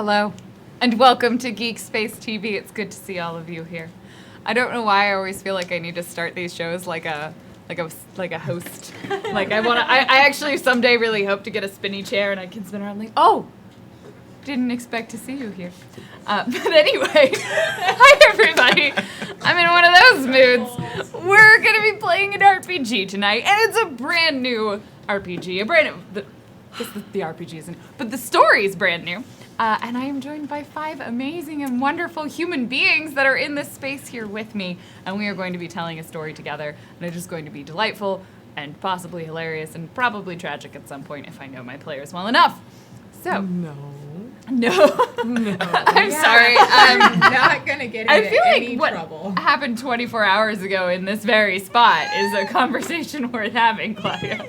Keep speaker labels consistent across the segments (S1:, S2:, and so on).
S1: Hello, and welcome to GeekSpaceTV. It's good to see all of you here. I don't know why I always feel like I need to start these shows like a host. I actually someday really hope to get a spinny chair and I can spin around like, oh, didn't expect to see you here. But anyway, hi everybody. I'm in one of those moods. We're gonna be playing an RPG tonight, and it's a brand new RPG. The RPG isn't, but the story is brand new. And I am joined by 5 amazing and wonderful human beings that are in this space here with me. And we are going to be telling a story together. And it is going to be delightful and possibly hilarious and probably tragic at some point if I know my players well enough. So. No. I'm sorry.
S2: I'm not going to get into any trouble.
S1: What happened 24 hours ago in this very spot is a conversation worth having, Claudia.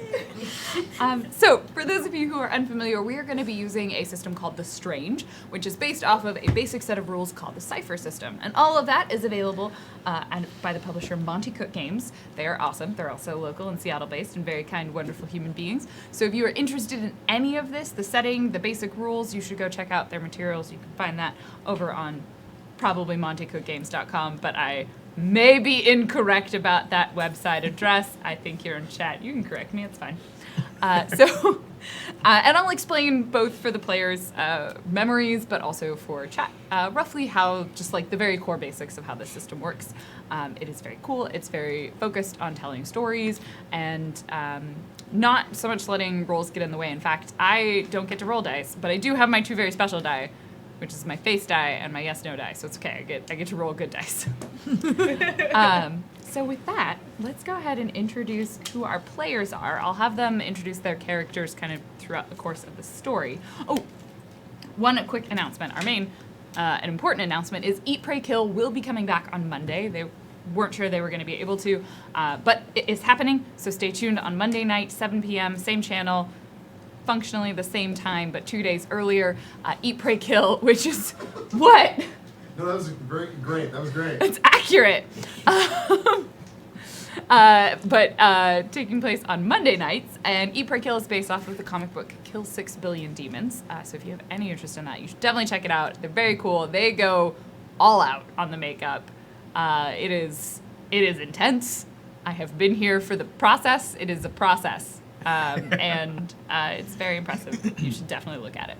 S1: So, for those of you who are unfamiliar, we are going to be using a system called The Strange, which is based off of a basic set of rules called the Cipher system. And all of that is available by the publisher Monty Cook Games. They are awesome. They're also local and Seattle-based and very kind, wonderful human beings. So if you are interested in any of this, the setting, the basic rules, you should go check out their materials. You can find that over on probably MontyCookGames.com, but I may be incorrect about that website address. I think you're in chat. You can correct me. It's fine. And I'll explain both for the players' memories, but also for chat, roughly how, just like the very core basics of how this system works. It is very cool. It's very focused on telling stories and not so much letting rolls get in the way. In fact, I don't get to roll dice, but I do have my 2 very special die, which is my face die and my yes/no die. So it's okay. I get to roll good dice. So with that, let's go ahead and introduce who our players are. I'll have them introduce their characters kind of throughout the course of the story. Oh, one quick announcement. Our main an important announcement is Eat, Pray, Kill will be coming back on Monday. They weren't sure they were going to be able to, but it is happening. So stay tuned on Monday night, 7 p.m., same channel, functionally the same time, but 2 days earlier. Eat, Pray, Kill, which is what?
S3: No, that was great. That was great.
S1: It's accurate. But taking place on Monday nights, and Eat, Pray, Kill is based off of the comic book Kill 6 Billion Demons. So if you have any interest in that, you should definitely check it out. They're very cool. They go all out on the makeup. It is intense. I have been here for the process. It is a process. And it's very impressive. You should definitely look at it.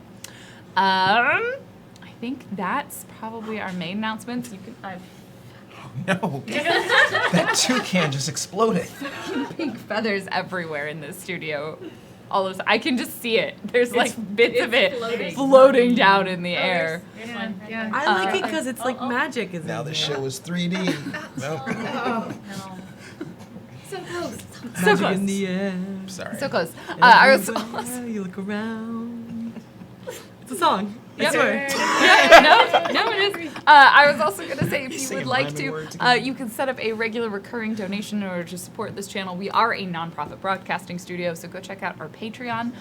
S1: I think that's probably our main announcements. You can.
S4: No, that toucan just exploded.
S1: Pink feathers everywhere in this studio. All of I can just see it. There's like bits of it floating down in the air.
S2: Yeah.
S5: I like it because it's like magic. Isn't
S4: Now
S5: it?
S4: the show is 3D. Nope.
S2: Oh, no. So close.
S1: So
S5: Magic
S1: close.
S5: in the air.
S4: Sorry.
S1: So close. I was.
S5: Everywhere you look around. It's a song. I
S1: Yep.
S5: swear.
S1: No, it is. I was also going to say, if you
S4: Singing
S1: would like
S4: rhyming
S1: to,
S4: words again.
S1: you can set up a regular recurring donation in order to support this channel. We are a nonprofit broadcasting studio, so go check out our Patreon.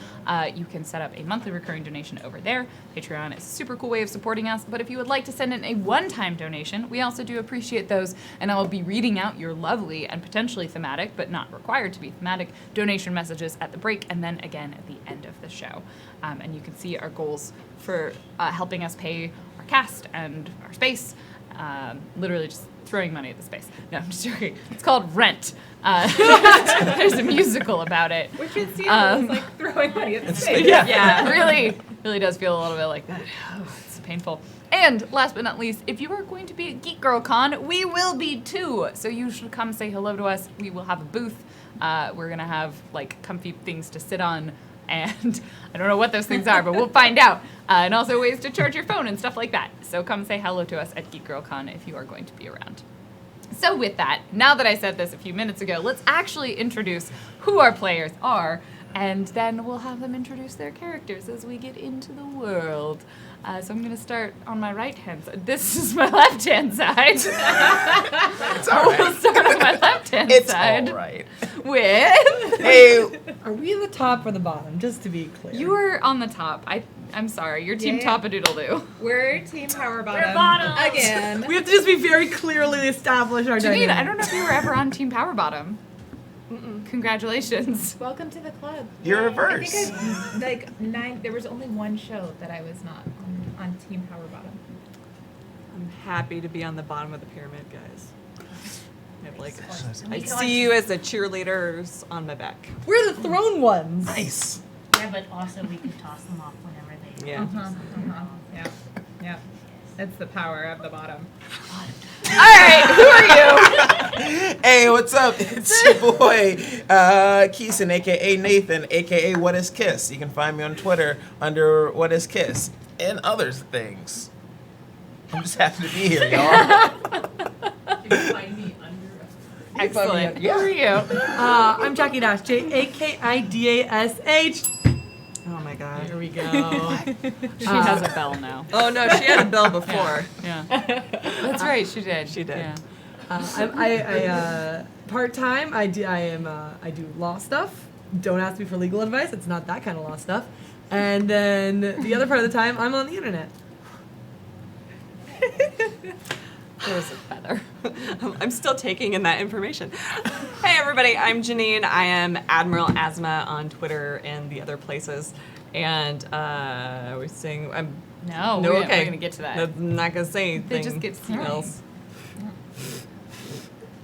S1: You can set up a monthly recurring donation over there. Patreon is a super cool way of supporting us, but if you would like to send in a one-time donation, we also do appreciate those, and I will be reading out your lovely and potentially thematic, but not required to be thematic, donation messages at the break, and then again at the end of the show. And you can see our goals for helping us pay our cast and our space, literally just throwing money at the space. No, I'm just joking. It's called Rent. There's a musical about it.
S2: Which in Seattle is like throwing money at the space.
S1: Yeah, really does feel a little bit like that. Oh, it's painful. And last but not least, if you are going to be at Geek Girl Con, we will be too. So you should come say hello to us. We will have a booth. We're going to have like comfy things to sit on. And I don't know what those things are, but we'll find out. And also ways to charge your phone and stuff like that. So come say hello to us at Geek Girl Con if you are going to be around. So with that, now that I said this a few minutes ago, let's actually introduce who our players are, and then we'll have them introduce their characters as we get into the world. So I'm going to start on my right-hand side. This is my left-hand side.
S4: It's all right.
S1: We'll start on my left-hand
S4: It's
S1: side
S4: all right.
S1: with...
S4: Hey,
S5: Are we the top or the bottom? Just to be clear.
S1: You are on the top. I'm sorry. You're Team
S2: Yeah.
S1: Top-a-doodle-doo.
S2: We're Team Power Bottom.
S1: We're bottom.
S2: Again.
S5: We have to just be very clearly establish our
S1: Janine,
S5: dynamic.
S1: I don't know if you were ever on Team Power Bottom. Congratulations.
S2: Welcome to the club.
S4: you're
S2: I
S4: reverse.
S2: think there was only one show that I was not on Team Power Bottom?
S5: I'm happy to be on the bottom of the pyramid, guys. I have, like, I
S6: We can
S5: see you as the cheerleaders on my back.
S7: We're the thrown ones.
S4: Nice.
S6: Yeah, but also we can toss them off whenever they.
S5: Yeah.
S2: Yeah. Yeah. That's the power of the bottom.
S1: All right, who are you?
S4: Hey, what's up? It's your boy, Keeson, aka Nathan, aka What Is Kiss. You can find me on Twitter under What Is Kiss and other things. I'm just happy to be here, y'all.
S1: Excellent.
S4: Yeah.
S1: Who are you?
S7: I'm Jackie Dash, Jakidash.
S5: Oh my god.
S7: Here we go.
S1: She has a bell now.
S5: Oh no, she had a bell before.
S1: Yeah. That's right, she did.
S5: She did.
S1: Yeah.
S7: I part time. I do law stuff. Don't ask me for legal advice. It's not that kind of law stuff. And then the other part of the time, I'm on the internet.
S1: There's a feather.
S5: I'm still taking in that information. Hey everybody, I'm Janine. I am Admiral Asma on Twitter and the other places. And we're saying I'm
S1: No,
S5: no
S1: we're
S5: okay.
S1: going to get to that.
S5: I'm not gonna say anything
S1: They just get seen.
S5: else.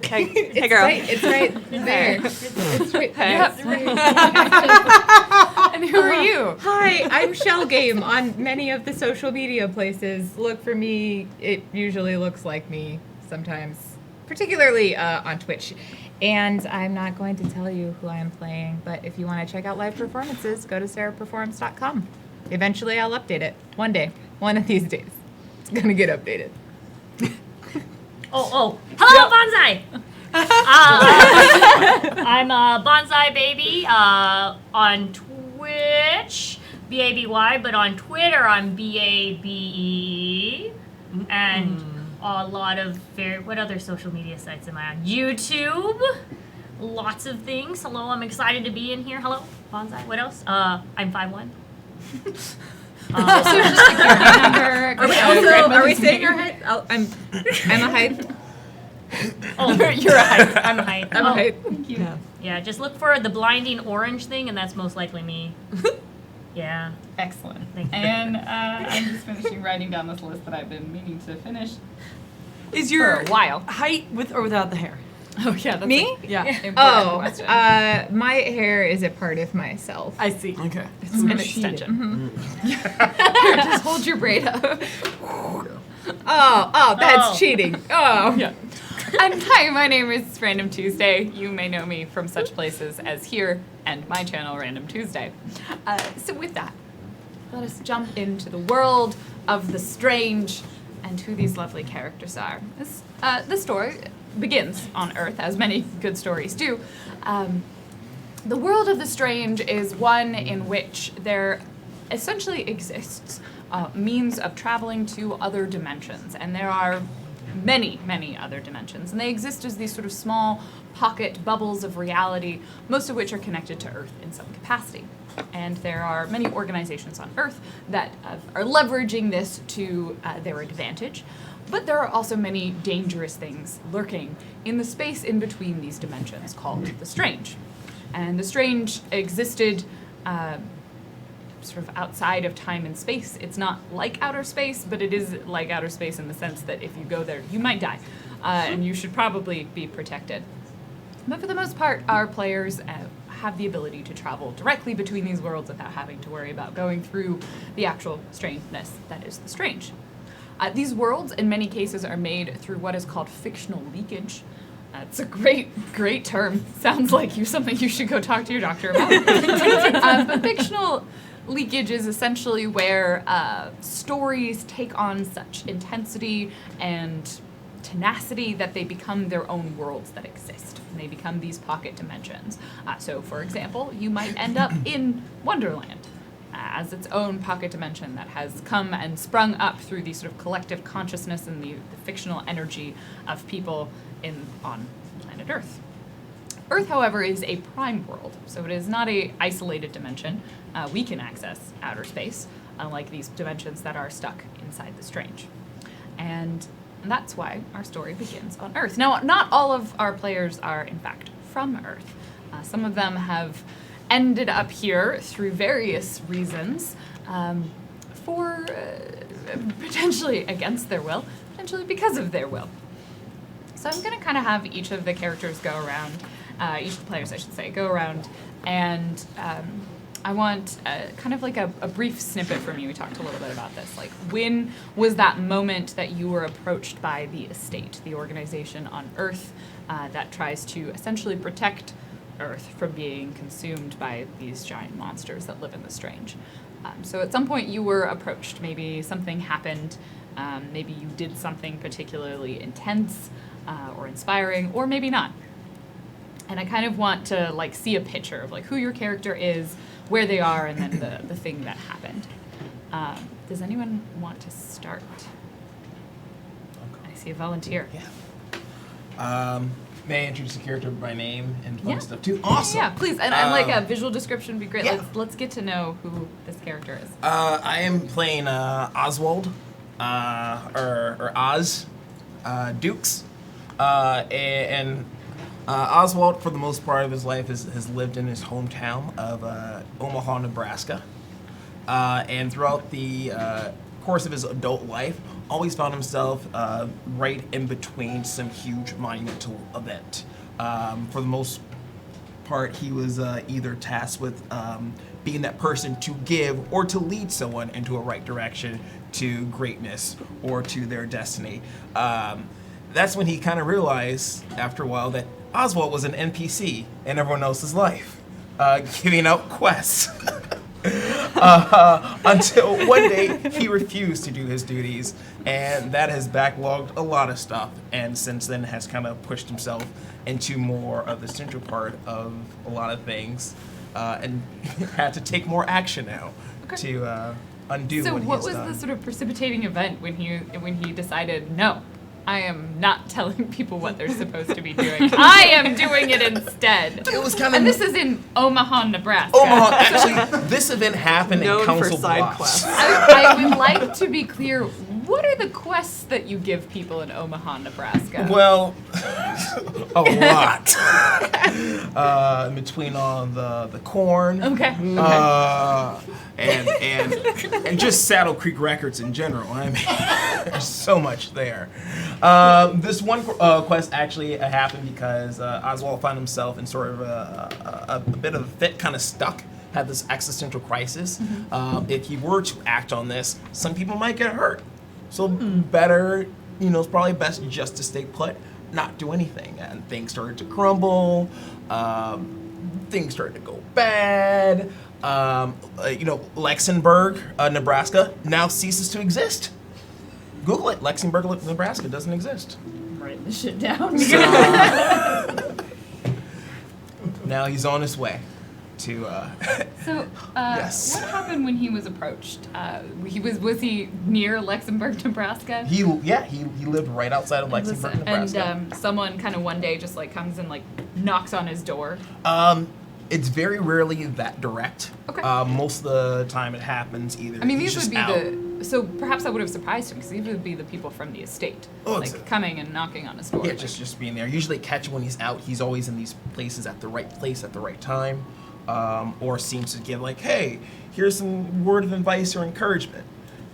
S5: Hey girl.
S2: It's right there. It's right there.
S1: Yep. And who are you?
S2: Hi, I'm Shell Game on many of the social media places. Look for me. It usually looks like me sometimes, particularly on Twitch. And I'm not going to tell you who I'm playing, but if you want to check out live performances, go to sarahperforms.com. Eventually, I'll update it. One day. One of these days. It's going to get updated.
S6: Oh, hello, Bonsai! I'm Bonsai Baby on Twitch, B-A-B-Y, but on Twitter I'm B-A-B-E. And a lot of what other social media sites am I on? YouTube. Lots of things. Hello, I'm excited to be in here. Hello, Bonsai. What else? I'm 5'1".
S2: Social security number. Are we saying our height? I'm a height.
S6: Oh, you're a height. I'm a height.
S2: I'm a
S6: Oh,
S2: height.
S6: Yeah, just look for the blinding orange thing, and that's most likely me. Yeah.
S1: Excellent.
S6: Thank you.
S1: And I'm just finishing writing down this list that I've been meaning to finish
S7: Is
S1: for
S7: your
S1: a while.
S7: height with or without the hair?
S1: Oh, yeah. That's
S2: Me?
S7: Yeah.
S2: Oh,
S1: question.
S2: my hair is a part of myself.
S7: I see.
S4: Okay.
S1: It's an extension. Here, just hold your braid up.
S2: Oh, that's
S6: Oh.
S2: cheating. Oh.
S1: Yeah. And hi, my name is Random Tuesday. You may know me from such places as here and my channel, Random Tuesday. So with that, let us jump into the world of the strange and who these lovely characters are. This story begins on Earth, as many good stories do. The world of the strange is one in which there essentially exists means of traveling to other dimensions, and there are many, many other dimensions, and they exist as these sort of small pocket bubbles of reality, most of which are connected to Earth in some capacity. And there are many organizations on Earth that are leveraging this to their advantage, but there are also many dangerous things lurking in the space in between these dimensions called the strange. And the strange existed sort of outside of time and space. It's not like outer space, but it is like outer space in the sense that if you go there, you might die, and you should probably be protected. But for the most part, our players have the ability to travel directly between these worlds without having to worry about going through the actual strangeness that is the strange. These worlds, in many cases, are made through what is called fictional leakage. It's a great term. Sounds like something you should go talk to your doctor about. But fictional leakage is essentially where stories take on such intensity and tenacity that they become their own worlds that exist. And they become these pocket dimensions. So, for example, you might end up in Wonderland as its own pocket dimension that has come and sprung up through the sort of collective consciousness and the fictional energy of people on planet Earth. Earth, however, is a prime world, so it is not an isolated dimension. We can access outer space, unlike these dimensions that are stuck inside the strange. And that's why our story begins on Earth. Now, not all of our players are, in fact, from Earth. Some of them have ended up here through various reasons for potentially against their will, potentially because of their will. So I'm going to kind of have each of the characters go around, each of the players, I should say, go around, and I want kind of like a brief snippet from you. We talked a little bit about this. Like, when was that moment that you were approached by the estate, the organization on Earth that tries to essentially protect Earth from being consumed by these giant monsters that live in the Strange? So at some point you were approached. Maybe something happened. Maybe you did something particularly intense or inspiring, or maybe not. And I kind of want to like see a picture of like who your character is, where they are, and then the thing that happened. Does anyone want to start? I see a volunteer.
S4: Yeah. May I introduce the character by name and fun stuff too? Awesome.
S1: Yeah, please. And like a visual description would be great.
S4: Yeah.
S1: Let's get to know who this character is.
S4: I am playing Oswald, or Oz, Dukes, and Oswald, for the most part of his life, has lived in his hometown of Omaha, Nebraska, and throughout the course of his adult life, always found himself right in between some huge monumental event. For the most part, he was either tasked with being that person to give or to lead someone into a right direction to greatness or to their destiny. That's when he kind of realized, after a while, that Oswald was an NPC in everyone else's life, giving out quests. Until one day he refused to do his duties, and that has backlogged a lot of stuff, and since then has kind of pushed himself into more of the central part of a lot of things, and had to take more action now to undo
S1: So
S4: what he
S1: what
S4: has
S1: was
S4: done.
S1: the sort of precipitating event when he decided, no, I am not telling people what they're supposed to be doing. I am doing it instead.
S4: It was kind of
S1: And this is in Omaha, Nebraska.
S4: Omaha. Actually, this event happened in
S5: Known for
S4: Council
S5: side
S4: Bluffs.
S5: quests.
S1: I would like to be clear. What are the quests that you give people in Omaha, Nebraska?
S4: Well, a lot. Between all the corn,
S1: Okay.
S4: and just Saddle Creek Records in general. I mean, there's so much there. This one quest actually happened because Oswald found himself in sort of a bit of a fit, kind of stuck. Had this existential crisis. If he were to act on this, some people might get hurt. So better, it's probably best just to stay put, not do anything. And things started to crumble. Things started to go bad. Lexingburg, Nebraska, now ceases to exist. Google it. Lexingburg, Nebraska doesn't exist.
S1: I'm writing this shit down.
S4: Now he's on his way to.
S1: So,
S4: Yes.
S1: what happened when he was approached? Was he near Lexingburg, Nebraska?
S4: He lived right outside of Lexingburg, Nebraska.
S1: And someone kind of one day just like comes and like knocks on his door.
S4: It's very rarely that direct.
S1: Okay.
S4: Most of the time it happens either.
S1: I mean,
S4: he's
S1: these would
S4: just
S1: be
S4: out.
S1: so perhaps that would have surprised him because these would be the people from the estate,
S4: Oh,
S1: like
S4: it's-
S1: coming and knocking on his door.
S4: Yeah,
S1: like-
S4: just being there. Usually catch him when he's out. He's always in these places at the right place at the right time, or seems to give like, hey, here's some word of advice or encouragement,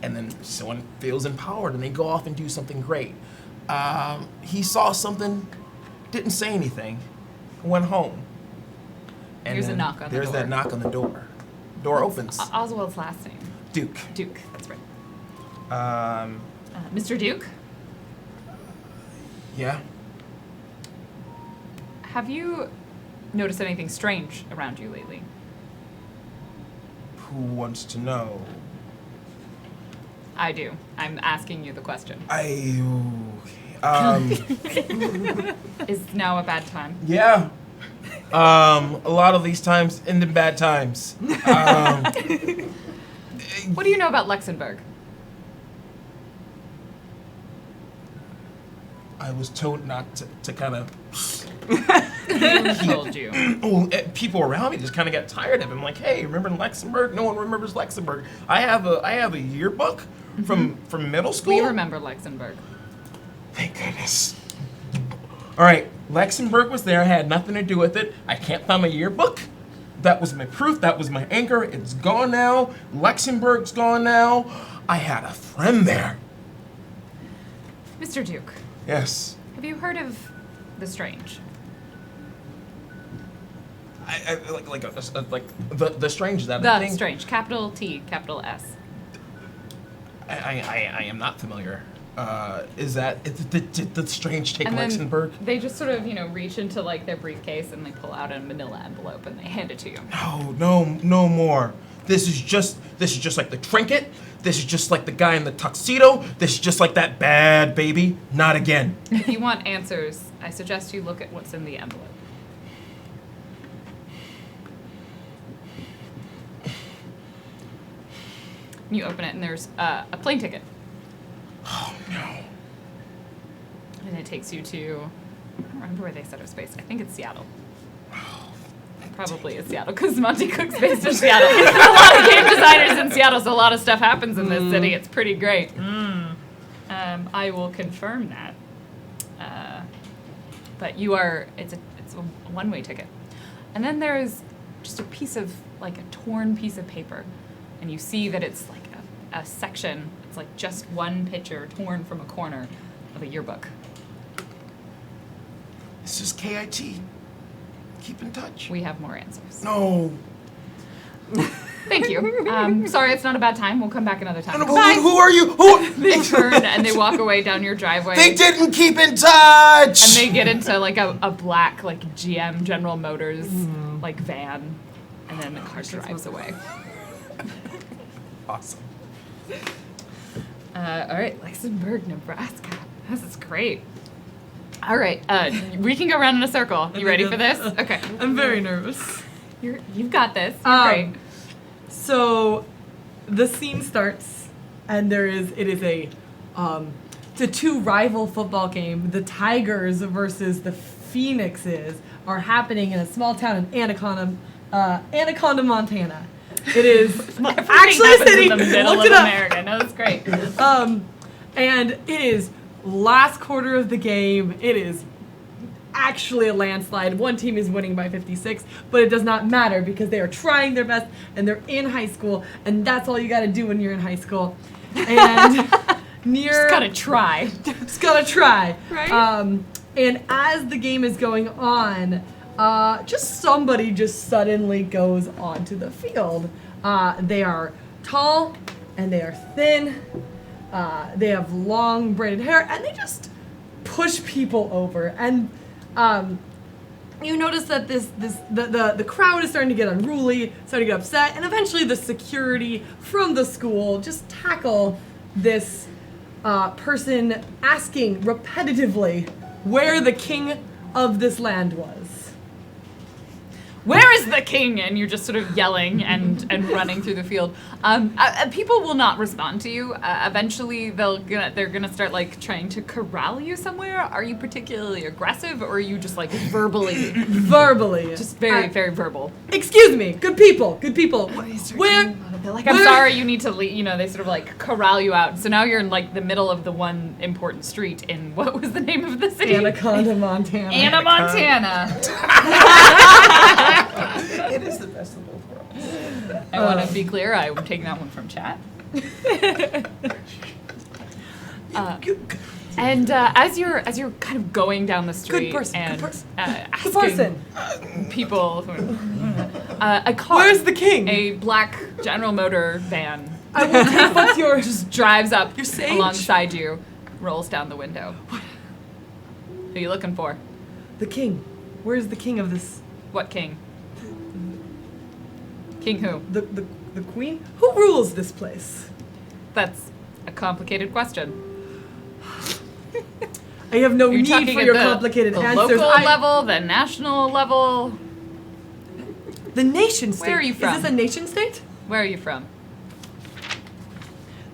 S4: and then someone feels empowered and they go off and do something great. He saw something, didn't say anything, went home. And
S1: There's a
S4: then
S1: knock on the
S4: there's
S1: door.
S4: that knock on the door. Door opens.
S1: Oswald's last name.
S4: Duke.
S1: Duke. That's right. Mr. Duke,
S4: Yeah.
S1: have you noticed anything strange around you lately?
S4: Who wants to know?
S1: I do. I'm asking you the question. Is now a bad time?
S4: Yeah. A lot of these times end in bad times.
S1: What do you know about Lexingburg?
S4: I was told not to kind of.
S1: Who told you?
S4: People around me just kind of got tired of him. Like, hey, remember Lexingburg? No one remembers Lexingburg. I have a yearbook from middle school.
S1: We remember Lexingburg.
S4: Thank goodness. All right, Lexingburg was there. I had nothing to do with it. I can't find my yearbook. That was my proof. That was my anchor. It's gone now. Luxembourg's gone now. I had a friend there.
S1: Mr. Duke,
S4: Yes.
S1: have you heard of the Strange?
S4: The strange, is that a
S1: The
S4: thing?
S1: Strange, capital T, capital S.
S4: I am not familiar. Is that did the strange take
S1: And then
S4: Luxembourg?
S1: they just sort of, reach into like their briefcase and they pull out a manila envelope and they hand it to you.
S4: No more. This is just like the trinket. This is just like the guy in the tuxedo. This is just like that bad baby. Not again.
S1: If you want answers, I suggest you look at what's in the envelope. You open it and there's a plane ticket.
S4: Oh no.
S1: And it takes you to, I don't remember where they said it was based. I think it's Seattle. Probably it's Seattle because Monty Cook's based in Seattle. There's a lot of game designers in Seattle, so a lot of stuff happens in this city. It's pretty great. I will confirm that. But it's a one-way ticket. And then there's just a piece of, like a torn piece of paper. And you see that it's like a section. It's like just one picture torn from a corner of a yearbook.
S4: This is KIT. Keep in touch.
S1: We have more answers.
S4: No.
S1: Thank you. Sorry, it's not a bad time. We'll come back another time.
S4: Who are you? Who?
S1: They turn and they walk away down your driveway.
S4: They didn't keep in touch.
S1: And they get into like a black like GM General Motors like van, and then the car drives away.
S4: Awesome.
S1: All right, Luxembourg, Nebraska. This is great. All right, we can go around in a circle. You ready for this? Okay.
S7: I'm very nervous.
S1: You've got this. You're great.
S7: So, the scene starts, and it is a two rival football game. The Tigers versus the Phoenixes are happening in a small town in Anaconda, Montana. It is actually a city.
S1: in the middle
S7: Look
S1: of
S7: it up.
S1: America. No, that's great.
S7: And it is last quarter of the game. It is actually a landslide. One team is winning by 56, but it does not matter because they are trying their best and they're in high school, and that's all you got to do when you're in high school. And
S1: Just gotta try.
S7: just gotta try.
S5: Right.
S7: And as the game is going on, somebody just suddenly goes onto the field. They are tall and they are thin. They have long braided hair, and they just push people over. And you notice that the crowd is starting to get unruly, starting to get upset, and eventually the security from the school just tackle this person asking repetitively where the king of this land was.
S1: Where is the king? And you're just sort of yelling and running through the field. People will not respond to you. Eventually, they're gonna start like trying to corral you somewhere. Are you particularly aggressive, or are you just like verbally,
S7: Verbally.
S1: just very verbal?
S7: Excuse me, good people. Where?
S1: They're like, I'm sorry, you need to leave. You know, they sort of like corral you out. So now you're in like the middle of the one important street in what was the name of the city?
S7: Anaconda, Montana.
S1: Anna, Montana.
S4: It is the best of both worlds.
S1: I want to be clear. I'm taking that one from chat. And as you're kind of going down the street asking people, a car,
S7: Where's the king?
S1: a black General Motor van,
S7: I will take what's yours.
S1: just drives up
S7: Your sage?
S1: alongside you, rolls down the window. Who are you looking for?
S7: The king. Where's the king of this?
S1: What king? King who?
S7: The queen? Who rules this place?
S1: That's a complicated question.
S7: I have no
S1: You're
S7: need
S1: talking
S7: for
S1: at
S7: your
S1: the
S7: complicated answers.
S1: local level, the national level.
S7: The nation state.
S1: Where are you from?
S7: Is this a nation state?
S1: Where are you from?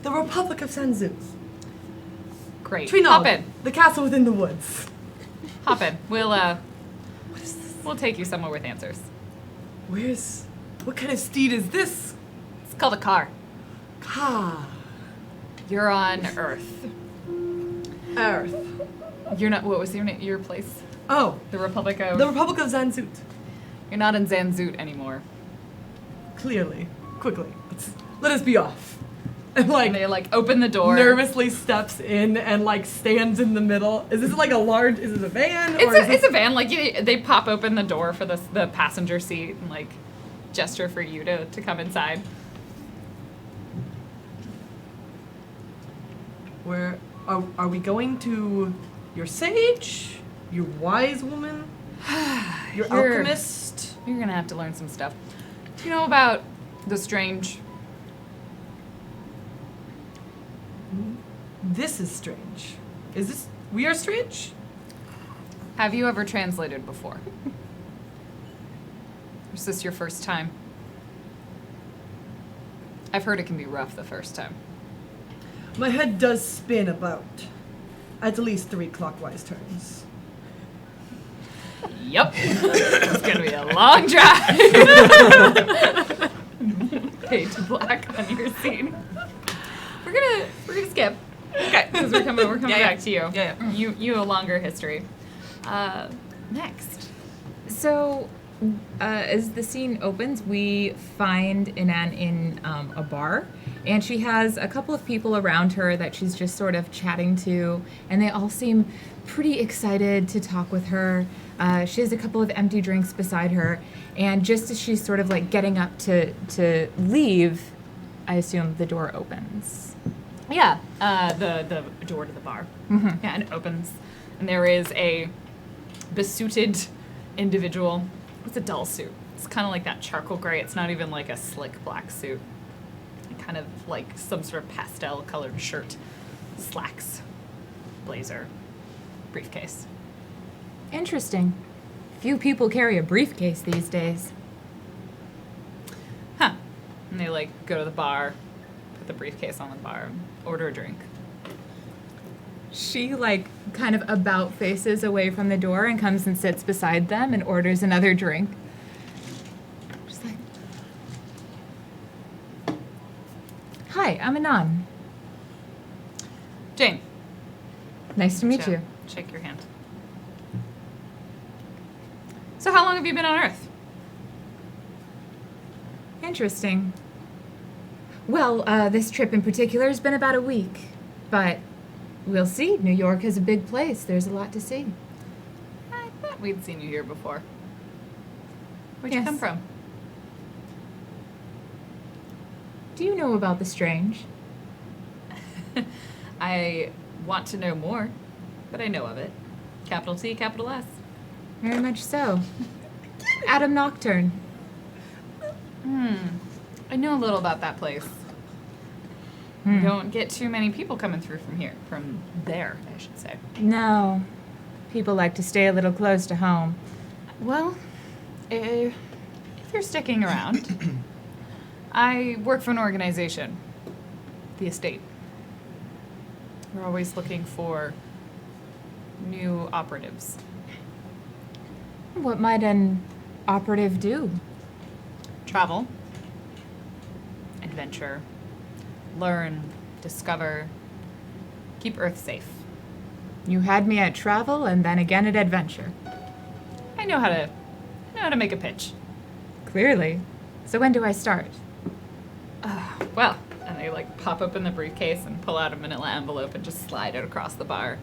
S7: The Republic of Sanzu.
S1: Great.
S7: Trinog,
S1: Hop in.
S7: the castle within the woods.
S1: Hop in. We'll take you somewhere with answers.
S7: What kind of steed is this?
S1: It's called a car.
S7: Ah,
S1: You're on Earth.
S7: Earth.
S1: You're not. What was your place?
S7: Oh,
S1: The Republic of.
S7: the Republic of Zanzut.
S1: You're not in Zanzut anymore.
S7: clearly, quickly. Let us be off. And like
S1: And they like open the door.
S7: nervously steps in and like stands in the middle. Is this like a large? Is it a van?
S1: It's
S7: or is
S1: it's a van. Like they pop open the door for the passenger seat and like gesture for you to come inside.
S7: Where are we going to? Your sage, your wise woman, your
S1: You're-
S7: alchemist.
S1: You're gonna have to learn some stuff. Do you know about the strange?
S7: This is strange. Is this? We are strange.
S1: Have you ever translated before? Or is this your first time? I've heard it can be rough the first time.
S7: My head does spin about at least 3 clockwise turns.
S1: Yep. It's gonna be a long drive. Fade to black on your scene. We're gonna skip.
S5: Okay.
S1: Because we're coming
S5: Yeah,
S1: back to you.
S5: Yeah, yeah.
S1: You a longer history. Next.
S2: So, as the scene opens, we find Inan in a bar, and she has a couple of people around her that she's just sort of chatting to, and they all seem pretty excited to talk with her. She has a couple of empty drinks beside her, and just as she's sort of like getting up to leave, I assume the door opens.
S1: Yeah. The door to the bar.
S2: Mhm.
S1: Yeah, and it opens, and there is a besuited individual. It's a dull suit. It's kind of like that charcoal gray. It's not even like a slick black suit. Kind of like some sort of pastel colored shirt, slacks, blazer, briefcase.
S2: Interesting. Few people carry a briefcase these days.
S1: Huh. And they like go to the bar, put the briefcase on the bar, and order a drink.
S2: She like kind of about faces away from the door and comes and sits beside them and orders another drink. Just like, hi, I'm Anon.
S1: Jane.
S2: Nice to meet you.
S1: Shake your hand. So how long have you been on Earth?
S2: Interesting. Well, this trip in particular has been about a week, but we'll see. New York is a big place. There's a lot to see.
S1: I thought we'd seen you here before. Where'd you
S2: Yes.
S1: come from?
S2: Do you know about the strange?
S1: I want to know more, but I know of it. Capital T, capital S.
S2: Very much so. Adam Nocturne.
S1: I know a little about that place. We don't get too many people coming through from there, I should say.
S2: No. People like to stay a little close to home.
S1: Well, if you're sticking around, I work for an organization, the Estate. We're always looking for new operatives.
S2: What might an operative do?
S1: Travel, adventure, learn, discover, keep Earth safe.
S2: You had me at travel and then again at adventure.
S1: I know how to make a pitch.
S2: Clearly. So when do I start?
S1: Well, and they like pop open the briefcase and pull out a manila envelope and just slide it across the bar.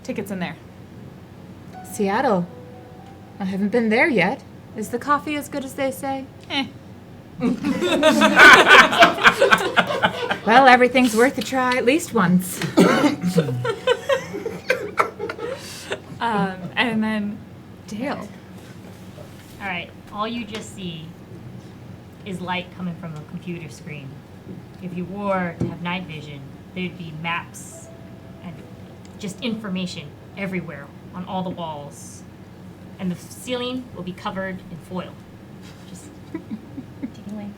S1: Tickets in there.
S2: Seattle. I haven't been there yet. Is the coffee as good as they say? Well, everything's worth a try at least once.
S1: And then Dale.
S6: All right, all you just see is light coming from a computer screen. If you were to have night vision, there'd be maps and just information everywhere on all the walls. And the ceiling will be covered in foil. Just taking away.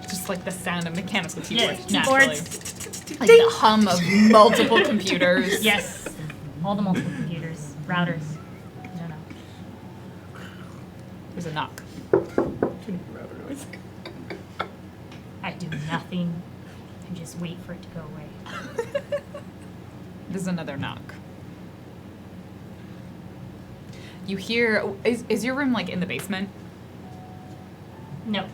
S1: Just like the sound of mechanical
S6: Yeah,
S1: keyboards. naturally.
S6: keyboards.
S1: Like the hum of multiple computers.
S6: Yes, all the multiple computers, routers. I don't know.
S1: There's a knock.
S6: I do nothing and just wait for it to go away.
S1: There's another knock. You hear, is your room like in the basement?
S6: No,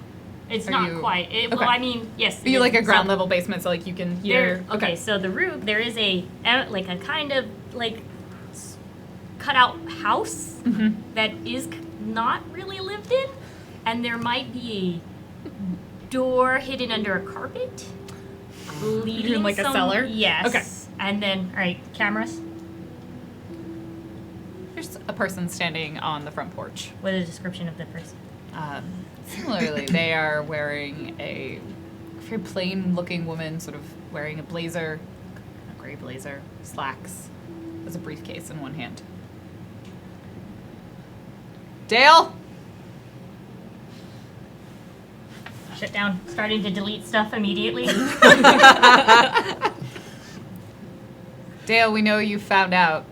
S6: it's
S1: Are
S6: not
S1: you-
S6: quite. Well,
S1: okay.
S6: I mean, yes.
S1: Are you like a ground
S6: so
S1: level basement, so like you can hear?
S6: Okay, so the roof, there is a like a kind of like cut out house that is not really lived in, and there might be a door hidden under a carpet leading
S1: in like a cellar?
S6: Yes.
S1: Okay.
S6: And then, all right, cameras.
S1: There's a person standing on the front porch.
S6: What is the description of the person?
S1: Similarly, they are wearing a very plain-looking woman, sort of wearing a blazer, a gray blazer, slacks, has a briefcase in one hand. Dale?
S6: Shut down. Starting to delete stuff immediately.
S1: Dale, we know you found out.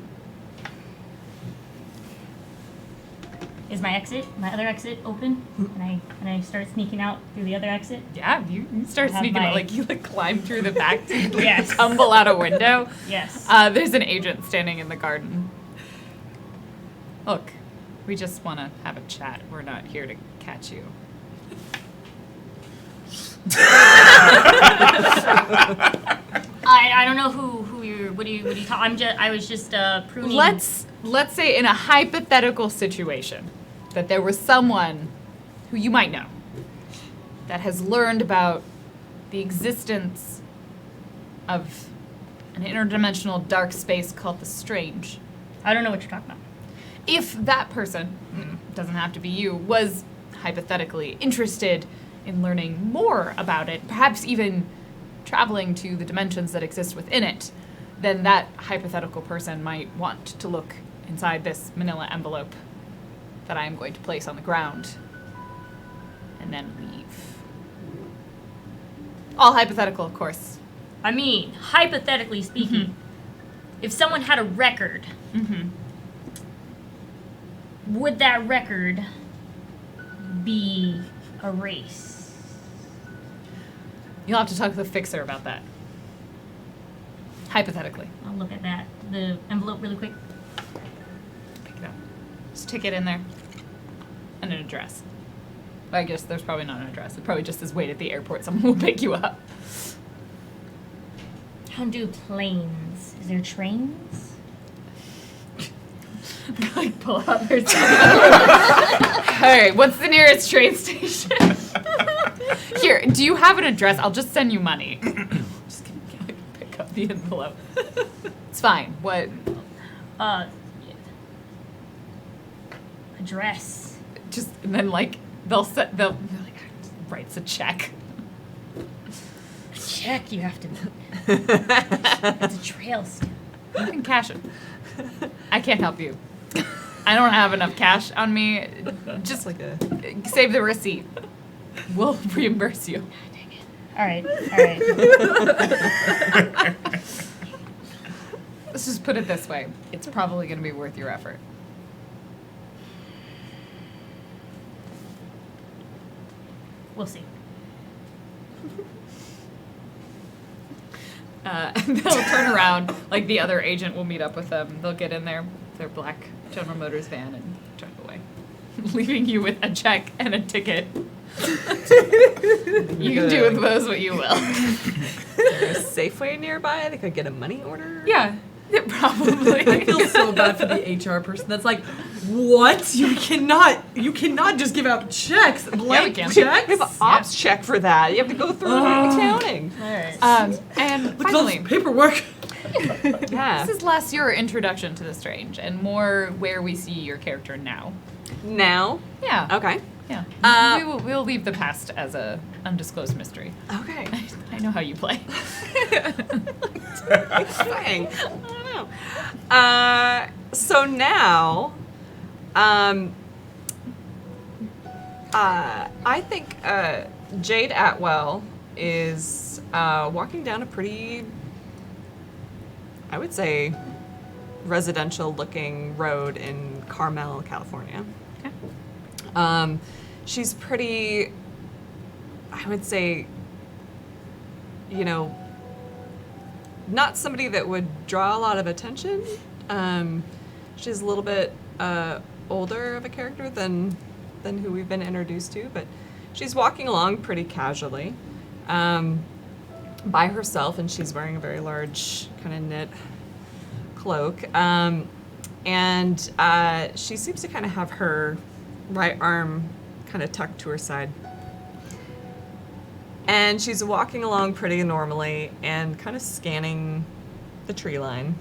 S6: Is my other exit open? And I start sneaking out through the other exit.
S1: Yeah, you start
S6: I have
S1: sneaking out,
S6: my-
S1: like you like climb through the back to
S6: Yes.
S1: tumble out a window.
S6: Yes.
S1: There's an agent standing in the garden. Look, we just want to have a chat. We're not here to catch you.
S6: I don't know who you're. What do you talk? I was just pruning.
S1: Let's say in a hypothetical situation that there was someone who you might know that has learned about the existence of an interdimensional dark space called the Strange.
S6: I don't know what you're talking about.
S1: If that person, doesn't have to be you, was hypothetically interested in learning more about it, perhaps even traveling to the dimensions that exist within it, then that hypothetical person might want to look inside this manila envelope that I am going to place on the ground and then leave. All hypothetical, of course.
S6: I mean, hypothetically speaking, if someone had a record, would that record be erased?
S1: You'll have to talk to the fixer about that. Hypothetically.
S6: I'll look at that. The envelope really quick.
S1: Pick it up. Just ticket in there. And an address. But I guess there's probably not an address. It probably just says wait at the airport. Someone will pick you up.
S6: How do planes? Is there trains?
S1: Like pull out their Alright, what's the nearest train station? Here, do you have an address? I'll just send you money. Just gonna pick up the envelope. It's fine. What?
S6: Address.
S1: Just and then like they'll like writes a check.
S6: A check you have to. It's a trail still.
S1: You can cash it. I can't help you. I don't have enough cash on me. Just
S5: like a
S1: save the receipt. We'll reimburse you.
S6: All right. All right.
S1: Let's just put it this way. It's probably going to be worth your effort.
S6: We'll see.
S1: And they'll turn around, like the other agent will meet up with them. They'll get in their black General Motors van and drive away, leaving you with a check and a ticket. You can do with those what you will.
S5: Is there a Safeway nearby? They could get a money order.
S1: Yeah, probably.
S7: I feel so bad for the HR person that's like, what? You cannot just give out checks, blank
S1: can.
S7: checks.
S5: We have an ops check for that. You have to go through accounting.
S6: All right.
S1: And
S7: Look at all
S1: finally,
S7: this paperwork.
S5: Yeah.
S1: this is less your introduction to the Strange and more where we see your character now.
S5: Now.
S1: Yeah.
S5: Okay.
S1: Yeah. We'll leave the past as a undisclosed mystery.
S5: Okay.
S1: I know how you play.
S5: Exciting. I don't know. So now, I think Jade Atwell is walking down a pretty, I would say, residential-looking road in Carmel, California.
S1: Okay.
S5: She's pretty, I would say, you know, not somebody that would draw a lot of attention. She's a little bit older of a character than who we've been introduced to, but she's walking along pretty casually by herself, and she's wearing a very large kind of knit cloak. And she seems to kind of have her right arm kind of tucked to her side. And she's walking along pretty normally and kind of scanning the tree line.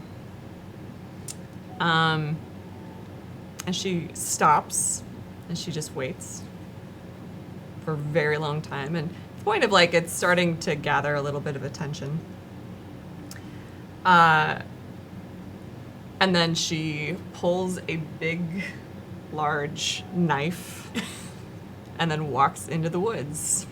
S5: And she stops and she just waits for a very long time. And the point of like it's starting to gather a little bit of attention. And then she pulls a big, large knife and then walks into the woods.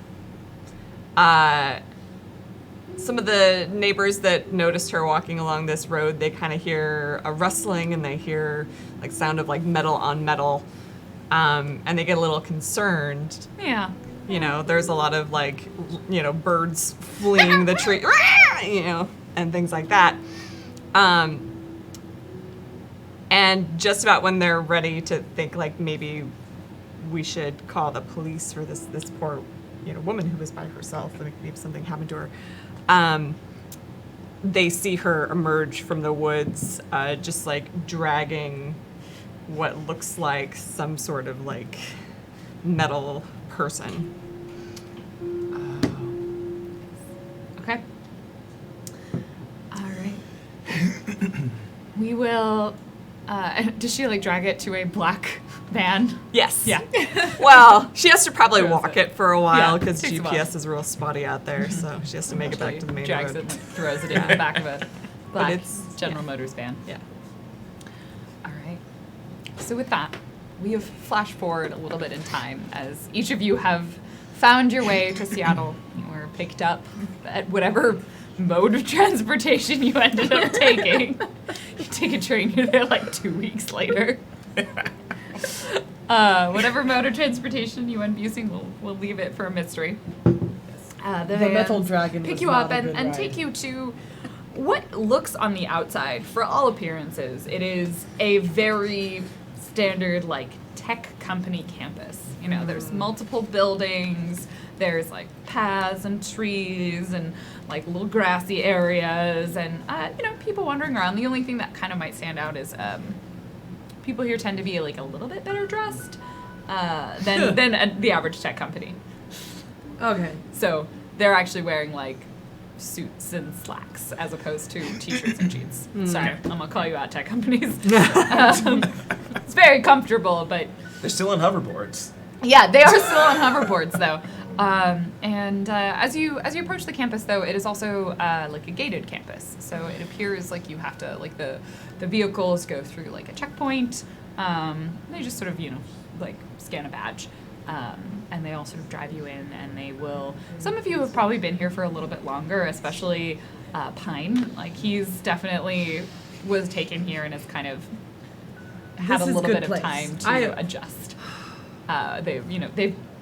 S5: Some of the neighbors that noticed her walking along this road, they kind of hear a rustling and they hear like sound of like metal on metal, and they get a little concerned.
S1: Yeah.
S5: You know, there's a lot of like, you know, birds fleeing the tree, you know, and things like that. And just about when they're ready to think like maybe we should call the police for this poor, you know, woman who was by herself, like maybe something happened to her, they see her emerge from the woods, just like dragging what looks like some sort of like metal person.
S1: Okay. All right. We will. Does she like drag it to a black van?
S5: Yes.
S1: Yeah.
S5: Well, she has to probably
S1: Throws
S5: walk
S1: it.
S5: it for a while
S1: Yeah,
S5: because
S1: takes a while.
S5: GPS is real spotty out there, so she has to make it back to the main
S1: Drags
S5: road.
S1: it, and throws it in the back of a black
S5: it's-
S1: General Motors van.
S5: Yeah.
S1: All right. So with that, we have flashed forward a little bit in time as each of you have found your way to Seattle. You were picked up at whatever mode of transportation you ended up taking. You take a train, you're there like 2 weeks later. Whatever mode of transportation you end up using, we'll leave it for a mystery.
S7: The metal dragon
S1: pick
S7: was
S1: you
S7: not
S1: up
S7: a
S1: and,
S7: good
S1: and
S7: ride.
S1: take you to what looks on the outside, for all appearances, it is a very standard like tech company campus. You know, there's multiple buildings, there's like paths and trees and like little grassy areas and you know, people wandering around. The only thing that kind of might stand out is people here tend to be like a little bit better dressed than the average tech company.
S7: Okay.
S1: So they're actually wearing like suits and slacks as opposed to t-shirts and jeans. Sorry, I'm gonna call you out, tech companies. It's very comfortable, but
S4: They're still on hoverboards.
S1: yeah, they are still on hoverboards though. As you approach the campus, though, it is also like a gated campus. So it appears like you have to like the vehicles go through like a checkpoint. They just sort of like scan a badge, and they all sort of drive you in. And they will. Some of you have probably been here for a little bit longer, especially Pine. Like he's definitely was taken here and has kind of had
S7: This
S1: a
S7: is
S1: little
S7: good
S1: bit
S7: place.
S1: of time to adjust.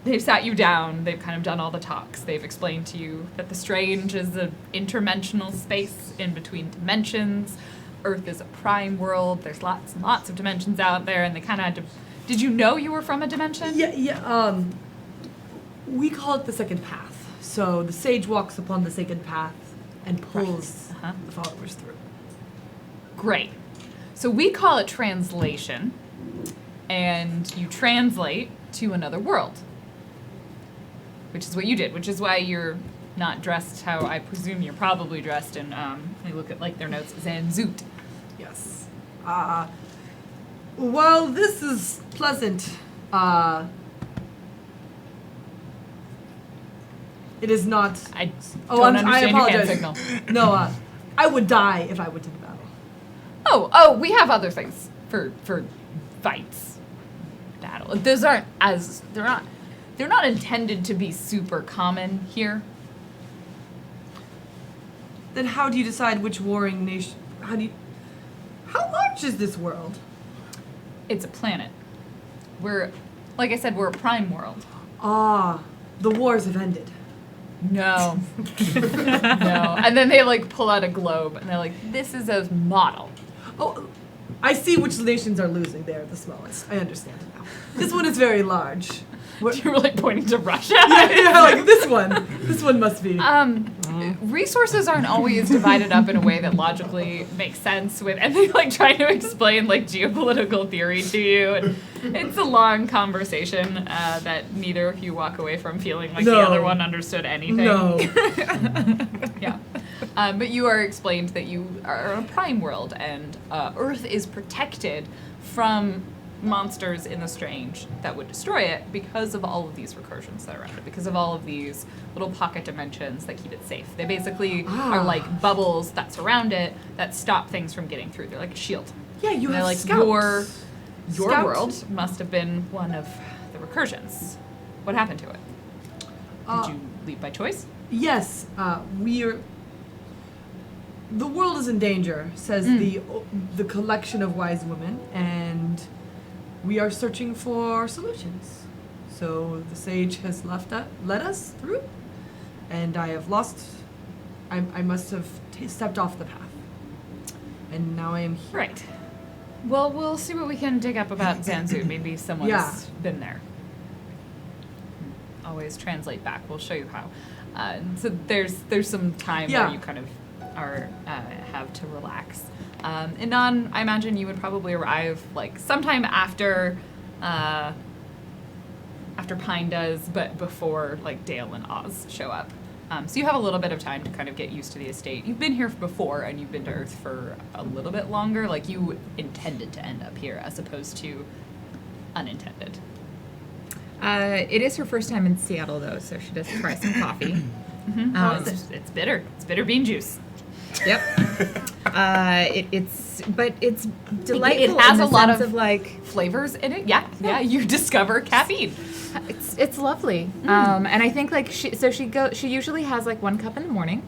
S1: They've sat you down. They've kind of done all the talks. They've explained to you that the strange is an interdimensional space in between dimensions. Earth is a prime world. There's lots and lots of dimensions out there, and they kind of had to. Did you know you were from a dimension?
S7: Yeah. We call it the second path. So the sage walks upon the second path and pulls
S1: Uh-huh.
S7: the followers through.
S1: Great. So we call it translation, and you translate to another world, which is what you did, which is why you're not dressed how I presume you're probably dressed in, they look at like their notes, Zanzoot.
S7: Yes. Well, this is pleasant. It is not.
S1: I
S7: Oh,
S1: don't
S7: I
S1: understand your hand
S7: apologize.
S1: signal.
S7: No, I would die if I went to the battle.
S1: Oh, we have other things for fights, battle. Those aren't as they're not intended to be super common here.
S7: Then how do you decide which warring nation? How large is this world?
S1: It's a planet. Like I said, we're a prime world.
S7: Ah, the wars have ended.
S1: No. No. And then they like pull out a globe and they're like, this is a model.
S7: Oh, I see which nations are losing. They're the smallest. I understand now. This one is very large.
S1: You're really pointing to Russia.
S7: Yeah, like this one. This one must be.
S1: Resources aren't always divided up in a way that logically makes sense with, and they like try to explain like geopolitical theory to you. And it's a long conversation that neither of you walk away from feeling like the
S7: No.
S1: other one understood anything.
S7: No.
S1: Yeah. But you are explained that you are in a prime world, and Earth is protected from monsters in the strange that would destroy it because of all of these recursions that are around it, because of all of these little pocket dimensions that keep it safe. They basically are like bubbles that surround it that stop things from getting through. They're like a shield.
S7: Yeah, you
S1: And they're
S7: have
S1: like
S7: scouts.
S1: your
S7: Scout.
S1: world must have been one of the recursions. What happened to it? Did you leave by choice?
S7: Yes, we're. The world is in danger, says the collection of wise women, and we are searching for solutions. So the sage has led us through, and I have lost. I must have stepped off the path, and now I am here.
S1: Right. Well, we'll see what we can dig up about Zanzu. Maybe someone's
S7: Yeah.
S1: been there. Always translate back. We'll show you how. So there's some time
S7: Yeah.
S1: where you kind of are have to relax. And on, I imagine you would probably arrive like sometime after Pine does, but before like Dale and Oz show up. So you have a little bit of time to kind of get used to the estate. You've been here before, and you've been to Earth for a little bit longer. Like you intended to end up here, as opposed to unintended.
S2: It is her first time in Seattle, though, so she does try some coffee.
S1: It's bitter. It's bitter bean juice.
S2: Yep. It's delightful.
S1: It has
S2: in the
S1: a lot
S2: sense
S1: of
S2: like
S1: flavors in it. Yeah. You discover caffeine.
S2: it's lovely. And I think like she usually has like 1 cup in the morning,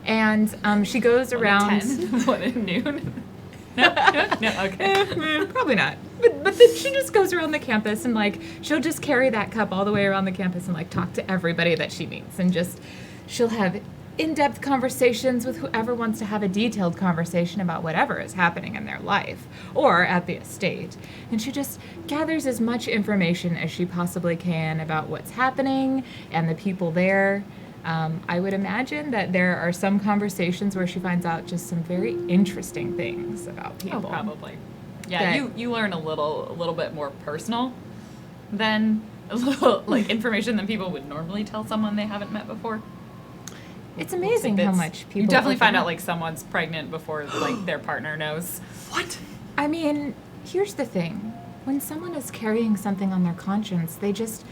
S2: and she goes around.
S1: 10, 1 at noon. No, okay.
S2: Probably not. But then she just goes around the campus and like she'll just carry that cup all the way around the campus and like talk to everybody that she meets, and just she'll have in-depth conversations with whoever wants to have a detailed conversation about whatever is happening in their life or at the estate. And she just gathers as much information as she possibly can about what's happening and the people there. I would imagine that there are some conversations where she finds out just some very interesting things about people.
S1: Oh, probably. Yeah,
S2: That-
S1: you learn a little bit more personal than a little like information than people would normally tell someone they haven't met before.
S2: It's amazing how much people
S1: you definitely
S2: open
S1: find
S2: up.
S1: out like someone's pregnant before like their partner knows.
S7: What?
S2: I mean, here's the thing. When someone is carrying something on their conscience, they just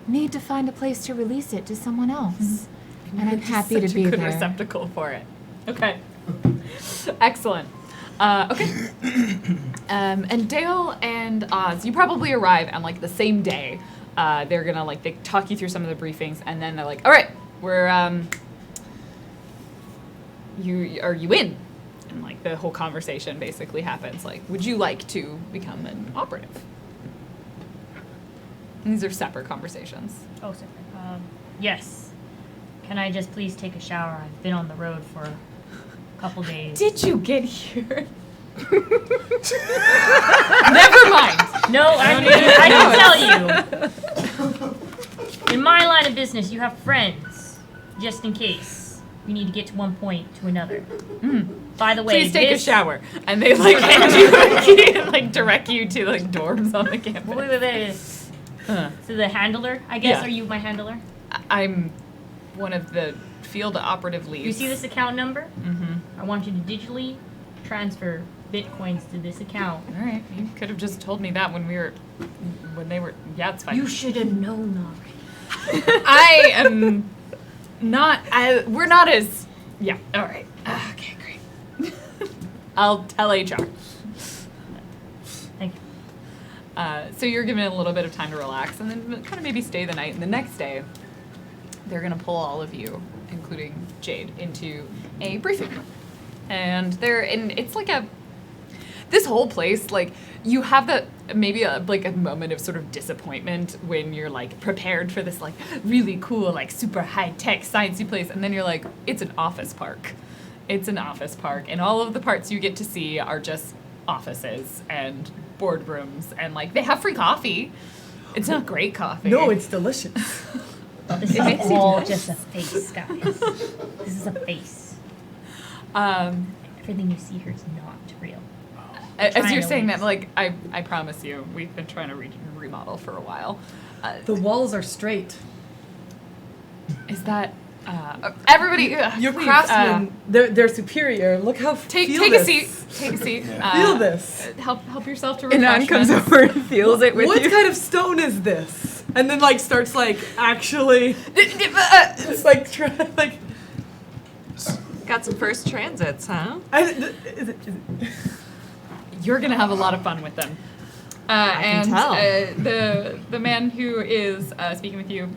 S2: need to find a place to release it to someone else. And I'm happy to
S1: Such
S2: be
S1: a good
S2: there.
S1: receptacle for it. Okay. Excellent. Okay. And Dale and Oz, you probably arrive on like the same day. They're gonna like they talk you through some of the briefings, and then they're like, "All right, we're you in?" And like the whole conversation basically happens. Like, would you like to become an operative? And these are separate conversations.
S6: Oh, sorry. Yes. Can I just please take a shower? I've been on the road for a couple days.
S1: Did you get here? Never mind.
S6: No, I can tell you. In my line of business, you have friends, just in case we need to get to one point to another. By the way,
S1: Please take a
S6: this-
S1: shower. And they like hand you a key and like direct you to like dorms on the campus.
S6: Wait. So the handler, I guess,
S1: Yeah.
S6: are you my handler?
S1: I'm one of the field operative leads.
S6: You see this account number?
S1: Mm-hmm.
S6: I want you to digitally transfer bitcoins to this account.
S1: All right. You could have just told me that when they were. Yeah, it's fine.
S6: You should have known already.
S1: I am not. We're not as. Yeah. All right. Okay, great. I'll tell HR.
S6: Thank you.
S1: So you're given a little bit of time to relax, and then kind of maybe stay the night. And the next day, they're gonna pull all of you, including Jade, into a briefing room. And it's like this whole place, like, you have maybe a moment of sort of disappointment when you're like prepared for this like really cool, like super high-tech sciencey place, and then you're like, it's an office park. It's an office park, and all of the parts you get to see are just offices and boardrooms, and like they have free coffee. It's not great coffee.
S7: No, it's delicious.
S6: This is all just a face, guys. This is a face. Everything you see here is not real.
S1: As
S6: Trying
S1: you're
S6: to
S1: saying
S6: lose.
S1: that, like I promise you, we've been trying to remodel for a while.
S7: The walls are straight.
S1: Is that everybody?
S7: Your
S1: please,
S7: craftsmen, they're superior. Look how
S1: take
S7: feel
S1: a
S7: this.
S1: seat. Take a seat.
S7: Feel this.
S1: Help yourself to
S2: Anon
S1: refreshments.
S2: comes over and feels it with
S7: What
S2: you.
S7: kind of stone is this? And then like starts like actually, it's like like.
S5: Got some first transits, huh?
S7: Is it?
S1: You're gonna have a lot of fun with them.
S5: can tell.
S1: The man who is speaking with you,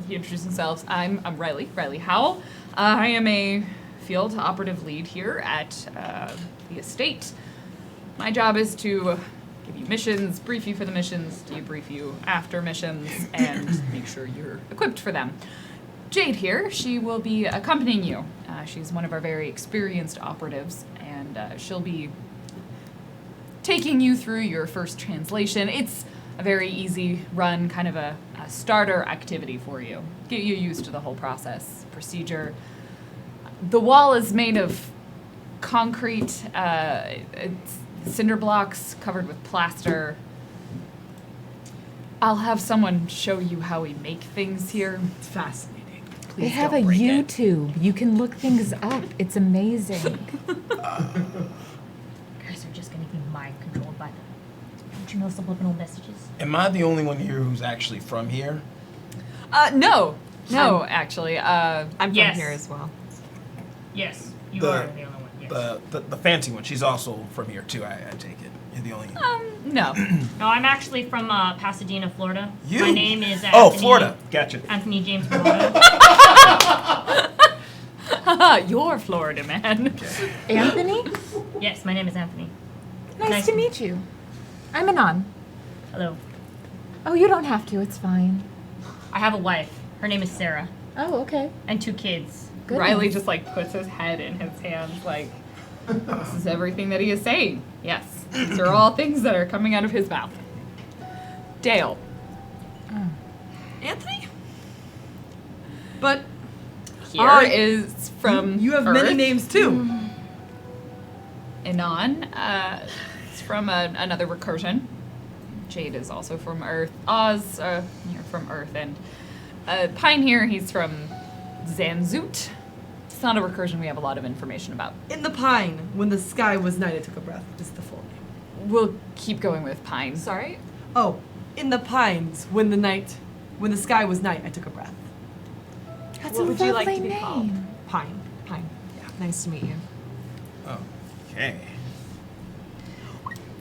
S1: he introduced himself. I'm Riley Howell. I am a field operative lead here at the estate. My job is to give you missions, brief you for the missions, debrief you after missions, and make sure you're equipped for them. Jade here, she will be accompanying you. She's one of our very experienced operatives, and she'll be taking you through your first translation. It's a very easy run, kind of a starter activity for you. Get you used to the whole process, procedure. The wall is made of concrete, it's cinder blocks covered with plaster. I'll have someone show you how we make things here.
S7: It's fascinating.
S2: They
S1: Please
S2: have a
S1: don't break it.
S2: YouTube. You can look things up. It's amazing.
S6: Guys are just gonna be mind controlled by them. Don't you know subliminal messages?
S4: Am I the only one here who's actually from here?
S1: No, actually.
S5: I'm from
S6: Yes.
S5: here as well.
S6: Yes, you
S4: The-
S6: are the only one. Yes.
S4: The fancy one. She's also from here too. I take it. You're the only.
S1: No.
S6: No, I'm actually from Pasadena, Florida.
S4: You?
S6: My name is Anthony.
S4: Oh, Florida. Gotcha.
S6: Anthony James Florida.
S1: You're Florida man.
S2: Anthony?
S6: Yes, my name is Anthony.
S2: Nice to meet you. I'm Anon.
S6: Hello.
S2: Oh, you don't have to. It's fine.
S6: I have a wife. Her name is Sarah,
S2: Oh, okay.
S6: and 2 kids.
S2: Good.
S1: Riley just like puts his head in his hands like this is everything that he is saying. Yes. These are all things that are coming out of his mouth. Dale.
S5: Anthony?
S7: But
S1: Here is from
S7: you have many
S1: Earth.
S7: names too.
S1: Anon. It's from another recursion. Jade is also from Earth. Oz, you're from Earth. And Pine here, he's from Zanzoot. It's not a recursion we have a lot of information about.
S7: In the pine, when the sky was night, I took a breath. Is the full name.
S1: We'll keep going with Pine.
S5: Sorry?
S7: Oh, in the pines, when the sky was night, I took a breath.
S2: That's
S5: What
S2: a
S5: would you like
S2: lovely
S5: to be
S2: name.
S5: called? Pine. Pine. Yeah. Nice to meet you.
S4: Okay.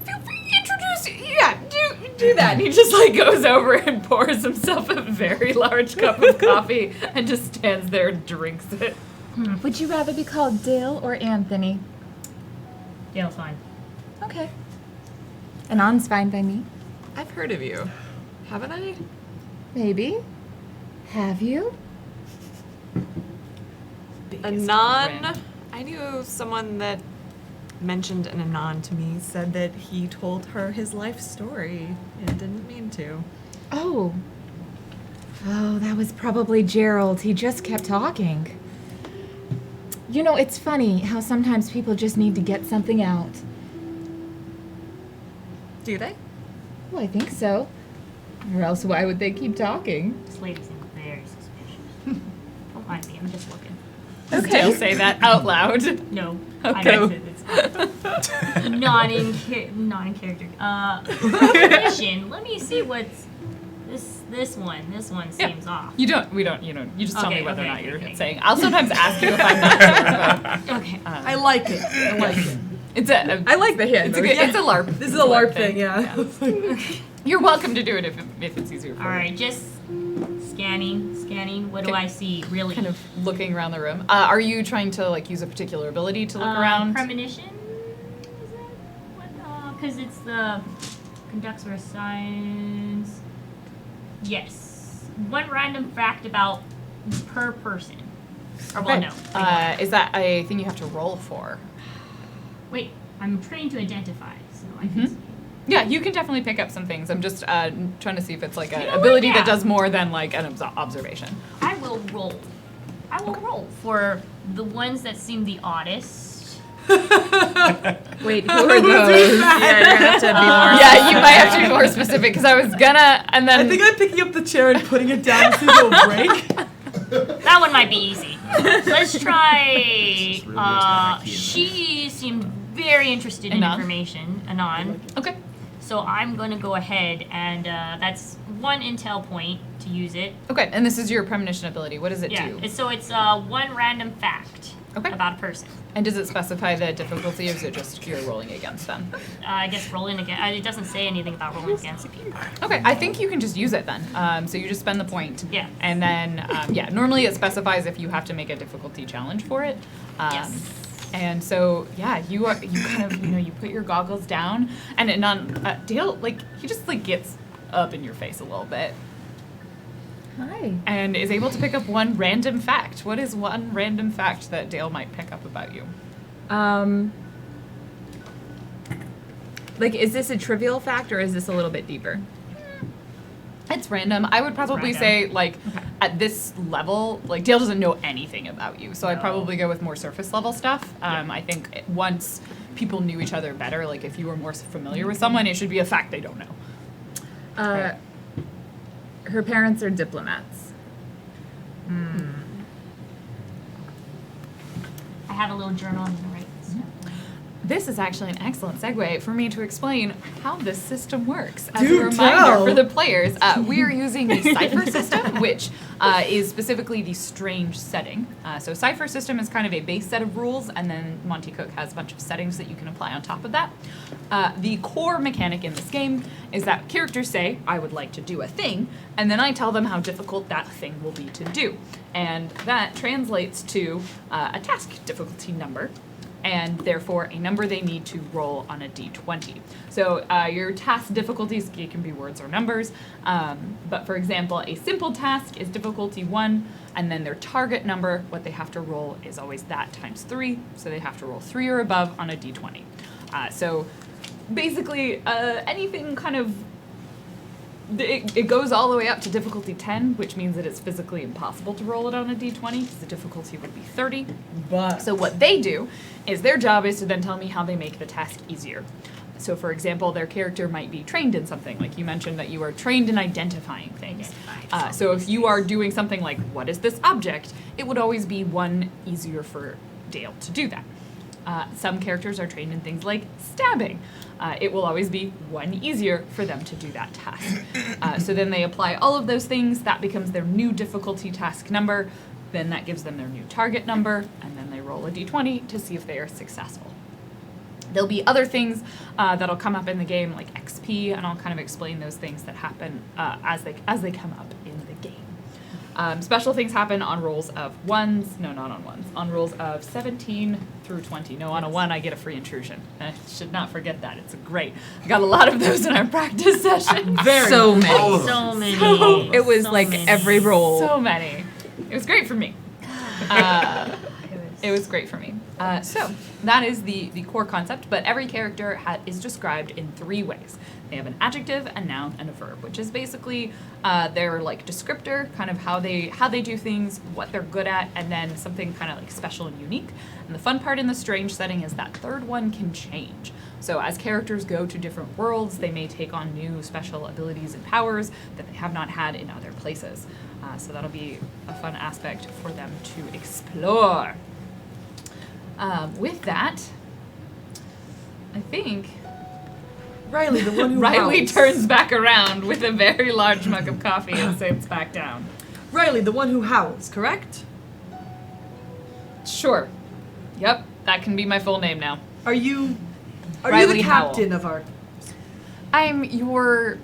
S1: Feel free to introduce. Yeah, do that. And he just like goes over and pours himself a very large cup of coffee and just stands there and drinks it.
S2: Would you rather be called Dale or Anthony?
S6: Dale's fine.
S2: Okay. Anon's fine by me.
S5: I've heard of you. Haven't I?
S2: Maybe. Have you?
S5: Anon.
S1: grin.
S5: I knew someone that mentioned an Anon to me, said that he told her his life story and didn't mean to.
S2: Oh. Oh, that was probably Gerald. He just kept talking. You know, it's funny how sometimes people just need to get something out.
S5: Do they?
S2: Well, I think so. Or else why would they keep talking?
S6: This lady seems very suspicious. Don't mind me, I'm just looking.
S1: Does Dale say that out loud?
S6: No,
S1: Okay.
S6: I know it's not in character. Mission. Let me see what's this one. This one
S1: Yeah.
S6: seems off.
S1: You just tell me
S6: Okay,
S1: whether or
S6: okay,
S1: not you're
S6: okay.
S1: saying. I'll sometimes ask you if I'm not sure, but
S6: Okay.
S7: I like it. I like it.
S1: it's a
S2: I like the hint.
S1: it's a good, it's a LARP.
S7: This is a LARP thing, yeah.
S1: You're welcome to do it if it's easier for
S6: All
S1: you.
S6: right, just scanning. What do
S1: Okay.
S6: I see? Really?
S1: Kind of looking around the room. Are you trying to like use a particular ability to look around?
S6: Premonition. Is that what? Because it's the conducts for science. Yes. One random fact about per person. Or well, no.
S1: Is that a thing you have to roll for?
S6: Wait. I'm trained to identify, so I
S1: Mhm.
S6: can see.
S1: Yeah, you can definitely pick up some things. I'm just trying to see if it's like an
S6: You know what?
S1: ability that
S6: Yeah.
S1: does more than like an observation.
S6: I will roll. I will roll for the ones that seem the oddest.
S2: Wait, who are those? Yeah, you're gonna have to be more.
S1: Yeah, you might have to be more specific because I was gonna, and then
S7: I think I'm picking up the chair and putting it down so it'll break.
S6: That one might be easy. Let's try.
S4: Just really tacky in
S6: She seemed very interested in
S1: Anon?
S6: information. Anon.
S1: okay.
S6: So I'm going to go ahead and that's 1 intel point to use it.
S1: Okay, and this is your premonition ability. What does it
S6: Yeah.
S1: do?
S6: It's 1 random fact
S1: Okay.
S6: about a person.
S1: And does it specify the difficulty, or is it just you're rolling against them?
S6: I guess rolling again. It doesn't say anything about rolling against people.
S1: Okay, I think you can just use it then. So you just spend the point.
S6: Yeah.
S1: And then, yeah, normally it specifies if you have to make a difficulty challenge for it.
S6: Yes.
S1: And so, yeah, you kind of, you put your goggles down, and Dale, like, he just, like, gets up in your face a little bit.
S2: Hi.
S1: And is able to pick up one random fact. What is one random fact that Dale might pick up about you?
S2: Like, is this a trivial fact or is this a little bit deeper?
S1: It's random. I would probably
S6: random.
S1: say, like, at this level, like, Dale doesn't know anything about you. So I'd
S6: No.
S1: probably go with more surface level stuff. I think once people knew each other better, like, if you were more familiar with someone, it should be a fact they don't know.
S2: Her parents are diplomats.
S6: I have a little journal I'm going to write this down.
S1: This is actually an excellent segue for me to explain how this system works. As
S7: Do
S1: a reminder
S7: tell.
S1: for the players, we are using the Cipher system, which is specifically the strange setting. So Cipher system is kind of a base set of rules, and then Monty Cook has a bunch of settings that you can apply on top of that. The core mechanic in this game is that characters say, I would like to do a thing, and then I tell them how difficult that thing will be to do. And that translates to a task difficulty number, and therefore a number they need to roll on a d20. So your task difficulties, it can be words or numbers, but for example, a simple task is difficulty 1, and then their target number, what they have to roll is always that times 3, so they have to roll 3 or above on a d20. So basically, anything kind of, it goes all the way up to difficulty 10, which means that it's physically impossible to roll it on a d20, because the difficulty would be 30.
S7: But
S1: So what they do is their job is to then tell me how they make the task easier. So for example, their character might be trained in something. Like you mentioned that you are trained in identifying things. So if you are doing something like, what is this object? It would always be 1 easier for Dale to do that. Some characters are trained in things like stabbing. It will always be 1 easier for them to do that task. So then they apply all of those things. That becomes their new difficulty task number. Then that gives them their new target number, and then they roll a d20 to see if they are successful. There'll be other things that'll come up in the game, like XP, and I'll kind of explain those things that happen as they come up in the game. Special things happen on rolls of 1s. No, not on 1s. On rolls of 17 through 20. No, on a 1 I get a free intrusion. I should not forget that. It's great. I got a lot of those in our practice session.
S2: So many.
S3: All of them.
S6: So many.
S2: It was
S6: So
S2: like
S6: many.
S2: every roll.
S1: So many. It was great for me. It was great for me. So that is the core concept, but every character is described in 3 ways. They have an adjective, a noun, and a verb, which is basically their like descriptor, kind of how they do things, what they're good at, and then something kind of like special and unique. And the fun part in the strange setting is that third one can change. So as characters go to different worlds, they may take on new special abilities and powers that they have not had in other places. So that'll be a fun aspect for them to explore. With that, I think
S7: Riley, the one who
S1: Riley
S7: howls.
S1: turns back around with a very large mug of coffee and sits back down.
S7: Riley, the one who howls, correct?
S1: Sure. Yep, that can be my full name now.
S7: Are you
S1: Riley
S7: the
S1: Howell.
S7: captain of our?
S1: I'm your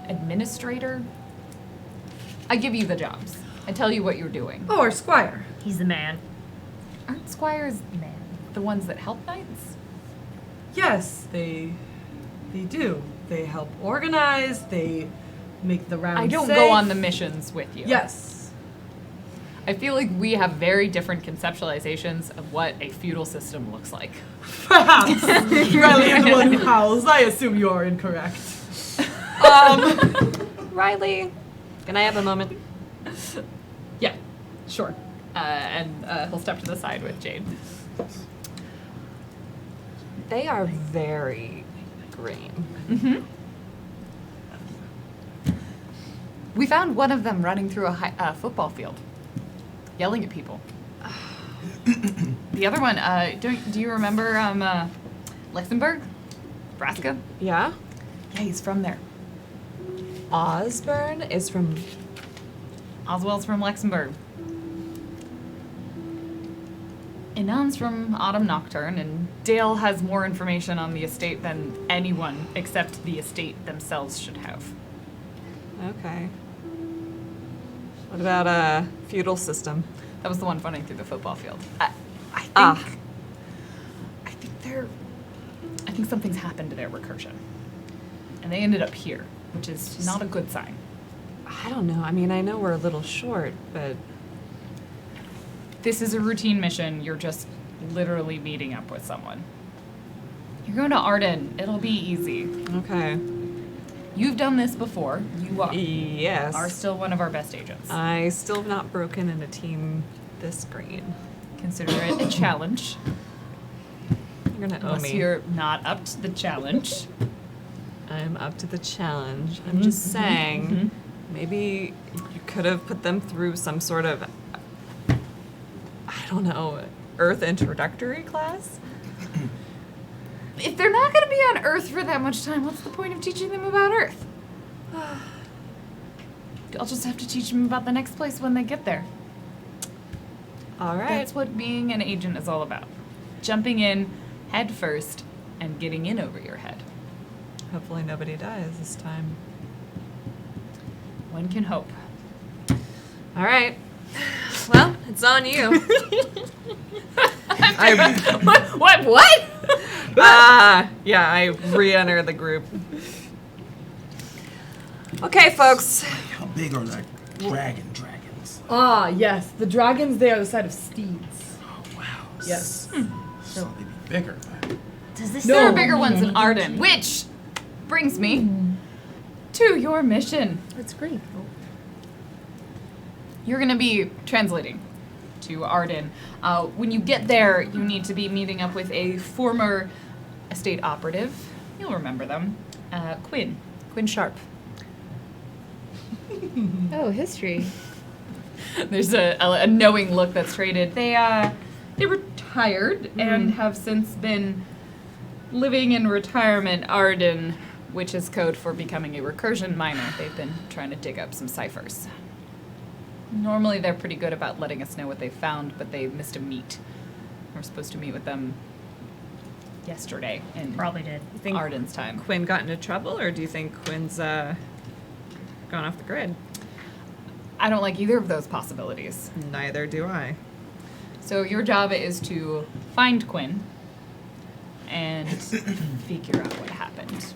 S1: administrator. I give you the jobs. I tell you what you're doing.
S7: Oh, our squire.
S6: He's the man.
S1: Aren't squires the ones that help knights?
S7: Yes, they do. They help organize. They make the round.
S1: I don't
S7: safe.
S1: go on the missions with you.
S7: Yes.
S1: I feel like we have very different conceptualizations of what a feudal system looks like.
S7: Perhaps. Riley is the one who howls. I assume you are incorrect.
S5: Riley, can I have a moment?
S1: Yeah, sure. And he'll step to the side with Jade.
S5: They are very green.
S1: Mm-hmm. We found one of them running through a football field, yelling at people. The other one, do you remember Luxembourg, Nebraska?
S5: Yeah?
S1: Yeah, he's from there.
S5: Osborne is from...
S1: Oswald's from Luxembourg. Inan's from Autumn Nocturne, and Dale has more information on the estate than anyone except the estate themselves should have.
S5: Okay. What about a feudal system?
S1: That was the one running through the football field. I think something's happened to their recursion. And they ended up here, which is not a good sign.
S5: I don't know. I mean, I know we're a little short, but...
S1: This is a routine mission. You're just literally meeting up with someone. You're going to Arden. It'll be easy.
S5: Okay.
S1: You've done this before. You
S5: Yes.
S1: are still one of our best agents.
S5: I still have not broken in a team this green.
S1: Consider it a challenge.
S5: You're gonna owe
S1: Unless
S5: me.
S1: you're not up to the challenge.
S5: I'm up to the challenge. I'm just saying, maybe you could have put them through some sort of, I don't know, Earth introductory class?
S1: If they're not going to be on Earth for that much time, what's the point of teaching them about Earth? I'll just have to teach them about the next place when they get there.
S5: All right.
S1: That's what being an agent is all about. Jumping in head first and getting in over your head.
S5: Hopefully nobody dies this time.
S1: One can hope.
S5: All right. Well, it's on you.
S1: What?
S5: Yeah, I re-enter the group. Okay, folks.
S4: How big are the dragons?
S7: Ah, yes. The dragons, they are the side of steeds.
S4: Oh, wow.
S7: Yes.
S4: So they'd be bigger, but...
S6: Does this
S1: There are
S7: No.
S1: bigger ones in Arden, which brings me to your mission.
S7: That's great.
S1: You're going to be translating to Arden. When you get there, you need to be meeting up with a former estate operative. You'll remember them. Quinn Sharp.
S2: Oh, history.
S1: There's a knowing look that's traded. They retired and have since been living in retirement Arden, which is code for becoming a recursion miner. They've been trying to dig up some ciphers. Normally they're pretty good about letting us know what they found, but they missed a meet. We're supposed to meet with them yesterday in
S6: Probably did.
S5: You think
S1: Arden's time.
S5: Quinn got into trouble, or do you think Quinn's gone off the grid?
S1: I don't like either of those possibilities.
S5: Neither do I.
S1: So your job is to find Quinn and figure out what happened.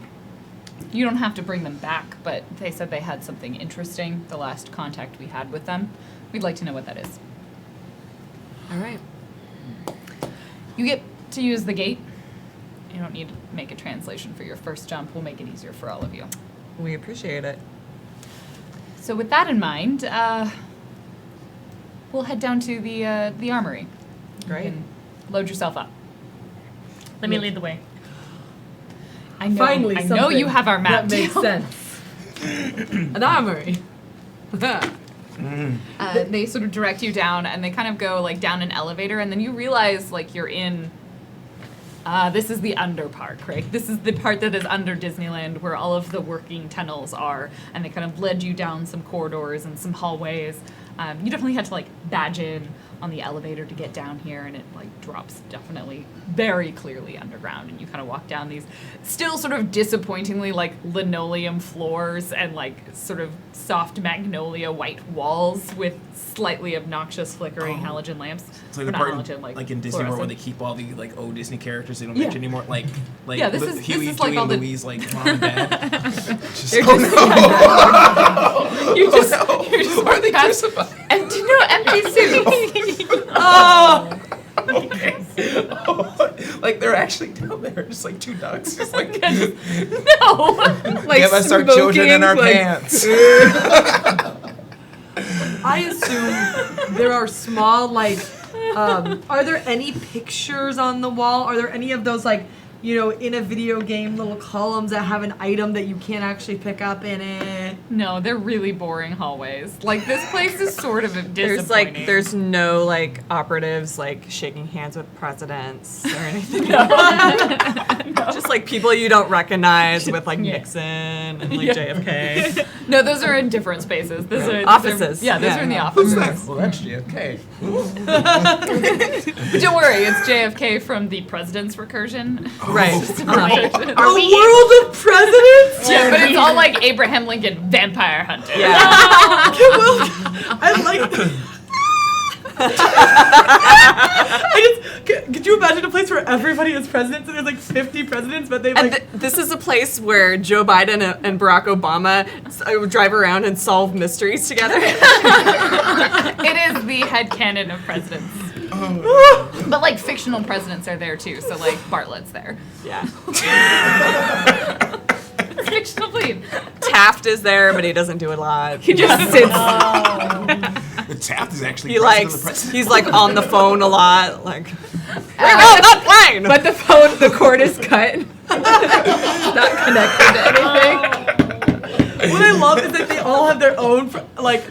S1: You don't have to bring them back, but they said they had something interesting the last contact we had with them. We'd like to know what that is.
S5: All right.
S1: You get to use the gate. You don't need to make a translation for your first jump. We'll make it easier for all of you.
S5: We appreciate it.
S1: So with that in mind, we'll head down to the armory.
S5: Great.
S1: You can load yourself up.
S6: Let me lead the way.
S1: I know,
S7: Finally,
S1: I know
S7: something
S1: you have our map.
S7: that makes
S1: Dale.
S7: sense. An armory.
S1: They sort of direct you down, and they kind of go like down an elevator, and then you realize like you're in. This is the under part, right? This is the part that is under Disneyland, where all of the working tunnels are, and they kind of led you down some corridors and some hallways. You definitely had to like badge in on the elevator to get down here, and it like drops definitely very clearly underground, and you kind of walk down these still sort of disappointingly like linoleum floors and like sort of soft magnolia white walls with slightly obnoxious flickering halogen lamps.
S4: It's like
S1: Or
S4: the
S1: not
S4: part
S1: halogen,
S4: like in Disney World where
S1: fluorescent.
S4: they keep all the like old Disney characters they don't
S1: Yeah.
S4: mention anymore. Like
S1: Yeah, this is-
S4: Huey,
S1: this is like
S4: Dewey,
S1: all
S4: and
S1: the-
S4: Louise, like mom and dad. Just,
S1: They're
S4: oh
S1: just-
S4: no!
S1: You just,
S4: Oh, no.
S1: you just
S4: Why are they
S1: walk past
S4: crucified?
S1: empty No, empty suits.
S7: Oh,
S4: Okay. Like they're actually down there, just like two ducks, just like
S1: No.
S2: Like
S4: give us our children in our
S2: smoking, like-
S4: pants.
S7: I assume there are small, like, are there any pictures on the wall? Are there any of those, like, you know, in a video game, little columns that have an item that you can't actually pick up in it?
S1: No, they're really boring hallways. Like, this place is sort of disappointing.
S5: There's no like operatives like shaking hands with presidents or anything. Just like people you don't recognize with like Nixon and like JFK.
S1: No, those are in different spaces. Those are
S5: Offices.
S1: Yeah, those
S5: Yeah.
S1: are in the
S4: Who's
S1: offices.
S4: that? Well, that's JFK.
S1: But don't worry, it's JFK from the President's Recursion.
S5: Right.
S6: Are
S7: A
S6: we?
S7: world of presidents?
S1: Yeah, but it's all like Abraham Lincoln vampire hunting.
S5: Yeah.
S7: I like could you imagine a place where everybody is presidents and there's like 50 presidents, but they
S5: And
S7: like
S5: this is a place where Joe Biden and Barack Obama drive around and solve mysteries together.
S1: It is the headcanon of presidents. But like fictional presidents are there too, so like Bartlett's there.
S5: Yeah.
S1: It's fictional bleed.
S5: Taft is there, but he doesn't do a lot.
S2: He just sits.
S3: The Taft is actually
S5: He
S3: president of the
S5: likes.
S3: president.
S5: He's like on the phone a lot. Like, oh, not plane.
S2: But the cord is cut. Not connected to anything.
S7: what I love is that they all have their own like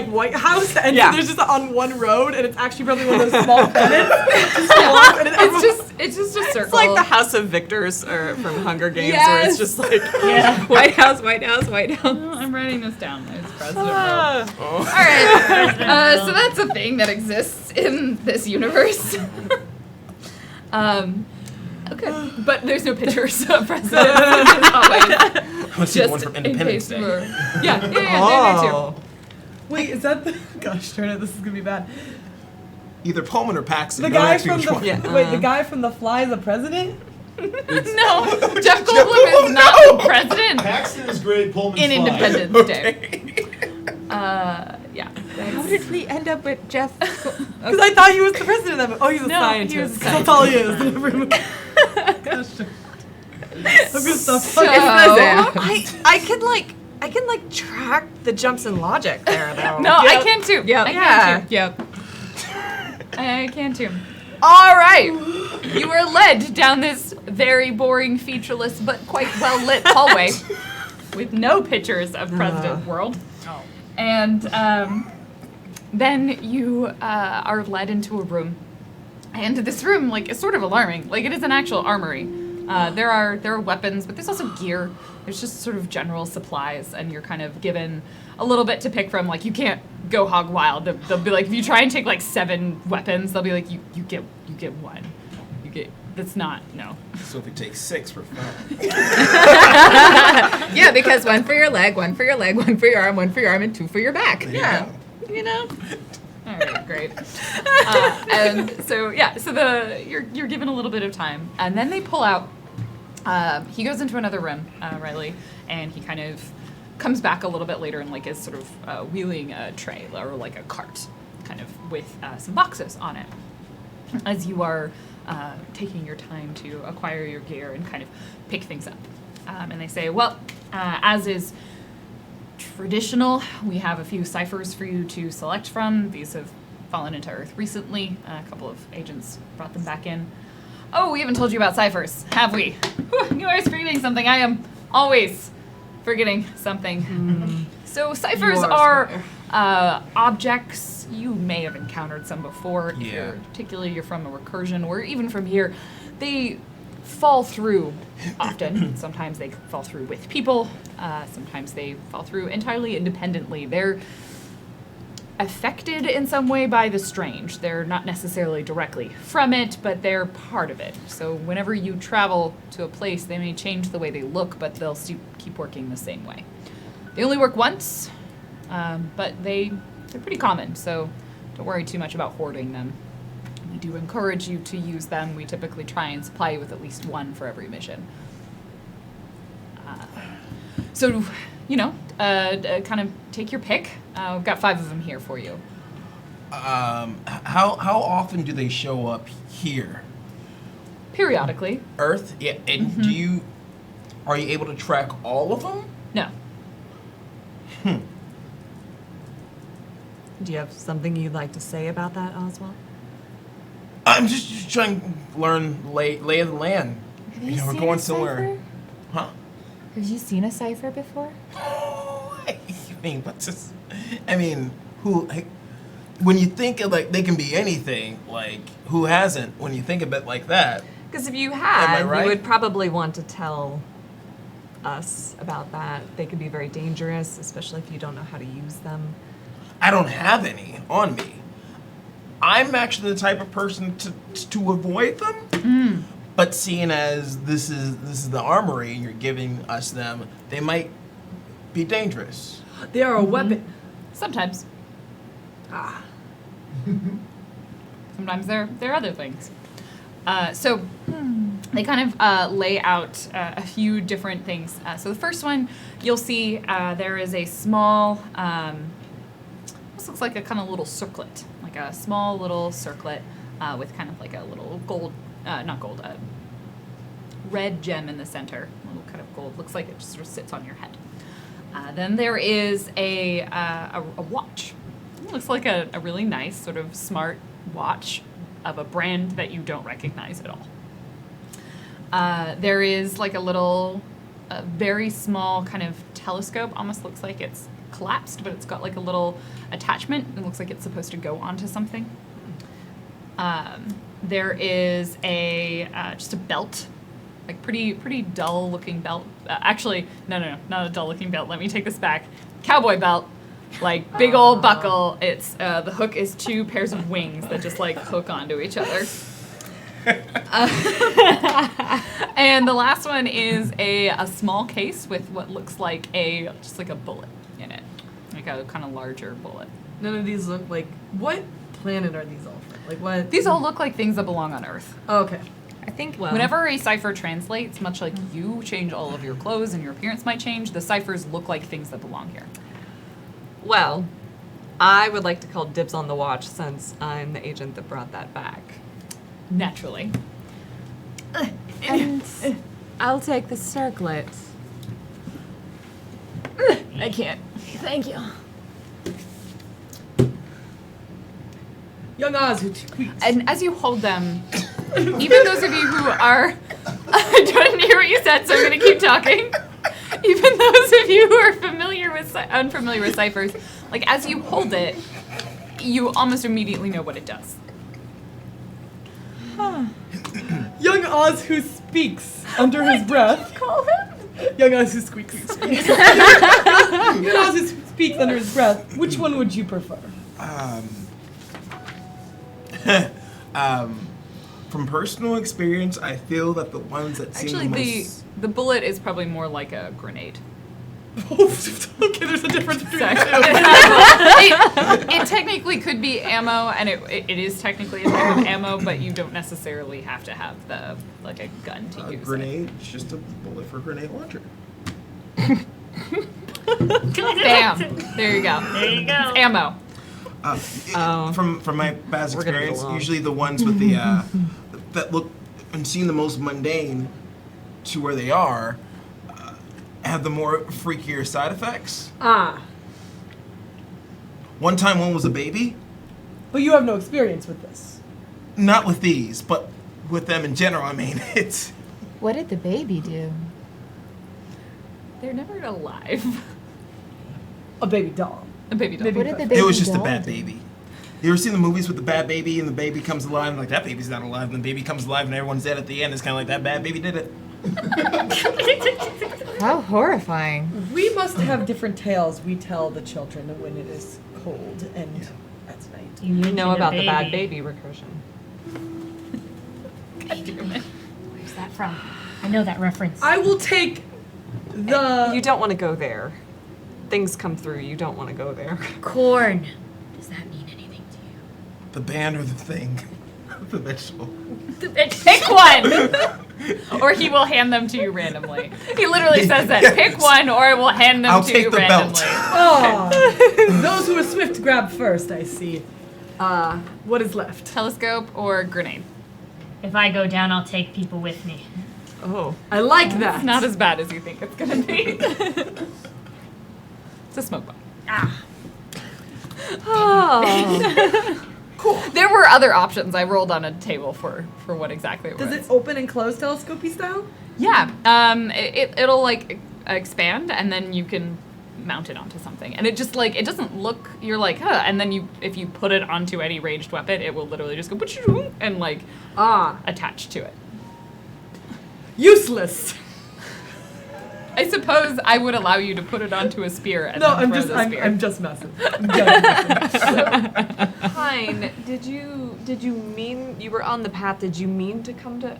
S7: White House, and
S5: Yeah.
S7: so there's just on one road, and it's actually probably one of those small pennants. Just walk, and
S1: It's just a circle.
S5: It's like the House of Victors or from Hunger Games, where it's
S2: Yes.
S5: just like.
S2: White House, White House, White House.
S1: I'm writing this down. It's president rule.
S5: Ah.
S1: All right. So that's a thing that exists in this universe. Okay, but there's no pictures of presidents.
S4: Let's see the one from
S1: in
S4: Independence
S1: case
S4: Day.
S1: you were. Yeah, they do
S5: Oh.
S7: wait, is that the? Gosh darn it, this is gonna be bad.
S3: Either Pullman or Paxton.
S7: The
S3: Don't
S7: guy
S3: ask me
S7: from
S3: which
S7: the
S3: one.
S5: Yeah.
S7: wait, the guy from The Fly is the president?
S1: too. No, Jeff Goldblum is not the president
S3: Paxton is great. Pullman's
S1: in
S3: fly.
S1: Independence Day. Yeah.
S2: How did we end up with Jeff?
S7: Because I thought he was the president of it. Oh, he's a
S1: No,
S7: scientist.
S1: he was a
S7: That's all he is. in every movie. Gosh darn. I'm gonna stop
S1: So,
S7: talking.
S5: I can like track the jumps in logic there though.
S1: no, I
S2: Yep.
S1: can too.
S2: Yep.
S1: I
S5: Yeah.
S1: can too.
S2: Yep.
S1: I can too. All right. You are led down this very boring, featureless, but quite well lit hallway with no pictures of President World.
S6: Oh.
S1: And then you are led into a room. And this room, like, is sort of alarming. Like, it is an actual armory. There are weapons, but there's also gear. There's just sort of general supplies, and you're kind of given a little bit to pick from. Like, you can't go hog wild. They'll be like, if you try and take like 7 weapons, they'll be like, you get one. That's not, no.
S4: So if we take 6, we're fine.
S2: Yeah, because one for your leg, one for your leg, one for your arm, and 2 for your back.
S1: Yeah. You know? All right, great. And so, yeah, so you're given a little bit of time. And then they pull out, he goes into another room, Riley, and he kind of comes back a little bit later and like is sort of wheeling a tray or like a cart kind of with some boxes on it. As you are taking your time to acquire your gear and kind of pick things up. And they say, well, as is traditional, we have a few ciphers for you to select from. These have fallen into Earth recently. A couple of agents brought them back in. Oh, we haven't told you about ciphers, have we? Whew, you are forgetting something. I am always forgetting something. So ciphers
S5: You
S1: are
S5: are
S1: objects. You may have encountered some before. If
S4: Yeah.
S1: particularly you're from a recursion or even from here. They fall through often. Sometimes they fall through with people. Sometimes they fall through entirely independently. They're affected in some way by the strange. They're not necessarily directly from it, but they're part of it. So whenever you travel to a place, they may change the way they look, but they'll keep working the same way. They only work once, but they're pretty common, so don't worry too much about hoarding them. We do encourage you to use them. We typically try and supply you with at least one for every mission. So, kind of take your pick. We've got 5 of them here for you.
S3: How often do they show up here?
S1: Periodically.
S3: Earth? Yeah. And are you able to track all of them?
S1: No.
S5: Do you have something you'd like to say about that, Oswald?
S3: I'm just trying to learn lay of the land.
S2: Have
S3: You
S2: you
S3: know, we're
S2: seen
S3: going
S2: a
S3: somewhere.
S2: cipher?
S3: Huh?
S2: Have you seen a cipher before?
S3: Oh, I mean, what's this? I mean, who? Like, when you think of like they can be anything, like who hasn't? When you think of it like that,
S5: Because if you
S3: Am
S5: had,
S3: I right?
S5: you would probably want to tell us about that. They can be very dangerous, especially if you don't know how to use them.
S3: I don't have any on me. I'm actually the type of person to avoid them. But seeing as this is the Armory and you're giving us them, they might be dangerous.
S7: They are a weapon.
S1: Sometimes.
S7: Ah.
S1: Sometimes they're other things. So they kind of lay out a few different things. So the first one, you'll see there is a small, this looks like a kind of little circlet, like a small little circlet with kind of like a little gold, not gold, red gem in the center. A little kind of gold. Looks like it just sort of sits on your head. Then there is a watch. It looks like a really nice, sort of smart watch of a brand that you don't recognize at all. There is like a little, very small kind of telescope. Almost looks like it's collapsed, but it's got like a little attachment. It looks like it's supposed to go onto something. There is just a belt, like pretty dull looking belt. Actually, no, not a dull looking belt. Let me take this back. Cowboy belt. Like big old buckle. It's the hook is 2 pairs of wings that just like hook onto each other. And the last one is a small case with what looks like just like a bullet in it, like a kind of larger bullet.
S7: None of these look like. What planet are these all from? Like what?
S1: These all look like things that belong on Earth.
S7: Oh, okay.
S2: I think
S1: Whenever a cipher translates, much like you change all of your clothes and your appearance might change, the ciphers look like things that belong here.
S5: Well, I would like to call dibs on the watch since I'm the agent that brought that back.
S1: Naturally.
S2: And I'll take the circlet.
S1: I can't.
S2: Thank you.
S7: Young Oz who tweets.
S1: And as you hold them, even those of you who are, I didn't hear what you said, so I'm going to keep talking. Even those of you who are unfamiliar with ciphers, like as you hold it, you almost immediately know what it does.
S7: Young Oz who speaks under his breath.
S1: Call him?
S7: Young Oz who squeaks. Young Oz who speaks under his breath. Which one would you prefer?
S3: From personal experience, I feel that the ones that seem
S1: Actually,
S3: the most...
S1: the bullet is probably more like a grenade.
S7: Okay, there's a difference between the two.
S1: It technically could be ammo, and it is technically a type of ammo, but you don't necessarily have to have a gun to
S3: A
S1: use
S3: grenade, it's just a bullet for a grenade launcher.
S1: it. Bam! There you go.
S6: There you go.
S1: It's ammo.
S3: From my past
S5: We're gonna get
S3: experience,
S5: along.
S3: usually the ones with the that look and seem the most mundane to where they are have the more freakier side effects.
S7: Ah,
S3: One time, one was a baby.
S7: but you have no experience with this.
S3: Not with these, but with them in general. I mean, it's
S2: What did the baby do?
S1: They're never alive.
S7: A baby doll.
S1: A baby doll.
S7: Maybe-
S2: What did the baby
S3: it was just a
S2: doll
S3: bad
S2: do?
S3: baby. You ever seen the movies with the bad baby and the baby comes alive? Like that baby's not alive, and the baby comes alive, and everyone's dead at the end. It's kind of like that bad baby did it.
S2: How horrifying.
S7: We must have different tales we tell the children when it is cold and at night.
S6: You
S5: You know
S6: mentioned a
S5: about the bad baby recursion.
S6: Where's that from? I know that reference.
S7: I will take the.
S5: You don't want to go there. Things come through. You don't want to go there.
S6: Corn. Does that mean anything to you?
S3: The band or the thing, the vegetable.
S1: Pick one! Or he will hand them to you randomly. He literally says that. Pick one, or I will hand them
S3: I'll
S1: to
S3: take
S1: you
S3: the
S1: randomly.
S3: belt.
S7: Oh, those who are swift grab first, I see. What is left?
S1: Telescope or grenade?
S6: If I go down, I'll take people with me.
S5: Oh.
S7: I like that.
S1: It's not as bad as you think it's gonna be. It's a smoke bomb.
S6: Ah.
S5: Oh.
S1: There were other options. I rolled on a table for what exactly it was.
S7: Does it open and close telescopy style?
S1: Yeah. It'll like expand, and then you can mount it onto something, and it just like it doesn't look. You're like, huh, and then if you put it onto any ranged weapon, it will literally just go and like attach to it.
S7: Useless.
S1: I suppose I would allow you to put it onto a spear and
S7: No,
S1: then
S7: I'm
S1: throw
S7: just
S1: the spear.
S7: I'm just messing. I'm just messing.
S5: Pine, did you mean you were on the path? Did you mean to come to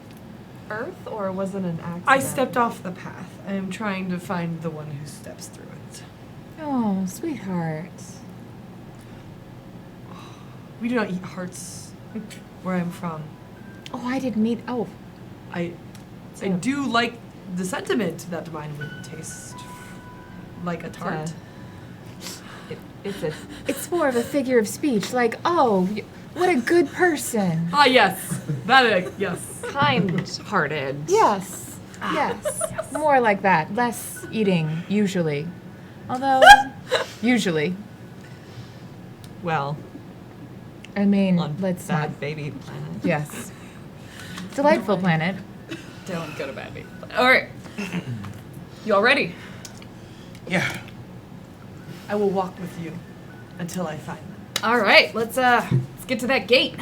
S5: Earth, or was it an accident?
S7: I stepped off the path. I am trying to find the one who steps through it.
S2: Oh, sweetheart.
S7: We do not eat hearts where I'm from.
S2: Oh, I didn't mean. Oh,
S7: I do like the sentiment that mine would taste like a tart.
S2: it's more of a figure of speech. Like, oh, what a good person.
S7: Ah, yes. Yes.
S5: Kind-hearted.
S2: Yes. Yes. More like that. Less eating, usually. Although, usually.
S5: Well,
S2: I mean,
S5: on
S2: let's not.
S5: Bad Baby Planet.
S2: Yes. Delightful planet.
S1: Don't go to bad beat. All right. You all ready?
S3: Yeah.
S7: I will walk with you until I find them.
S1: All right. Let's get to that gate.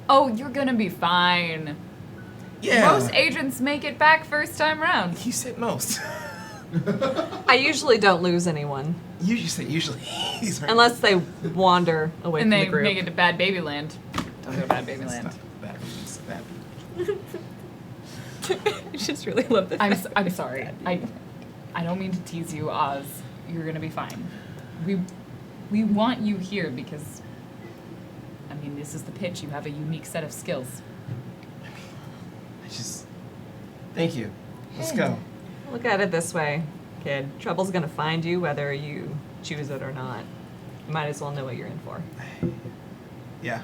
S1: Oh, you're gonna be fine.
S3: Yeah.
S1: Most agents make it back first time round.
S3: You said most.
S5: I usually don't lose anyone
S3: You just said usually. He's right.
S5: unless they wander away
S1: And
S5: from
S1: they
S5: the group.
S1: make it to Bad Baby Land. Don't go to Bad Baby
S3: That's
S1: Land.
S3: not bad. It's bad.
S5: I just really love this.
S1: I'm sorry. I don't mean to tease you, Oz. You're gonna be fine. We want you here because I mean this is the pitch. You have a unique set of skills.
S3: Thank you. Let's go.
S5: Look at it this way, kid. Trouble's gonna find you whether you choose it or not. You might as well know what you're in for.
S3: Yeah.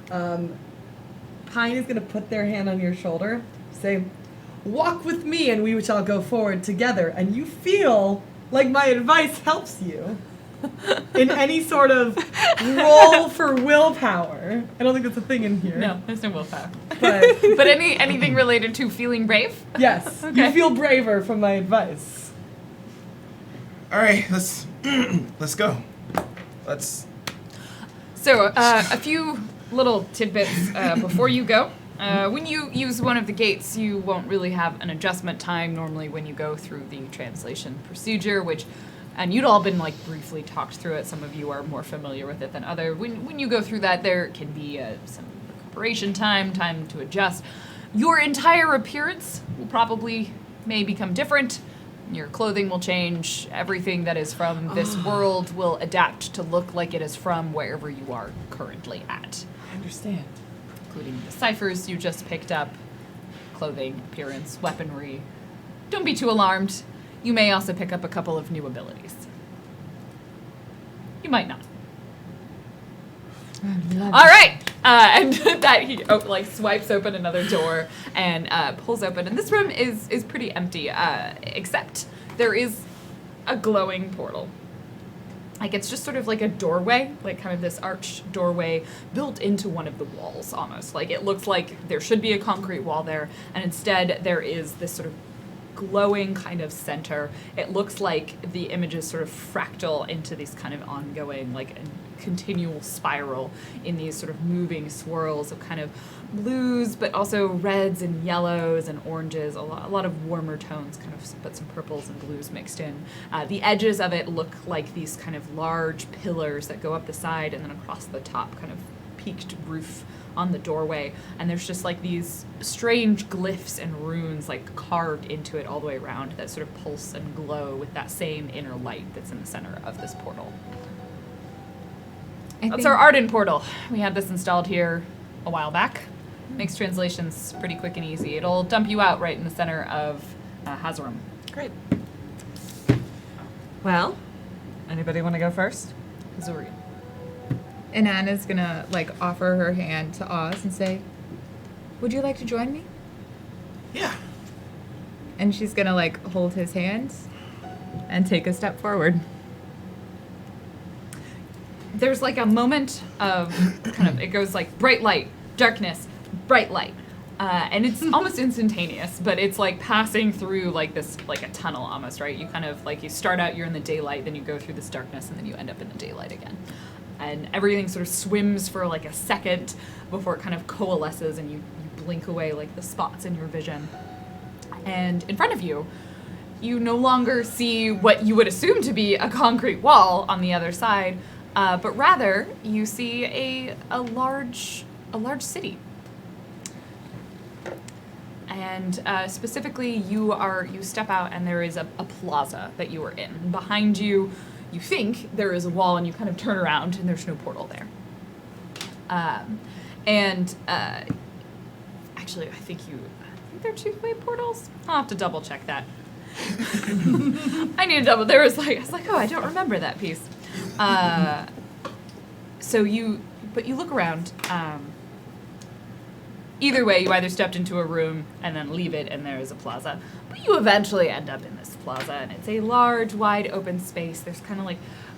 S7: Pine is going to put their hand on your shoulder, say, walk with me and we shall go forward together. And you feel like my advice helps you in any sort of roll for willpower. I don't think that's a thing in here.
S1: No, there's no willpower.
S7: But
S1: But anything related to feeling brave?
S7: yes,
S1: Okay.
S7: you feel braver from my advice.
S3: All right. Let's go. Let's.
S1: So, a few little tidbits before you go. When you use one of the gates, you won't really have an adjustment time normally when you go through the translation procedure, and you'd all been like briefly talked through it. Some of you are more familiar with it than other. When you go through that, there can be some recuperation time to adjust. Your entire appearance will may become different. Your clothing will change. Everything that is from this world will adapt to look like it is from wherever you are currently at,
S7: I understand.
S1: including the ciphers you just picked up, clothing, appearance, weaponry. Don't be too alarmed. You may also pick up a couple of new abilities. You might not. All right, and that he swipes open another door and pulls open, and this room is pretty empty, except there is a glowing portal. Like it's just sort of like a doorway, like kind of this arched doorway built into one of the walls almost. Like it looks like there should be a concrete wall there, and instead there is this sort of glowing kind of center. It looks like the images sort of fractal into this kind of ongoing, like a continual spiral in these sort of moving swirls of kind of blues, but also reds and yellows and oranges, a lot of warmer tones, kind of, but some purples and blues mixed in. The edges of it look like these kind of large pillars that go up the side and then across the top, kind of peaked roof on the doorway, and there's just like these strange glyphs and runes like carved into it all the way around that sort of pulse and glow with that same inner light that's in the center of this portal. That's our Arden portal. We had this installed here a while back. Makes translations pretty quick and easy. It'll dump you out right in the center of
S5: Great. Well, anybody want to go first?
S1: Zuri.
S2: And Anna's gonna like offer her hand to Oz and say, "Would you like to join me?"
S3: Yeah.
S2: And she's gonna like hold his hand and take a step forward.
S1: There's like a moment of it goes like bright light, darkness, bright light. And it's almost instantaneous, but it's like passing through like this, like a tunnel almost, right? You kind of like, you start out, you're in the daylight, then you go through this darkness, and then you end up in the daylight again. And everything sort of swims for like a second before it kind of coalesces, and you blink away like the spots in your vision. And in front of you, you no longer see what you would assume to be a concrete wall on the other side, but rather you see a large city. And specifically, you step out, and there is a plaza that you are in. Behind you, you think there is a wall, and you kind of turn around, and there's no portal there. Actually, I think they're two-way portals. I'll have to double check that. I need to double. I was like, oh, I don't remember that piece. But you look around. Either way, you either stepped into a room and then leave it, and there is a plaza. But you eventually end up in this plaza, and it's a large, wide open space. There's kind of like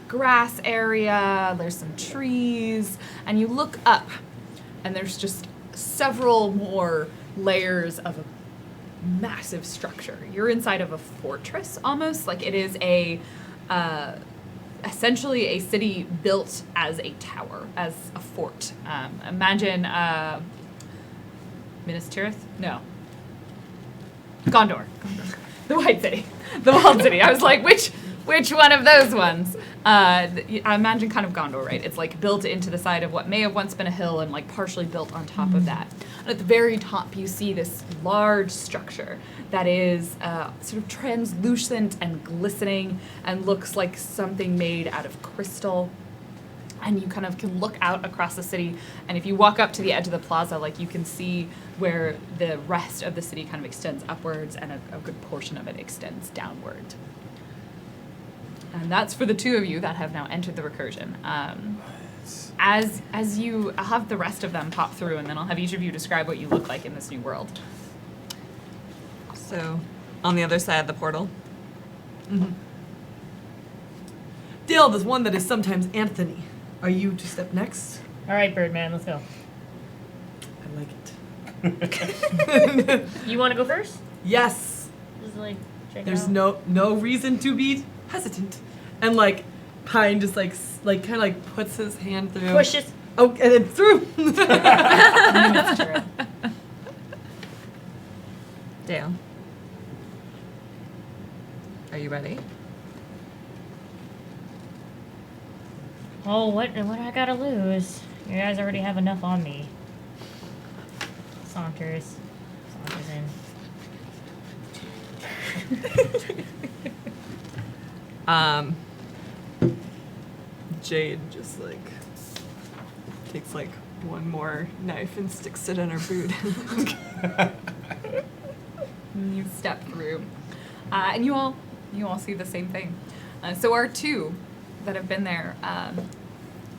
S1: grass area, there's some trees, and you look up, and there's just several more layers of a massive structure. You're inside of a fortress, almost. Like it is essentially a city built as a tower, as a fort. Imagine... Minas Tirith? No. Gondor. The White City. The Walled City. I was like, which one of those ones? I imagine kind of Gondor, right? It's like built into the side of what may have once been a hill, and like partially built on top of that. And at the very top, you see this large structure that is sort of translucent and glistening and looks like something made out of crystal. And you kind of can look out across the city, and if you walk up to the edge of the plaza, like you can see where the rest of the city kind of extends upwards, and a good portion of it extends downward. And that's for the two of you that have now entered the recursion. As you, I'll have the rest of them pop through, and then I'll have each of you describe what you look like in this new world.
S5: So, on the other side of the portal.
S7: Mm-hmm. Dale, there's one that is sometimes Anthony. Are you to step next?
S6: All right, Birdman, let's go.
S7: I like it.
S6: You want to go first?
S7: Yes.
S6: Just like check
S7: There's
S6: it out.
S7: no reason to be hesitant. And like Pine just like kind of like puts his hand through.
S6: Pushes.
S7: Oh, and then through.
S1: Minas Tirith.
S5: Dale. Are you ready?
S6: Oh, what I gotta lose? You guys already have enough on me. Saunters in.
S5: Jade just like takes like one more knife and sticks it in her boot.
S1: And you step through, and you all see the same thing. So our two that have been there,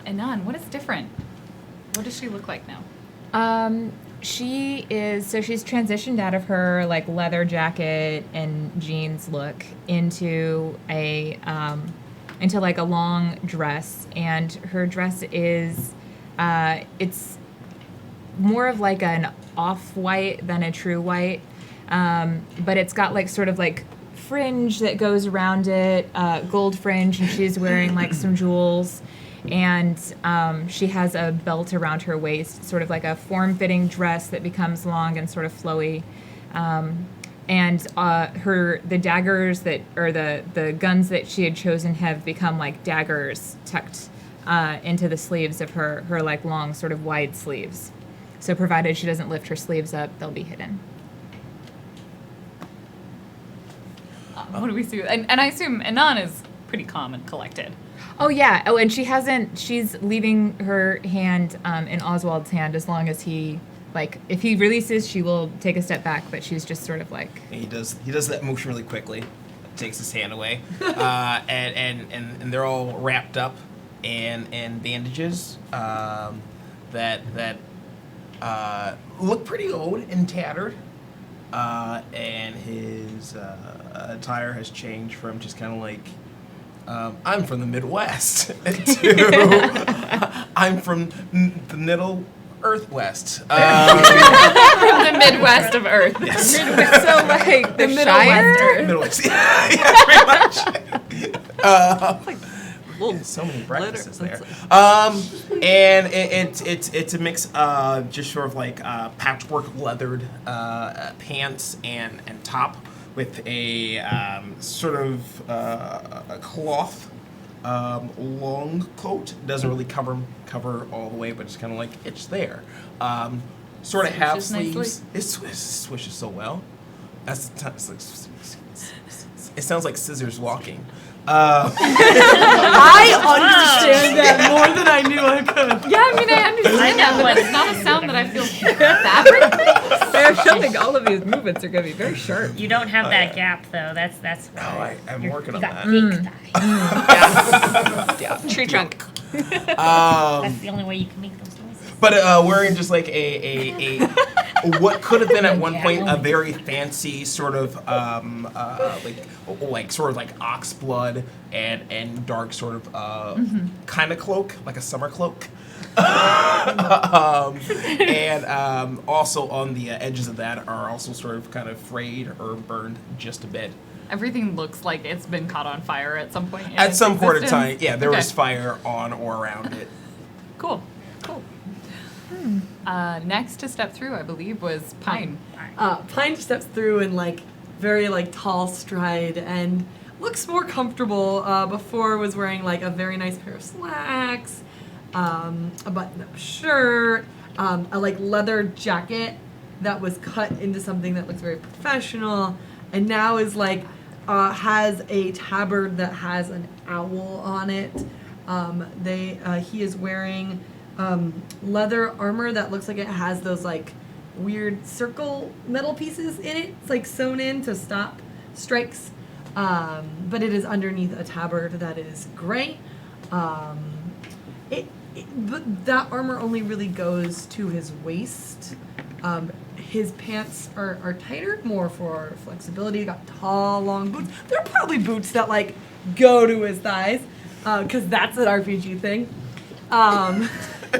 S1: Anan, what is different? What does she look like now?
S2: She's transitioned out of her like leather jacket and jeans look into like a long dress, and her dress is it's more of like an off-white than a true white, but it's got like sort of like fringe that goes around it, gold fringe, and she's wearing like some jewels, and she has a belt around her waist, sort of like a form-fitting dress that becomes long and sort of flowy, and the daggers the guns that she had chosen have become like daggers tucked into the sleeves of her like long sort of wide sleeves, so provided she doesn't lift her sleeves up, they'll be hidden.
S1: What do we see? And I assume Anan is pretty calm and collected.
S2: Oh, yeah. Oh, and she's leaving her hand in Oswald's hand as long as he, like, if he releases, she will take a step back, but she's just sort of like...
S3: He does that motion really quickly, takes his hand away, and they're all wrapped up and bandages that look pretty old and tattered. And his attire has changed from just kind of like, I'm from the Midwest to I'm from the Middle Earth West.
S1: From the Midwest of Earth.
S3: Yes.
S2: So like the
S1: Middle
S2: Shire?
S1: West Earth.
S3: Midwest. Yeah, pretty much. So many breakfasts there. And it's a mix of just sort of like patchwork leathered pants and top with a sort of a cloth long coat. Doesn't really cover all the way, but it's kind of like it's there. Sort of half
S1: Swishes nicely.
S3: sleeves. It swishes so well. That's the time. It's like, it sounds like scissors walking.
S7: I understand that more than I knew I could.
S1: Yeah, I mean, I understand that, but it's not a sound that I feel fabric.
S2: I feel like all of these movements are going to be very sharp.
S6: You don't have that gap though. That's
S3: Oh, I'm working on
S6: you
S3: that.
S6: got pink thigh.
S5: Tree trunk.
S6: That's the only way you can make those noises.
S3: But wearing just like a what could have been at one point a very fancy sort of like sort of like ox blood and dark sort of kind of cloak, like a summer cloak. And also on the edges of that are also sort of kind of frayed or burned just a bit.
S1: Everything looks like it's been caught on fire at some point. In
S3: At
S1: its
S3: some point in
S1: existence.
S3: time, yeah, there
S1: Okay.
S3: was fire on or around it.
S1: Cool. Next to step through, I believe, was Pine.
S7: Pine steps through in like very like tall stride and looks more comfortable. Before was wearing like a very nice pair of slacks, a button-up shirt, a like leather jacket that was cut into something that looks very professional, and now is like has a tabard that has an owl on it. He is wearing leather armor that looks like it has those like weird circle metal pieces in it. It's like sewn in to stop strikes, but it is underneath a tabard that is gray. But that armor only really goes to his waist. His pants are tighter, more for flexibility. He got tall, long boots. They're probably boots that like go to his thighs, because that's an RPG thing.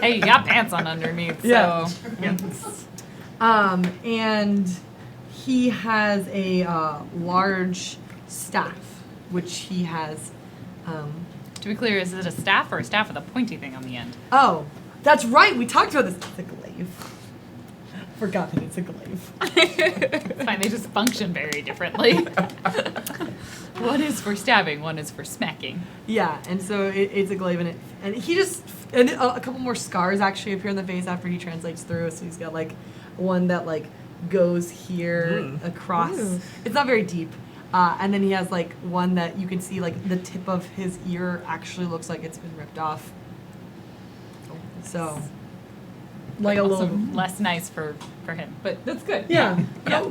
S1: Hey, you got pants on underneath, so.
S7: Yeah. And he has a large staff, which he has.
S1: To be clear, is it a staff or a staff with a pointy thing on the end?
S7: Oh, that's right. We talked about this. It's a glaive. Forgot that it's a glaive.
S1: It's fine, they just function very differently. One is for stabbing, one is for smacking.
S7: Yeah, and so it's a glaive, and he just and a couple more scars actually appear on the face after he translates through. So he's got like one that like goes here across.
S2: Ooh.
S7: It's not very deep, and then he has like one that you can see like the tip of his ear actually looks like it's been ripped off. So, like a
S1: Also
S7: little.
S1: less nice for him, but that's good.
S7: Yeah, no,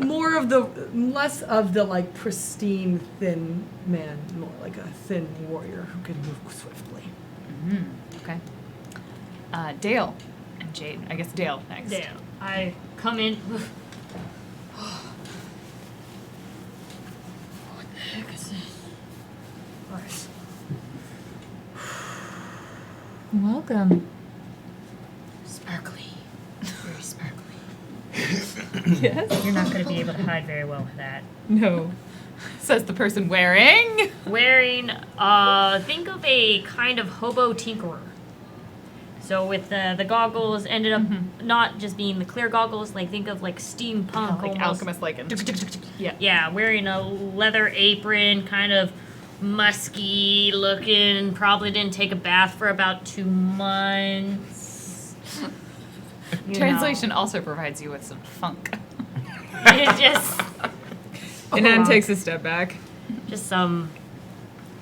S7: less of the like pristine thin man, more like a thin warrior who can move swiftly.
S1: Okay. Dale and Jade. I guess Dale next.
S6: There. I come in. What the heck is this? Alright.
S1: Welcome.
S6: Sparkly. Very sparkly.
S2: Yes?
S6: You're not going to be able to hide very well with that.
S2: No.
S1: Says the person wearing.
S6: Wearing, think of a kind of hobo tinkerer. So with the goggles, ended up not just being the clear goggles, like think of like steampunk,
S1: Like
S6: almost.
S1: alchemist like Yeah.
S6: Yeah, wearing a leather apron, kind of musky looking, probably didn't take a bath for about 2 months. You
S1: Translation also provides you with some funk.
S6: know. It's just
S2: And then takes a step back.
S6: just some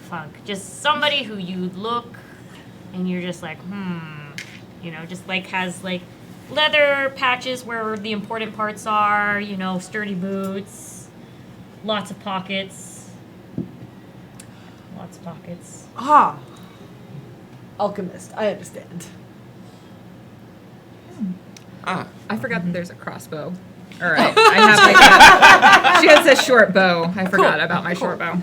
S6: funk. Just somebody who you look and you're just like, you know, just like has like leather patches where the important parts are, you know, sturdy boots, lots of pockets. Lots of pockets.
S7: Ah, alchemist. I understand.
S2: I forgot that there's a crossbow. All right, I have like she has a short bow. I forgot about my short bow.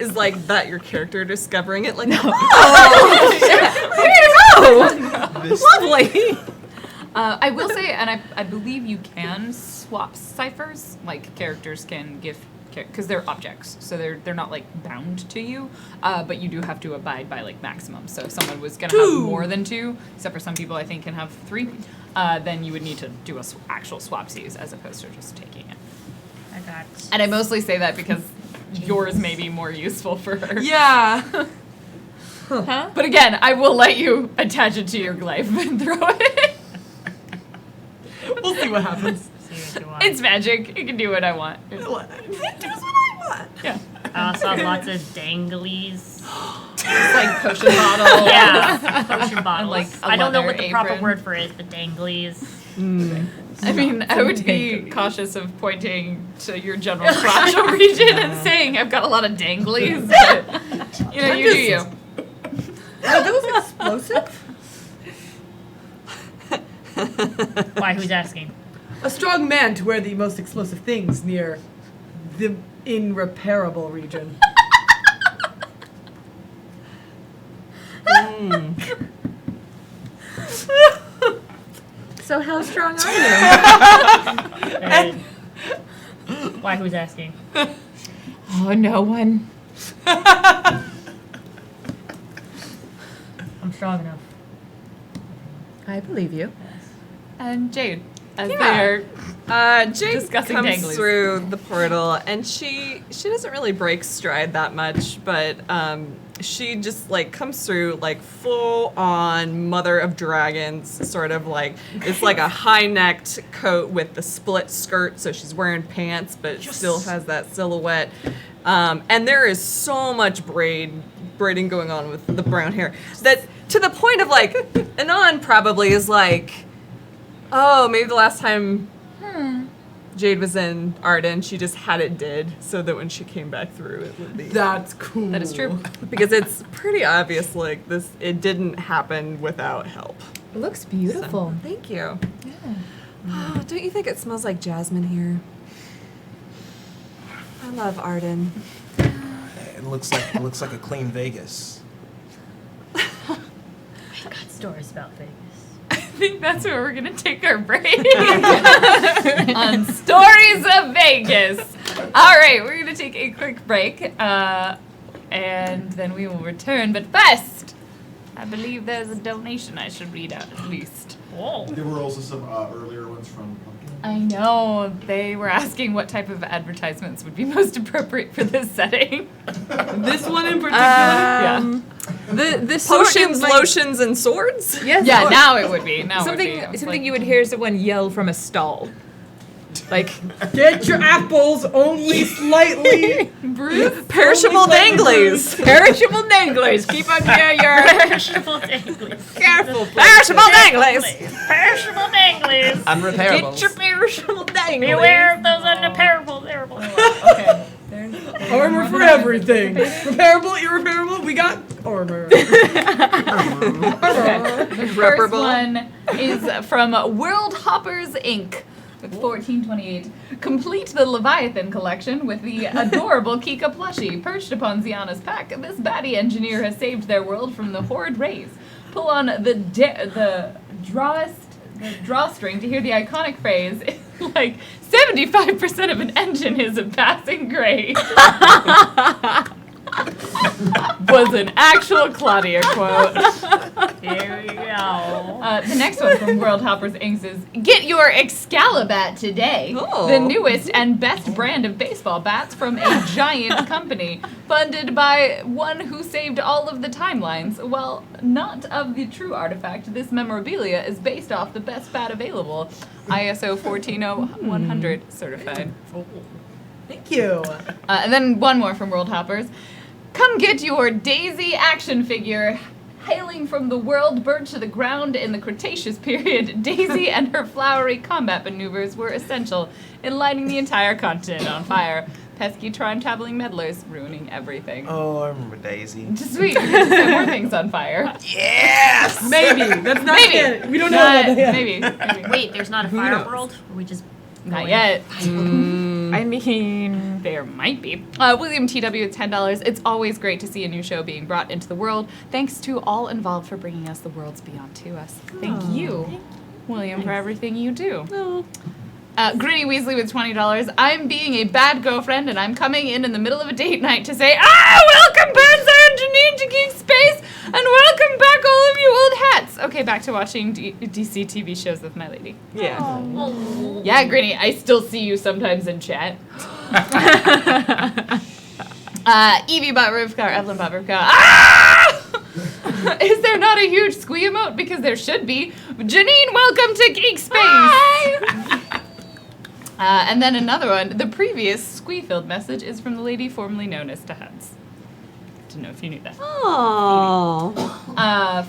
S5: Is like that your character discovering it? Like, no.
S2: Lovely.
S1: I will say, and I believe you can swap ciphers. Like characters can give, because they're objects, so they're not like bound to you. But you do have to abide by like maximum. So if someone was gonna have more than 2, except for some people I think can have 3, then you would need to do a actual swapsies as opposed to just taking it.
S6: I got.
S1: And I mostly say that because yours may be more useful for her.
S5: Yeah.
S2: Huh?
S1: But again, I will let you attach it to your glyph and throw it.
S7: We'll see what happens.
S1: It's magic. You can do what I want.
S7: It does what I want.
S1: Yeah.
S6: I also have lots of danglies.
S1: It's like potion bottle.
S6: Yeah, potion bottles.
S1: like, a
S6: I don't know
S1: leather
S6: what the proper
S1: apron.
S6: word for it is, but danglies.
S1: I mean, I would be cautious of pointing to your general crotchal region and saying I've got a lot of danglies. But, you know, you do you.
S7: Are those explosive?
S6: Why? Who's asking?
S7: A strong man to wear the most explosive things near the irreparable region.
S2: So how strong are you?
S6: Why? Who's asking?
S2: Oh, no one.
S6: I'm strong enough.
S2: I believe you.
S1: And Jade, as
S5: Yeah.
S1: they're
S5: Jade
S1: Discussing
S5: comes
S1: danglies.
S5: through the portal, and she doesn't really break stride that much, but she just like comes through like full on Mother of Dragons, sort of like it's like a high necked coat with the split skirt, so she's wearing pants, but it still has that silhouette. And there is so much braiding going on with the brown hair that to the point of like Anon probably is like, oh, maybe the last time Jade was in Arden, she just had it did so that when she came back through, it would be.
S7: That's cool.
S1: That is true.
S5: Because it's pretty obvious, like this, it didn't happen without help.
S2: It looks beautiful.
S5: Thank you. Yeah. Oh, don't you think it smells like jasmine here? I love Arden.
S3: It looks like a clean Vegas.
S6: I got stories about Vegas.
S1: I think that's where we're gonna take our break on stories of Vegas. All right, we're gonna take a quick break, and then we will return. But first, I believe there's a donation I should read out at least.
S6: Whoa.
S8: There were also some earlier ones from Pumpkin.
S1: I know they were asking what type of advertisements would be most appropriate for this setting.
S7: This one in particular?
S1: Yeah.
S2: The sword
S5: Potions,
S2: is like-
S5: lotions, and swords?
S2: Yes.
S1: Yeah, now it would be. Now
S2: Something
S1: it would be.
S2: something you would hear someone yell from a stall. Like,
S7: Get your apples only slightly.
S1: Bruce.
S5: Perishable danglies.
S2: perishable danglers. Keep on your
S6: Perishable danglies.
S2: careful.
S5: Perishable danglies.
S6: Perishable danglies.
S3: Unrepairables.
S2: Get your perishable danglers.
S6: Beware of those unrepairable.
S1: Okay.
S7: Armor for everything. Repairable, irreparable, we got armor.
S1: The first one is from World Hoppers Inc. with 1428. Complete the Leviathan collection with the adorable Kika plushie. Perched upon Ziana's pack, this baddie engineer has saved their world from the horrid rays. Pull on the drawstring to hear the iconic phrase, like 75% of an engine is a passing grade. Was an actual Claudia quote.
S6: Here we go.
S1: The next one from World Hoppers Inc. is get your Excalibat today.
S5: Oh.
S1: The newest and best brand of baseball bats from a giant company, funded by one who saved all of the timelines. Well, not of the true artifact, this memorabilia is based off the best bat available, ISO 140-100 certified.
S7: Thank you.
S1: And then one more from World Hoppers. Come get your Daisy action figure. Hailing from the world burnt to the ground in the Cretaceous period, Daisy and her flowery combat maneuvers were essential in lighting the entire continent on fire. pesky time-traveling meddlers ruining everything.
S4: Oh, I remember Daisy.
S1: Just sweet. We get to set more things on fire.
S4: Yes!
S7: Maybe. That's not
S1: Maybe.
S7: it. We don't know
S1: Not-
S7: about that.
S1: maybe.
S6: Wait, there's not a fire world? Or we just
S1: Not yet.
S2: I mean,
S1: There might be. William TW at $10. It's always great to see a new show being brought into the world. Thanks to all involved for bringing us the worlds beyond to us. Thank you, William, for everything you do. Gritty Weasley with $20. I'm being a bad girlfriend and I'm coming in the middle of a date night to say, welcome Banzai and Janine to Geek Space and welcome back all of you old hats. Okay, back to watching DC TV shows with my lady.
S5: Yeah.
S1: Yeah, Gritty, I still see you sometimes in chat. Evie bought Rivka, Evelyn bought Rivka. Is there not a huge squee emote? Because there should be. Janine, welcome to Geek Space. And then another one. The previous squee-filled message is from the lady formerly known as Tahuds. Didn't know if you knew that.
S5: Oh.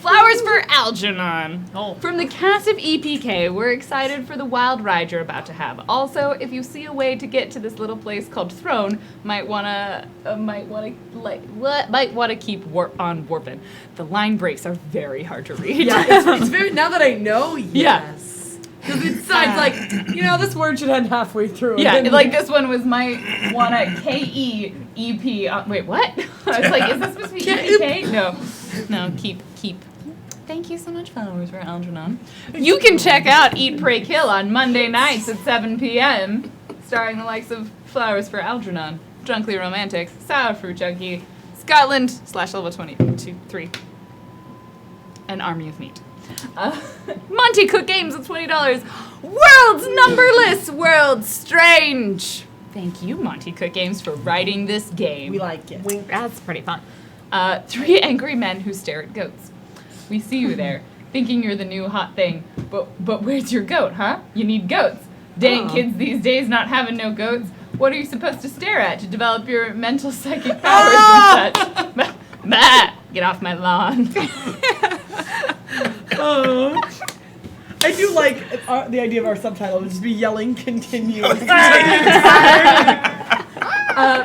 S1: Flowers for Algernon.
S6: Oh.
S1: From the cast of EPK, we're excited for the wild ride you're about to have. Also, if you see a way to get to this little place called Throne, might wanna keep on warping. The line breaks are very hard to read.
S7: Yeah, it's very, now that I know, yes. Because it sounds like, this word should end halfway through. and
S1: Yeah,
S7: then-
S1: like this one was might wanna KEEP. Wait, what? I was like, is this supposed to be EPK? No, keep. Thank you so much, followers, for Algernon. You can check out Eat, Pray, Kill on Monday nights at 7 p.m., starring the likes of Flowers for Algernon, Drunkly Romantic, Sour Fruit Junkie, Scotland /level 23, and Army of Meat. Monty Cook Games with $20. Worlds numberless, worlds strange. Thank you, Monty Cook Games, for writing this game.
S7: we like it.
S2: that's pretty fun.
S1: 3 angry men who stare at goats. We see you there, thinking you're the new hot thing. But where's your goat, huh? You need goats. Dang kids these days not having no goats. What are you supposed to stare at to develop your mental psychic powers and such? Bah! Get off my lawn.
S7: I do like the idea of our subtitle would just be yelling continue.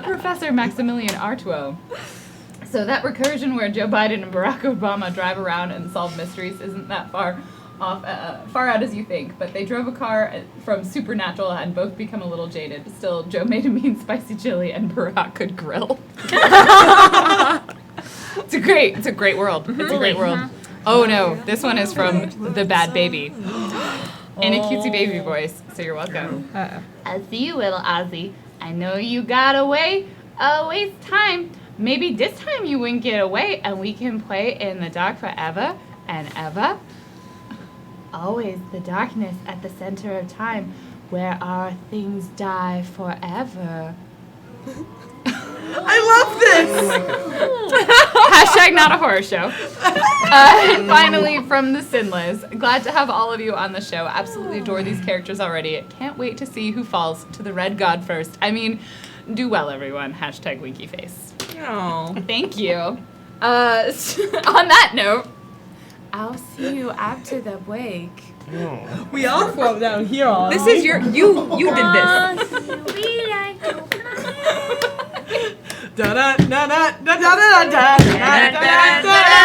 S1: Professor Maximilian Artuo. So that recursion where Joe Biden and Barack Obama drive around and solve mysteries isn't that far out as you think. But they drove a car from Supernatural and both become a little jaded. Still, Joe made a mean spicy chili and Barack could grill. It's a great world. It's a great world. Oh no, this one is from The Bad Baby. In a cutesy baby voice, so you're welcome. I see you, little Ozzy. I know you got away. Waste time. Maybe this time you wouldn't get away and we can play in the dark forever and ever. Always the darkness at the center of time where our things die forever.
S7: I love this!
S1: Hashtag not a horror show. And finally, from the Sinless. Glad to have all of you on the show. Absolutely adore these characters already. Can't wait to see who falls to the red god first. I mean, do well, everyone. Hashtag winky face.
S5: Oh.
S1: Thank you. On that note, I'll see you after the break.
S7: We all float down here on.
S5: This is your you did this.
S6: we like to fly.
S7: Da da da da da da da da da da.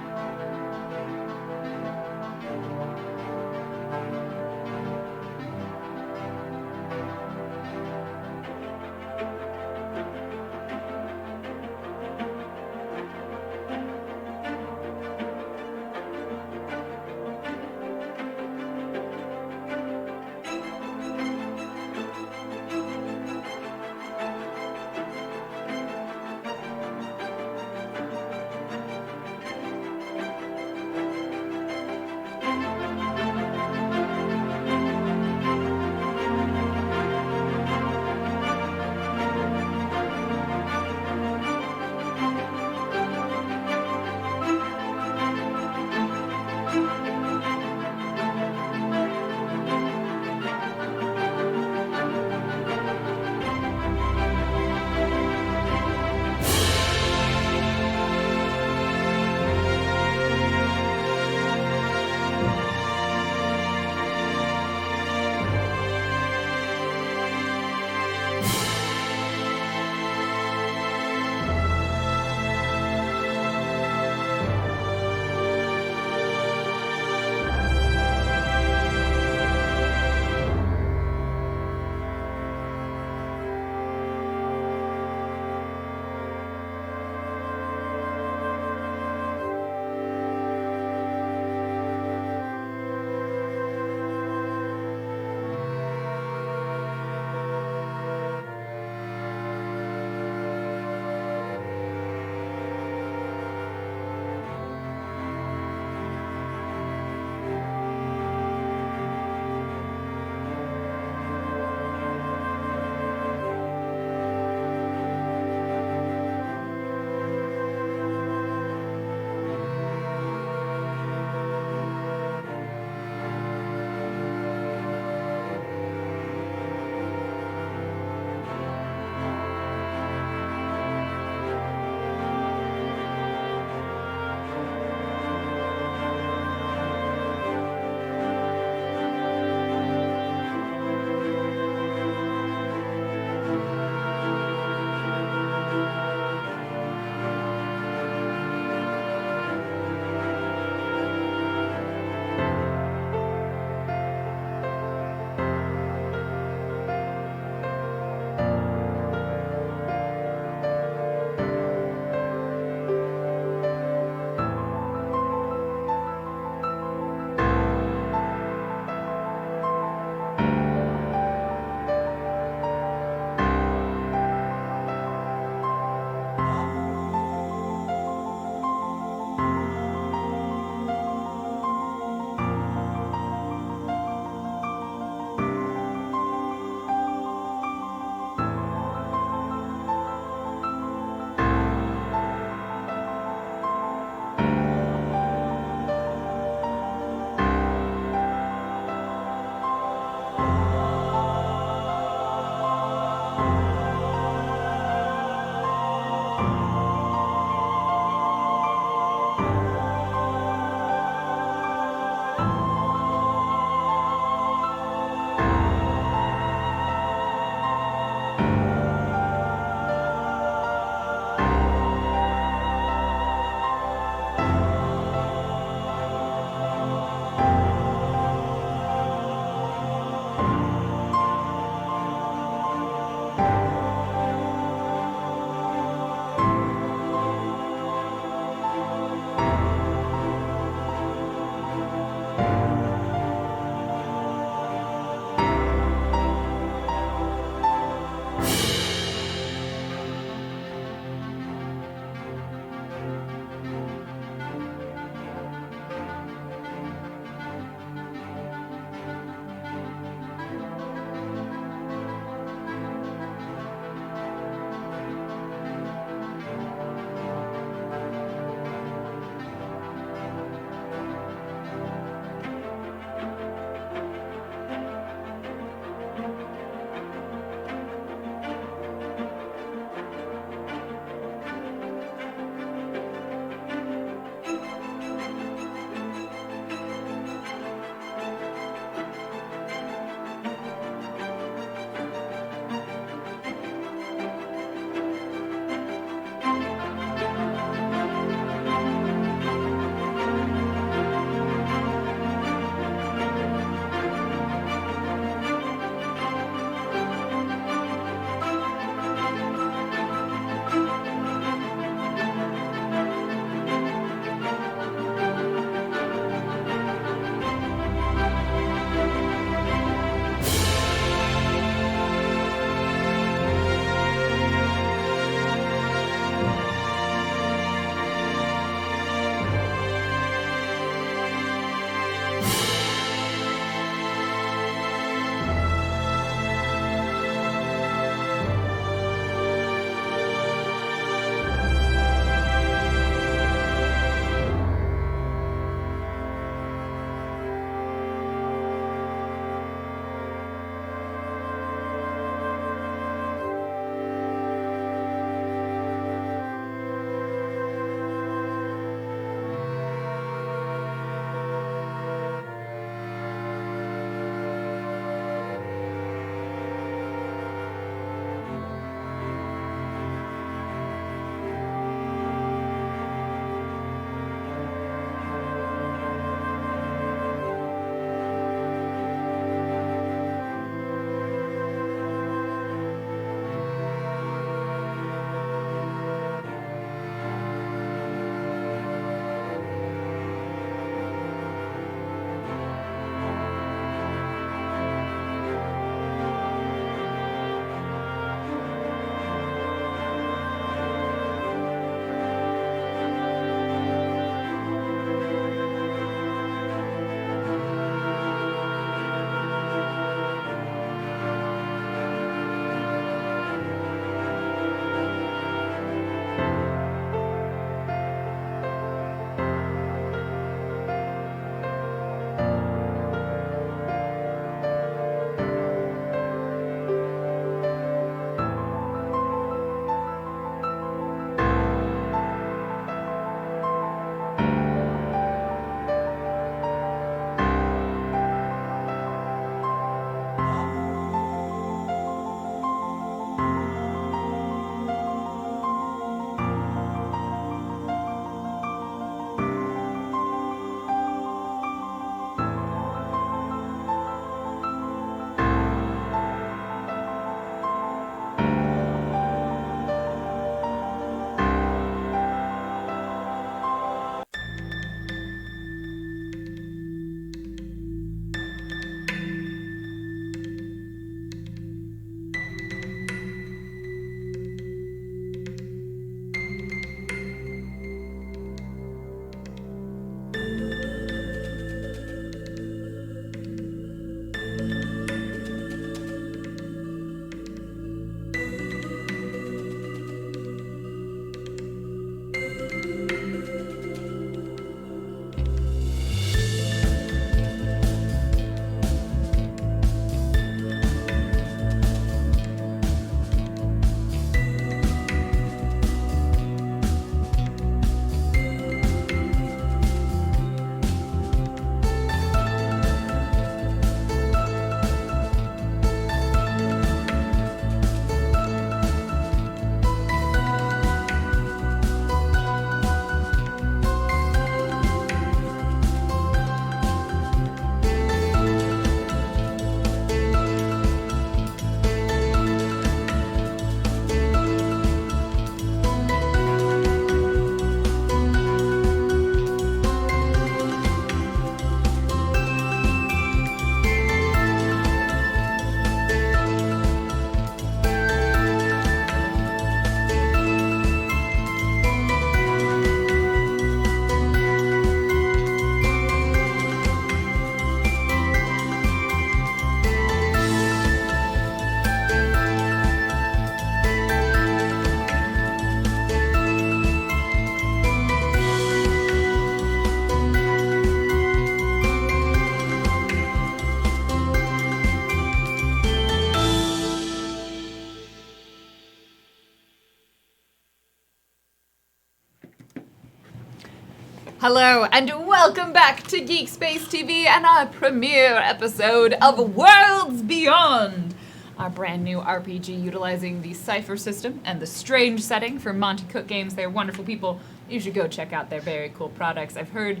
S1: Hello, and welcome back to GeekSpaceTV and our premiere episode of Worlds Beyond, our brand new RPG utilizing the Cypher system and the Strange setting from Monty Cook Games. They're wonderful people. You should go check out their very cool products. I've heard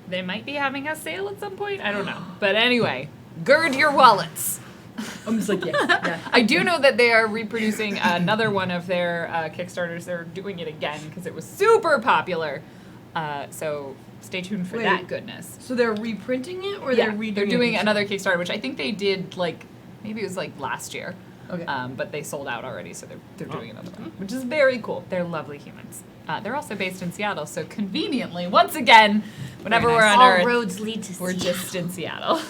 S1: they might be having a sale at some point. I don't know. But anyway, gird your wallets.
S7: I'm just like, yeah.
S1: I do know that they are reproducing another one of their Kickstarters. They're doing it again because it was super popular. So stay tuned for that goodness.
S7: So they're reprinting it, or
S1: Yeah,
S7: they're redoing
S1: they're doing
S7: it?
S1: another Kickstarter, which I think they did maybe it was last year.
S7: Okay.
S1: But they sold out already, so they're doing another one, which is very cool. They're lovely humans. They're also based in Seattle, so conveniently, once again, whenever we're on
S6: All
S1: Earth,
S6: roads lead to
S1: we're
S6: Seattle.
S1: just in Seattle.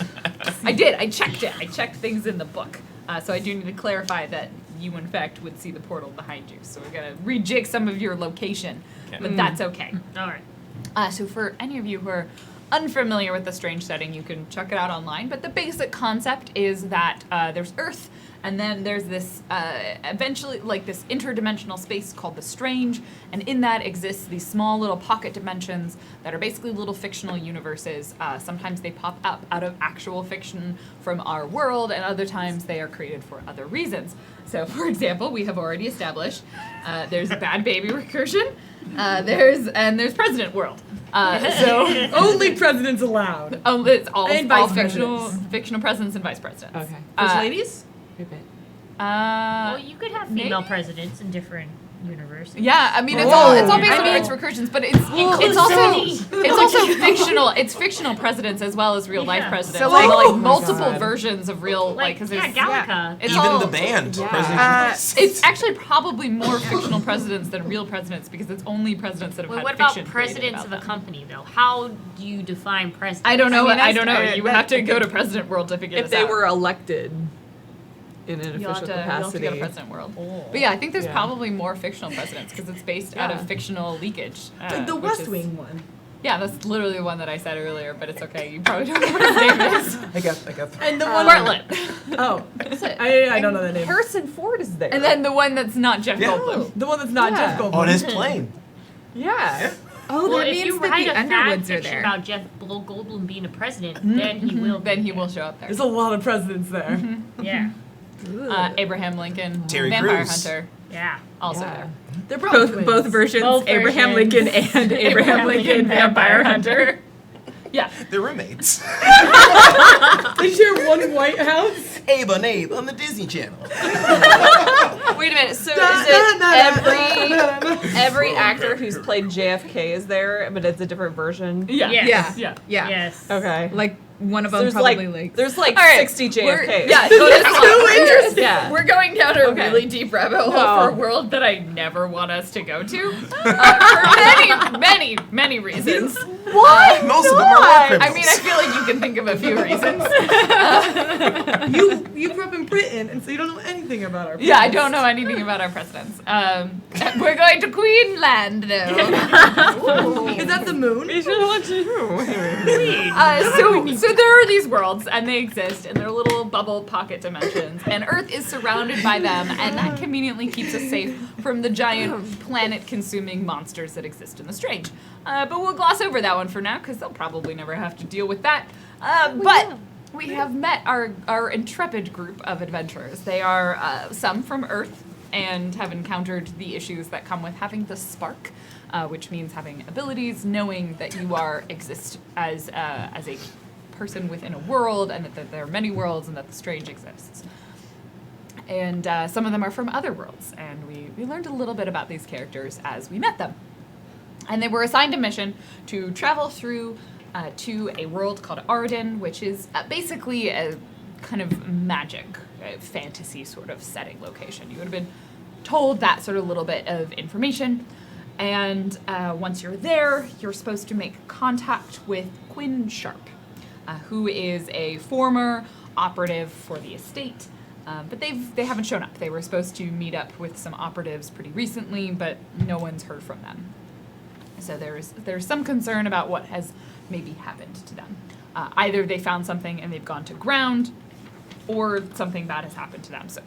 S1: I did. I checked it. I checked things in the book. So I do need to clarify that you, in fact, would see the portal behind you. So we're going to rejig some of your location, but that's okay.
S6: All right.
S1: So for any of you who are unfamiliar with the Strange setting, you can check it out online. But the basic concept is that there's Earth, and then there's this eventually this interdimensional space called the Strange, and in that exists these small little pocket dimensions that are basically little fictional universes. Sometimes they pop up out of actual fiction from our world, and other times they are created for other reasons. So, for example, we have already established there's Bad Baby Recursion. There's President World. So
S7: Only presidents allowed.
S1: it's all
S7: And vice
S1: fictional presidents and vice presidents.
S5: Okay.
S7: First ladies?
S6: Well, you could have female
S1: maybe.
S6: presidents in different universes.
S1: Yeah, I mean it's
S7: Oh.
S1: all based on
S6: I mean-
S1: its recursions, but it's also fictional. It's fictional presidents as well as real life
S6: Yeah.
S1: presidents.
S5: So,
S1: So
S5: like-
S1: multiple
S5: God.
S1: versions of real because
S6: yeah,
S1: there's
S6: Gallica.
S1: It's
S3: Even
S1: all,
S3: the band.
S5: Yeah.
S3: President
S1: It's actually probably more fictional presidents than real presidents because it's only presidents that have
S6: Well,
S1: had
S6: what about
S1: fiction created
S6: presidents of
S1: about
S6: a
S1: them.
S6: company, though? How do you define president?
S1: I don't know.
S5: I mean,
S1: I don't know.
S5: that's-
S1: You would have to go to President World to figure
S5: If
S1: this
S5: they
S1: out.
S5: were elected in an
S1: You'll have,
S5: official
S1: to, you'll have to
S5: capacity.
S1: go to President World. But yeah, I think there's
S5: Yeah.
S1: probably more fictional presidents because it's based out of
S5: Yeah.
S1: fictional leakage.
S7: Like the
S1: which
S7: West
S1: is-
S7: Wing one.
S1: Yeah, that's literally the one that I said earlier, but it's okay. You probably don't know what his name is.
S3: I got
S7: And the one
S1: Bartlett.
S7: Oh, I don't know that name.
S5: Harrison Ford is there.
S1: And then the one that's not Jeff
S3: Yeah.
S1: Goldblum.
S7: The one that's not
S5: Yeah.
S7: Jeff Goldblum.
S3: on his plane.
S5: yeah.
S2: Oh,
S6: Well,
S2: that
S6: if
S2: means
S6: you
S2: that
S6: write
S2: the
S6: a fan
S2: Underwoods are
S6: fiction
S2: there.
S6: about Jeff Goldblum being a president, then he will.
S1: Then he will show up there.
S7: There's a lot of presidents there.
S6: Yeah.
S1: Abraham Lincoln,
S3: Terry
S1: Vampire
S3: Crews.
S1: Hunter,
S6: Yeah.
S1: also
S5: Yeah.
S1: there.
S7: They're probably twins.
S2: Both versions,
S6: Both
S2: Abraham
S6: versions.
S2: Lincoln and Abraham Lincoln Vampire Hunter.
S1: Yeah.
S3: They're roommates.
S7: They share one White House.
S3: Abe and Abe on the Disney Channel.
S5: Wait a minute. So is it every actor who's played JFK is there, but it's a different version?
S1: Yeah.
S6: Yes.
S1: Yeah.
S2: Yeah.
S6: Yes.
S5: Okay.
S2: Like one of them
S5: there's
S2: probably
S5: like there's like
S1: All right,
S5: 60 JFKs.
S1: Yeah, so it's
S5: Yeah.
S1: We're going down a
S5: Okay.
S1: really deep rabbit hole
S5: No.
S1: for a world that I never want us to go to for many reasons.
S5: What?
S3: Most of them are war
S1: I
S3: criminals.
S1: mean, I feel like you can think of a few reasons.
S7: You grew up in Britain, and so you don't know anything about our.
S1: Yeah, I don't know anything about our presidents. We're going to Queenland, though.
S7: Is that the moon?
S1: So there are these worlds, and they exist, and they're little bubble pocket dimensions, and Earth is surrounded by them, and that conveniently keeps us safe from the giant planet-consuming monsters that exist in the Strange. But we'll gloss over that one for now, because they'll probably never have to deal with that. But we have met our intrepid group of adventurers. They are some from Earth, and have encountered the issues that come with having the spark, which means having abilities, knowing that you exist as a person within a world, and that there are many worlds, and that the Strange exists. And some of them are from other worlds, and we learned a little bit about these characters as we met them. And they were assigned a mission to travel through to a world called Arden, which is basically a kind of magic, fantasy sort of setting location. You would have been told that sort of little bit of information. And once you're there, you're supposed to make contact with Quinn Sharp, who is a former operative for the estate. But they haven't shown up. They were supposed to meet up with some operatives pretty recently, but no one's heard from them. So there's some concern about what has maybe happened to them. Either they found something and they've gone to ground, or something bad has happened to them. So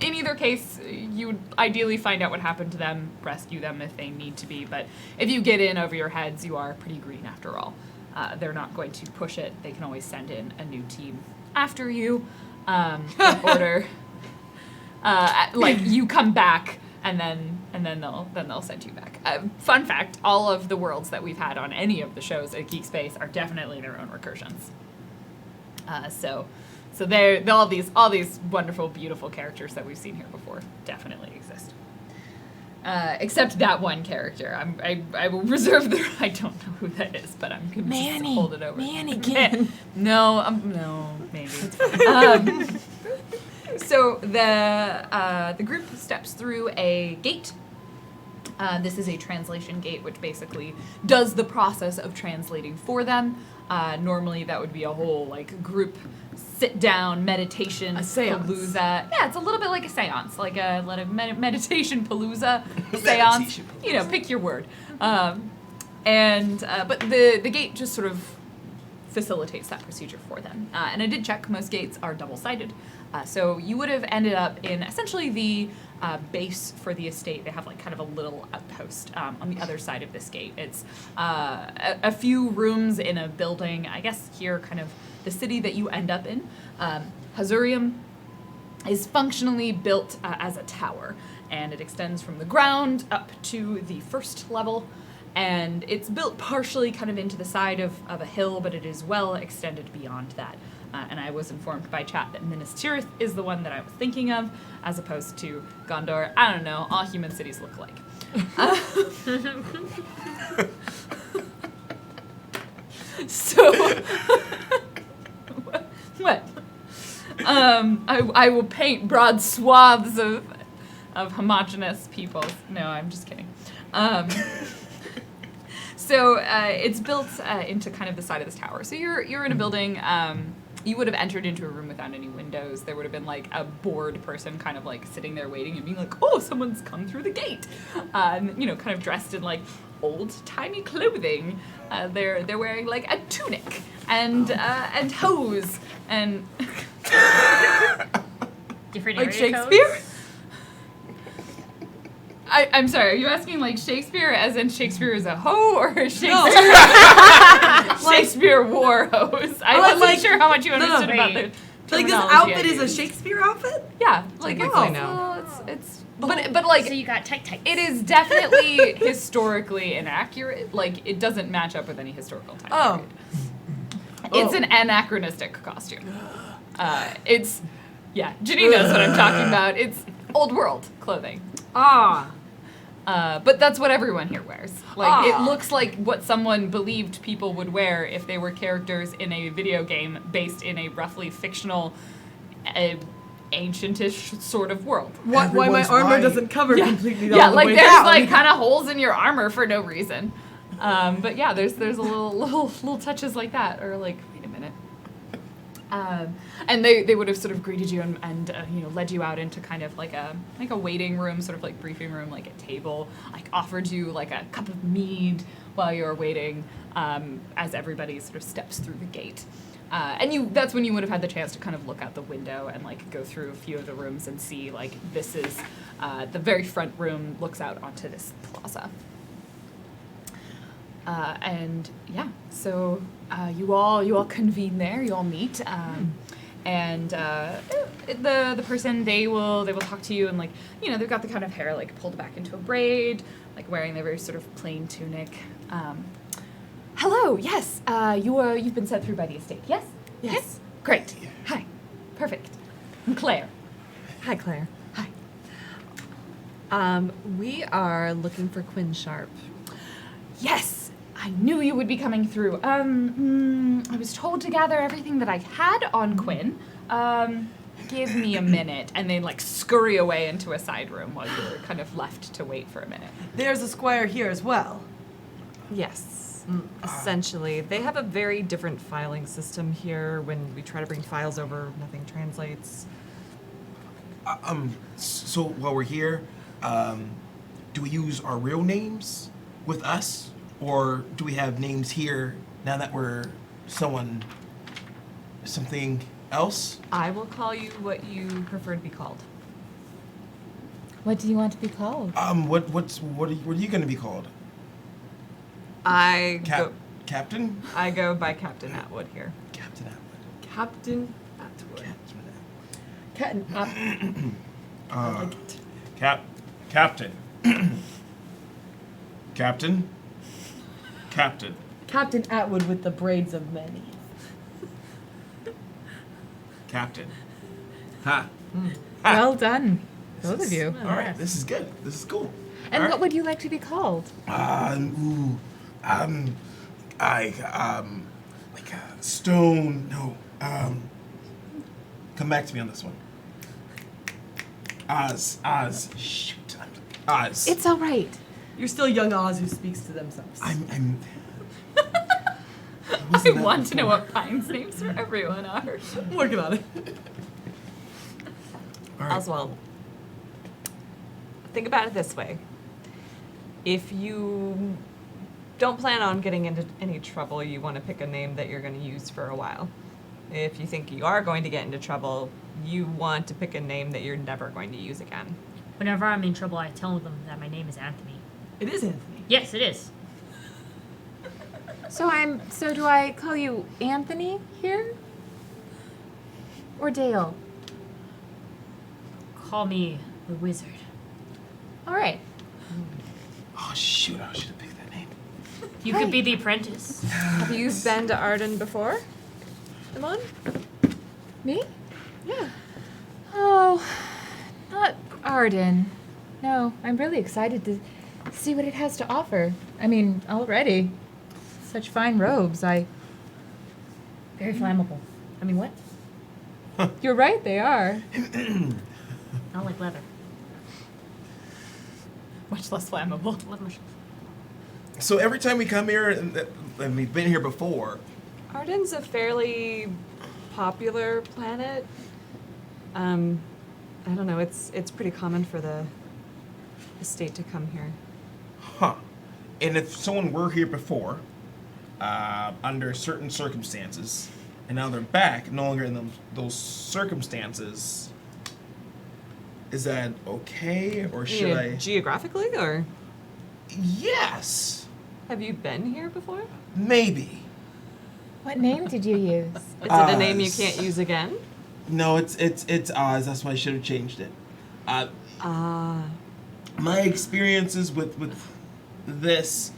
S1: in either case, you would ideally find out what happened to them, rescue them if they need to be. But if you get in over your heads, you are pretty green after all. They're not going to push it. They can always send in a new team after you in order. Like you come back, and then they'll send you back. Fun fact: all of the worlds that we've had on any of the shows at GeekSpace are definitely their own recursions. So they're all these wonderful, beautiful characters that we've seen here before definitely exist. Except that one character. I will reserve the. I don't know who that is, but I'm gonna just hold it over.
S5: Mannequin.
S1: No, maybe. So the group steps through a gate. This is a translation gate, which basically does the process of translating for them. Normally, that would be a whole like group sit-down meditation
S7: seance.
S1: palooza. Yeah, it's a little bit like a seance, like a meditation palooza seance. You know, pick your word. But the gate just sort of facilitates that procedure for them. And I did check; most gates are double-sided. So you would have ended up in essentially the base for the estate. They have like kind of a little outpost on the other side of this gate. It's a few rooms in a building. I guess here, kind of the city that you end up in. Hazurium is functionally built as a tower, and it extends from the ground up to the first level. And it's built partially kind of into the side of a hill, but it is well extended beyond that. And I was informed by chat that Minas Tirith is the one that I was thinking of, as opposed to Gondor. I don't know, all human cities look like. So, what? I will paint broad swaths of homogenous peoples. No, I'm just kidding. So it's built into kind of the side of this tower. So you're in a building. You would have entered into a room without any windows. There would have been like a bored person kind of like sitting there waiting and being like, oh, someone's come through the gate. And, you know, kind of dressed in like old-timey clothing. They're wearing like a tunic and hose and
S6: Different
S1: like
S6: area
S1: Shakespeare.
S6: codes?
S1: I'm sorry, are you asking like Shakespeare as in Shakespeare is a hoe or Shakespeare Shakespeare wore hose? I wasn't
S7: like-
S1: sure how much you
S7: no,
S1: understood about the
S6: wait.
S7: Like this
S1: terminology
S7: outfit
S1: I
S7: is a
S1: used.
S7: Shakespeare outfit?
S1: Yeah, like
S5: Technically,
S1: it's,
S5: no.
S1: it's but like
S6: So you got tight.
S1: it is definitely historically inaccurate. Like it doesn't match up with any historical time
S7: Oh.
S1: period. It's an anachronistic costume. It's Ginny knows what I'm talking about. It's old world clothing.
S7: Ah.
S1: But that's what everyone here wears. Like, it
S7: Ah.
S1: looks like what someone believed people would wear if they were characters in a video game based in a roughly fictional, ancientish sort of world.
S7: Why my
S3: Everyone's
S7: armor
S3: white.
S7: doesn't cover completely all
S1: Yeah,
S7: the
S1: like
S7: way
S1: there's
S7: down.
S1: like kind of holes in your armor for no reason. But yeah, there's a little touches like that, or like, wait a minute. And they would have sort of greeted you and you know, led you out into kind of like a waiting room, sort of like briefing room, like a table, like offered you like a cup of mead while you were waiting, as everybody sort of steps through the gate. And that's when you would have had the chance to kind of look out the window and like go through a few of the rooms and see like this is the very front room looks out onto this plaza. And yeah, so you all convene there. You all meet, and the person they will talk to you, and like, you know, they've got the kind of hair like pulled back into a braid, like wearing their very sort of plain tunic. Hello, yes, you've been sent through by the estate. Yes,
S7: Yes.
S1: great. Hi, perfect. I'm Claire.
S5: Hi, Claire.
S1: Hi.
S5: We are looking for Quinn Sharp.
S1: Yes, I knew you would be coming through. I was told to gather everything that I had on Quinn. Give me a minute, and they like scurry away into a side room while you're kind of left to wait for a minute.
S7: There's a squire here as well.
S5: Yes. Essentially, they have a very different filing system here. When we try to bring files over, nothing translates.
S3: So while we're here, do we use our real names with us, or do we have names here now that we're something else?
S5: I will call you what you prefer to be called.
S2: What do you want to be called?
S3: What are you gonna be called? Captain?
S5: I go by Captain Atwood here.
S3: Captain Atwood.
S7: Captain Atwood.
S3: Captain
S7: Captain Atwood. I like it.
S3: Captain. Captain. Captain.
S7: Captain Atwood with the braids of many.
S3: Captain. Ha.
S2: Well done, both of you.
S3: All right, this is good. This is cool.
S2: And
S3: All
S2: what would you like to be called?
S3: like a stone. No. Come back to me on this one. Oz. Shoot. Oz.
S2: It's all right.
S7: You're still young Oz who speaks to themselves.
S3: I'm.
S1: I want to know what Pine's names for everyone are.
S7: I'm working on it.
S3: All right.
S5: Oswald, think about it this way. If you don't plan on getting into any trouble, you want to pick a name that you're going to use for a while. If you think you are going to get into trouble, you want to pick a name that you're never going to use again.
S6: Whenever I'm in trouble, I tell them that my name is Anthony.
S7: It is Anthony.
S6: Yes, it is.
S2: So do I call you Anthony here? Or Dale?
S6: Call me the wizard.
S2: All right.
S3: Oh shoot! I should have picked that name.
S6: You could be the apprentice.
S5: Have you been to Arden before? Amon?
S2: Me?
S5: Yeah.
S2: Oh, not Arden. No, I'm really excited to see what it has to offer. I mean, already. Such fine robes.
S6: Very flammable. I mean, what?
S2: You're right, they are.
S6: Not like leather.
S1: Much less flammable.
S3: So every time we come here, and we've been here before.
S5: Arden's a fairly popular planet. I don't know. It's pretty common for the state to come here.
S3: Huh. And if someone were here before, under certain circumstances, and now they're back, no longer in those circumstances, is that okay, or should
S5: You mean
S3: I?
S5: geographically, or
S3: Yes,
S5: have you been here before?
S3: maybe.
S2: What name did you use?
S5: Is it a name you
S3: Oz.
S5: can't use again?
S3: No, it's Oz. That's why I should have changed it. My experiences with this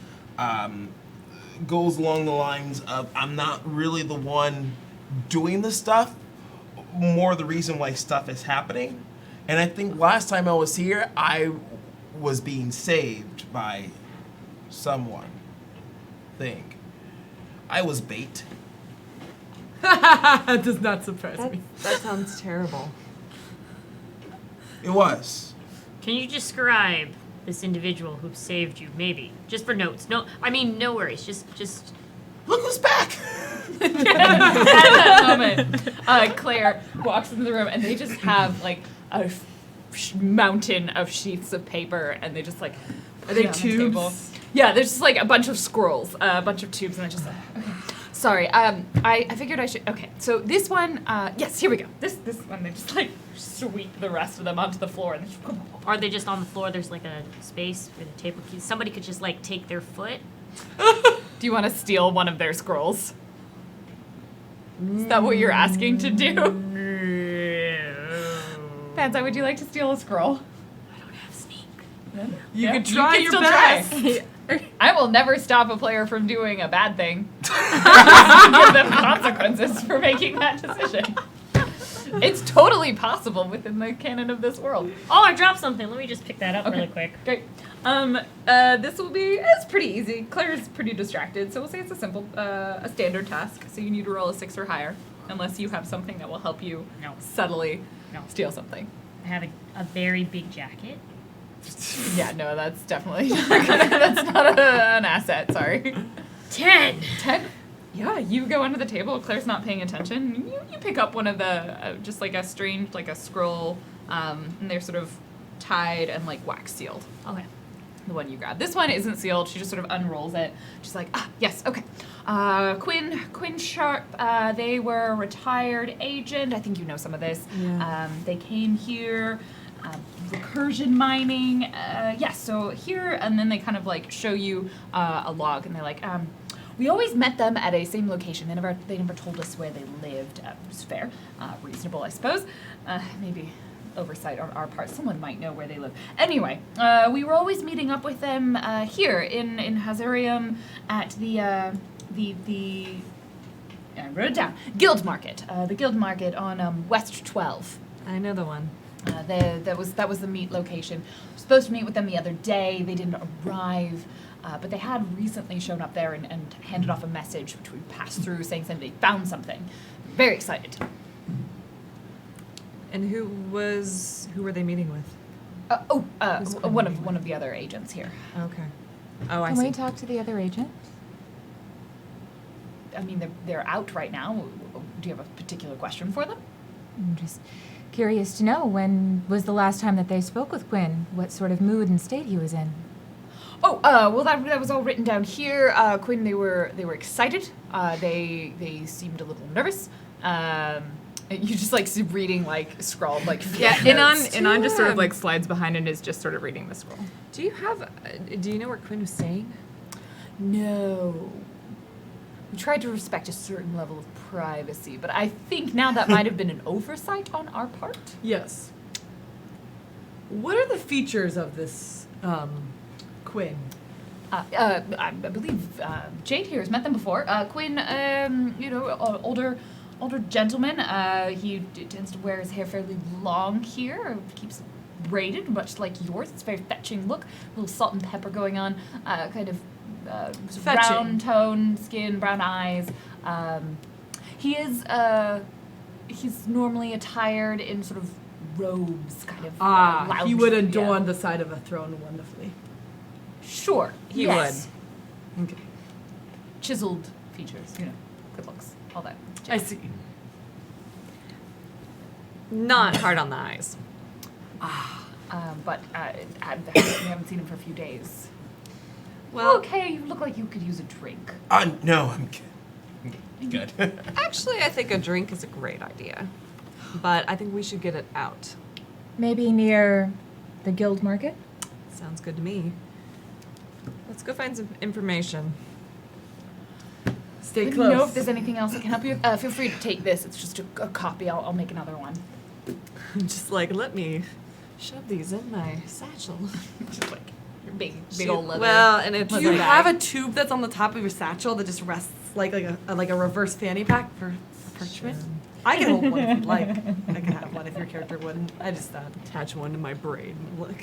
S3: goes along the lines of I'm not really the one doing the stuff, more the reason why stuff is happening. And I think last time I was here, I was being saved by someone. I was bait.
S7: That does not surprise me.
S5: That sounds terrible.
S3: It was.
S6: Can you describe this individual who saved you? Maybe just for notes. No, I mean no worries. Just.
S3: Look who's back!
S1: At that moment, Claire walks into the room and they just have like a mountain of sheets of paper and they just like
S7: Are they
S1: put it on the table.
S7: tubes?
S1: Yeah, there's just like a bunch of scrolls, a bunch of tubes, and I just like, okay. Sorry, I figured I should. Okay, so this one, yes, here we go. This one, they just like sweep the rest of them onto the floor and they just,
S6: Are they just on the floor? There's like a space where the table keys. Somebody could just like take their foot.
S1: Do you want to steal one of their scrolls? Is that what you're asking to do? Panza, would you like to steal a scroll?
S6: I don't have sneak.
S7: You
S1: Yeah,
S7: could try
S1: can
S7: your
S1: still
S7: best.
S1: try. I will never stop a player from doing a bad thing. Give them consequences for making that decision. It's totally possible within the canon of this world.
S6: Oh, I dropped something. Let me just pick that up really quick.
S1: Great. This will be, it's pretty easy. Claire's pretty distracted, so we'll say it's a simple, a standard task. So you need to roll a 6 or higher, unless you have something that will help you
S6: No.
S1: subtly
S6: No.
S1: steal something.
S6: I have a very big jacket.
S1: Yeah, no, that's definitely that's not an asset. Sorry.
S6: 10.
S1: 10. Yeah, you go under the table. Claire's not paying attention. You pick up one of the just like a strange like a scroll, and they're sort of tied and like wax sealed.
S6: Okay.
S1: The one you grab. This one isn't sealed. She just sort of unrolls it. She's like, yes, okay. Quinn Sharp. They were a retired agent. I think you know some of this.
S5: Yeah.
S1: They came here recursion mining. Yeah, so here, and then they kind of like show you a log, and they're like, we always met them at a same location. They never told us where they lived. It was fair, reasonable, I suppose. Maybe oversight on our part. Someone might know where they live. Anyway, we were always meeting up with them here in Hazarium at the I wrote it down. Guild Market. The Guild Market on West 12.
S5: I know the one.
S1: That was the meet location. Supposed to meet with them the other day. They didn't arrive, but they had recently shown up there and handed off a message, which we passed through, saying they found something. Very excited.
S5: And who were they meeting with?
S1: One of the other agents here.
S5: Okay. Oh, I
S2: Can
S5: see.
S2: we talk to the other agent?
S1: I mean, they're out right now. Do you have a particular question for them?
S2: I'm just curious to know, when was the last time that they spoke with Quinn? What sort of mood and state he was in?
S1: Oh, well, that was all written down here. Quinn, they were excited. They seemed a little nervous. You just like reading like scrawled like
S2: Yeah,
S5: Inon
S2: just sort of like slides behind and is just sort of reading the scroll.
S5: Do you know what Quinn was saying?
S1: No. We tried to respect a certain level of privacy, but I think now that might have been an oversight on our part.
S7: Yes. What are the features of this Quinn?
S1: I believe Jade here has met them before. Quinn, older gentleman. He tends to wear his hair fairly long here. Keeps it braided, much like yours. It's a very fetching look. A little salt and pepper going on. Kind of brown tone skin, brown eyes. He's normally attired in sort of robes, kind of.
S7: He would
S1: lounge-
S7: adorn
S1: yeah.
S7: the side of a throne wonderfully.
S1: Sure,
S5: He
S1: yes.
S7: Okay.
S1: Chiseled features, good looks, all that.
S7: I see.
S5: Not hard on the eyes.
S1: But we haven't seen him for a few days.
S5: Well,
S1: Okay, you look like you could use a drink.
S3: No, I'm good.
S5: actually, I think a drink is a great idea. But I think we should get it out.
S2: Maybe near the Guild Market?
S5: Sounds good to me. Let's go find some information.
S7: Stay
S1: Let
S7: close.
S1: me know if there's anything else I can help you with. Feel free to take this. It's just a copy. I'll make another one.
S5: Just like, let me shove these in my satchel.
S1: Just like your big old leather.
S5: Well, and it's
S7: Do you have a tube that's on the top of your satchel that just rests like a reverse fanny pack for parchment? I can hold one if you'd like. I can have one if your character wouldn't. I just thought.
S5: attach one to my braid. Look.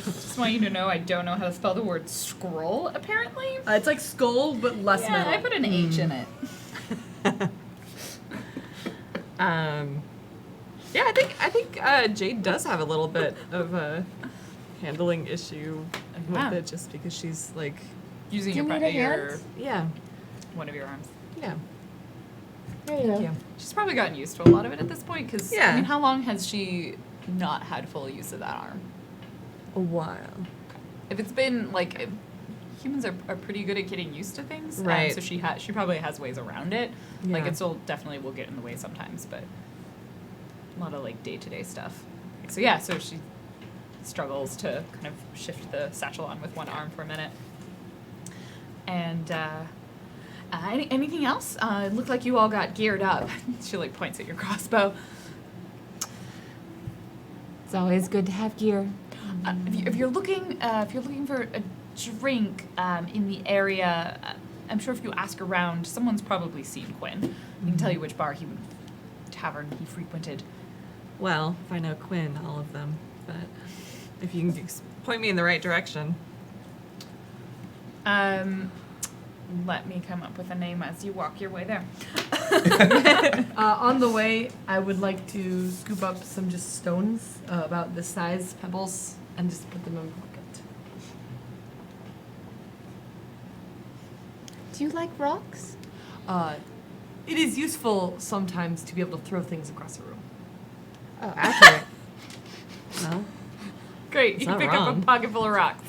S1: Just want you to know I don't know how to spell the word scroll, apparently.
S7: It's like skull, but less
S1: Yeah,
S7: metal.
S1: I put an H in it.
S5: Yeah, I think Jade does have a little bit of a handling issue with
S1: Wow.
S5: it, just because she's like,
S1: Using
S2: Do you need a hand?
S5: yeah,
S1: one of your arms.
S5: yeah.
S2: There you go.
S5: Yeah.
S1: She's probably gotten used to a lot of it at this point, because,
S5: Yeah.
S1: I mean, how long has she not had full use of that arm?
S5: A while.
S1: If it's been, like, humans are pretty good at getting used to things.
S5: Right.
S1: So she probably has ways around it. Like,
S5: Yeah.
S1: it still definitely will get in the way sometimes, but a lot of, like, day-to-day stuff. So, yeah, so she struggles to kind of shift the satchel on with one arm for a minute. And, anything else? It looked like you all got geared up. She, like, points at your crossbow.
S2: It's always good to have gear.
S1: If you're looking for a drink in the area, I'm sure if you ask around, someone's probably seen Quinn. He can tell you which tavern he frequented.
S5: Well, if I know Quinn, all of them. But if you can point me in the right direction.
S1: Let me come up with a name as you walk your way there.
S7: On the way, I would like to scoop up some just stones about this size, pebbles, and just put them in my pocket.
S2: Do you like rocks?
S7: It is useful sometimes to be able to throw things across a room.
S2: Oh, accurate.
S5: Well,
S1: Great,
S5: It's
S1: you
S5: not
S1: pick up
S5: wrong.
S1: a pocket full of rocks.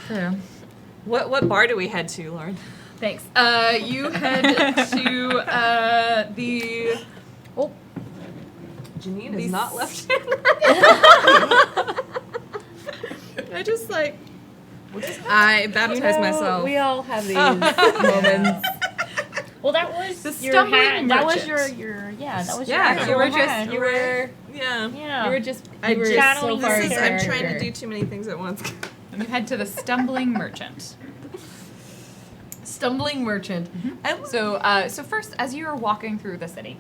S2: True.
S5: what bar do we head to, Lauren?
S1: Thanks. You head to the
S5: Janine is
S2: These-
S5: not left.
S2: I just like. I baptize myself.
S6: We all have these
S2: moments.
S6: Well, that was
S2: The
S6: your
S2: stumbling
S6: hat. That was
S2: merchant.
S6: your yeah. That was
S2: Yeah,
S6: your
S2: you were
S6: actual
S2: just
S6: hat.
S2: you were
S5: Yeah.
S6: You were
S2: just
S6: channeling
S2: so far
S6: your
S5: I'm trying to
S2: character.
S5: do too many things at once.
S1: You head to the Stumbling Merchant.
S7: Stumbling merchant.
S1: So first, as you're walking through the city